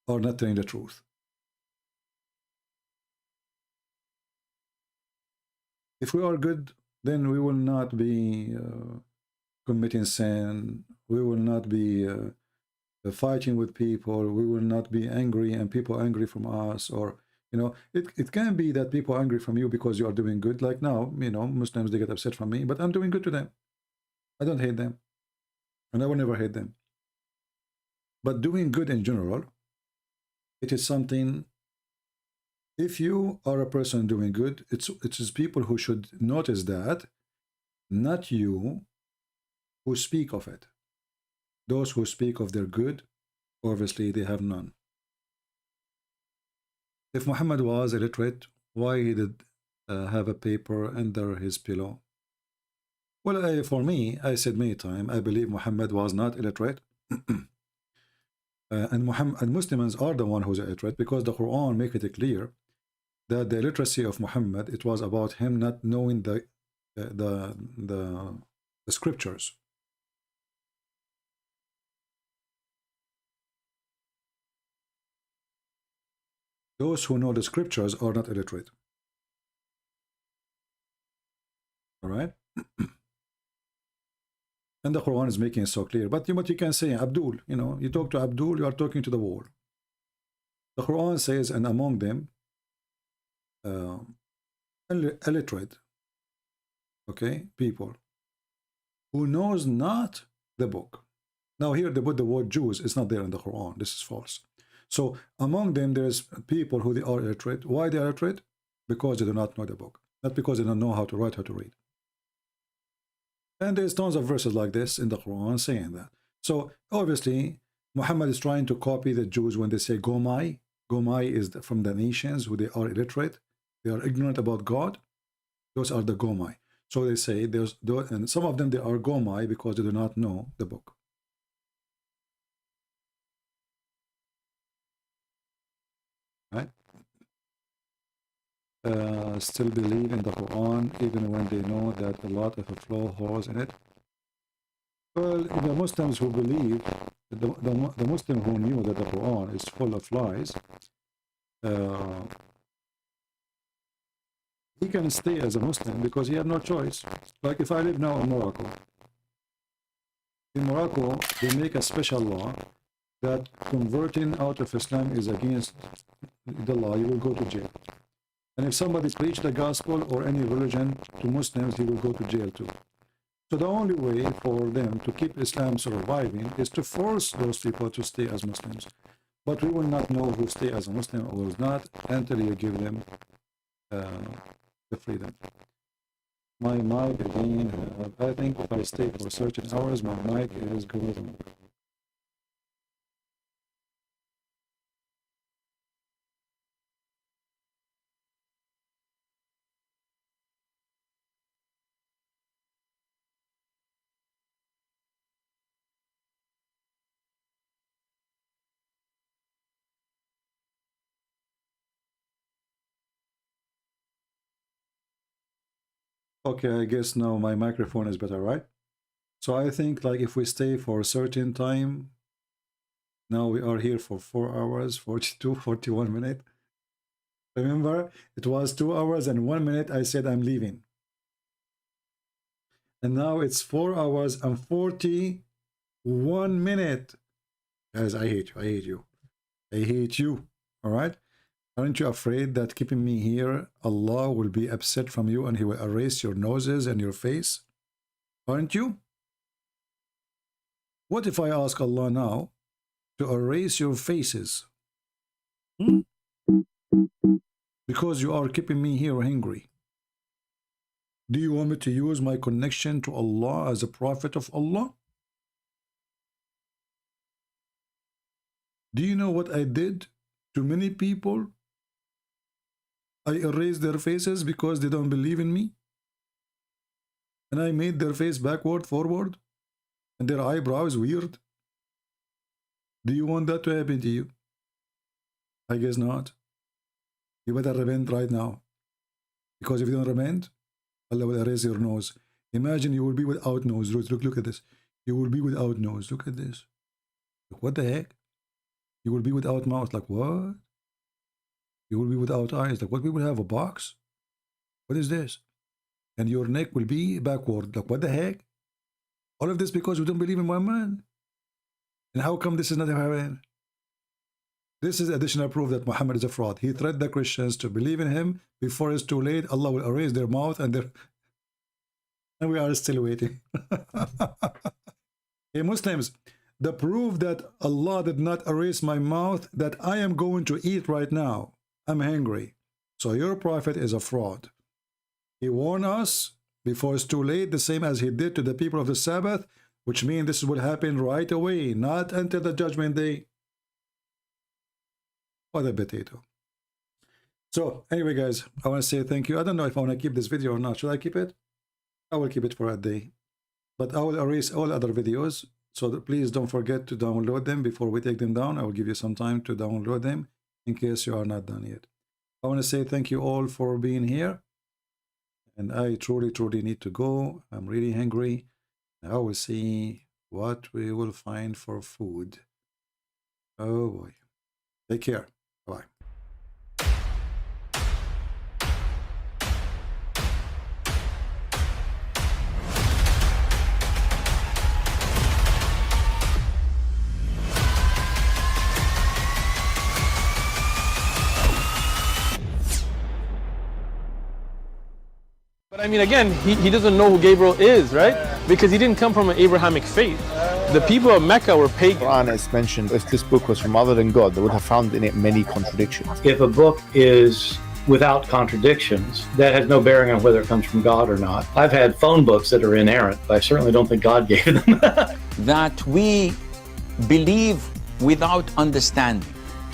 S7: are not telling the truth. If we are good, then we will not be committing sin. We will not be fighting with people. We will not be angry and people angry from us. Or, you know, it can be that people are angry from you because you are doing good. Like now, you know, Muslims, they get upset from me, but I'm doing good to them. I don't hate them, and I will never hate them. But doing good in general, it is something. If you are a person doing good, it is people who should notice that, not you who speak of it. Those who speak of their good, obviously they have none. If Muhammad was illiterate, why he did have a paper under his pillow? Well, for me, I said many times, I believe Muhammad was not illiterate. And Muslims are the one who's illiterate, because the Quran makes it clear that the illiteracy of Muhammad, it was about him not knowing the scriptures. Those who know the scriptures are not illiterate. All right? And the Quran is making it so clear. But what you can say, Abdul, you know, you talk to Abdul, you are talking to the wall. The Quran says, and among them, illiterate, okay, people who knows not the book. Now here they put the word Jews. It's not there in the Quran. This is false. So among them, there's people who they are illiterate. Why they are illiterate? Because they do not know the book, not because they don't know how to write, how to read. And there's tons of verses like this in the Quran saying that. So obviously Muhammad is trying to copy the Jews when they say Gomai. Gomai is from the nations who they are illiterate. They are ignorant about God. Those are the Gomai. So they say, and some of them, they are Gomai because they do not know the book. Right? Still believe in the Quran even when they know that a lot of flaw holes in it. Well, the Muslims who believe, the Muslim who knew that the Quran is full of lies, he can stay as a Muslim because he has no choice. Like if I live now in Morocco. In Morocco, they make a special law that converting out of Islam is against the law. You will go to jail. And if somebody preached the gospel or any religion to Muslims, he will go to jail too. So the only way for them to keep Islam surviving is to force those people to stay as Muslims. But we will not know who stay as a Muslim or who is not until you give them the freedom. My mic again, I think if I stay for certain hours, my mic is golden. Okay, I guess now my microphone is better, right? So I think like if we stay for a certain time, now we are here for 4 hours, 42, 41 minutes. Remember, it was 2 hours and 1 minute I said I'm leaving. And now it's 4 hours and 41 minutes. Guys, I hate you, I hate you. I hate you, all right? Aren't you afraid that keeping me here, Allah will be upset from you and he will erase your noses and your face? Aren't you? What if I ask Allah now to erase your faces? Because you are keeping me here hungry. Do you want me to use my connection to Allah as a prophet of Allah? Do you know what I did to many people? I erased their faces because they don't believe in me. And I made their face backward, forward, and their eyebrows weird. Do you want that to happen to you? I guess not. You better repent right now. Because if you don't repent, Allah will erase your nose. Imagine you will be without nose. Look at this. You will be without nose. Look at this. Look, what the heck? You will be without mouth. Like what? You will be without eyes. Like what? We will have a box? What is this? And your neck will be backward. Like what the heck? All of this because you don't believe in one man. And how come this is not happening? This is additional proof that Muhammad is a fraud. He threatened the Christians to believe in him before it's too late. Allah will erase their mouth and their... And we are still waiting. Hey Muslims, the proof that Allah did not erase my mouth, that I am going to eat right now. I'm hungry. So your prophet is a fraud. He warned us before it's too late, the same as he did to the people of the Sabbath, which means this will happen right away, not until the judgment day. What a potato. So anyway, guys, I want to say thank you. I don't know if I want to keep this video or not. Should I keep it? I will keep it for a day. But I will erase all other videos. So please don't forget to download them before we take them down. I will give you some time to download them in case you are not done yet. I want to say thank you all for being here. And I truly need to go. I'm really hungry. I will see what we will find for food. Oh boy. Take care. Bye.
S1: But I mean, again, he doesn't know who Gabriel is, right? Because he didn't come from an Abrahamic faith. The people of Mecca were pagan.
S2: Quran is mentioned, if this book was from other than God, they would have found in it many contradictions.
S3: If a book is without contradictions, that has no bearing on whether it comes from God or not. I've had phone books that are inerrant, but I certainly don't think God gave them.
S4: That we believe without understanding.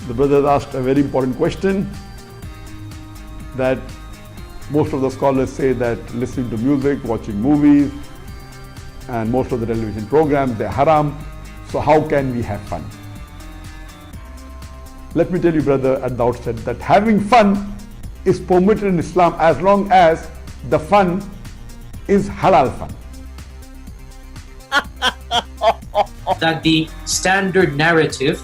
S5: The brother asked a very important question, that most of the scholars say that listening to music, watching movies, and most of the television programs, they're haram. So how can we have fun? Let me tell you, brother, at the outset that having fun is permitted in Islam as long as the fun is halal fun.
S6: That the standard narrative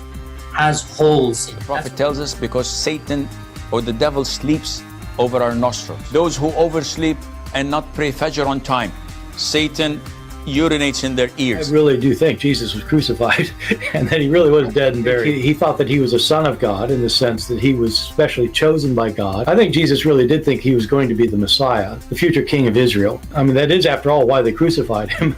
S6: has holes in it.
S4: The Prophet tells us because Satan or the devil sleeps over our nostrils. Those who oversleep and not pray Fajr on time, Satan urinates in their
S3: I
S4: ears.
S3: really do think Jesus was crucified and that he really was dead and buried. He thought that he was a son of God in the sense that he was specially chosen by God. I think Jesus really did think he was going to be the Messiah, the future king of Israel. I mean, that is, after all, why they crucified him.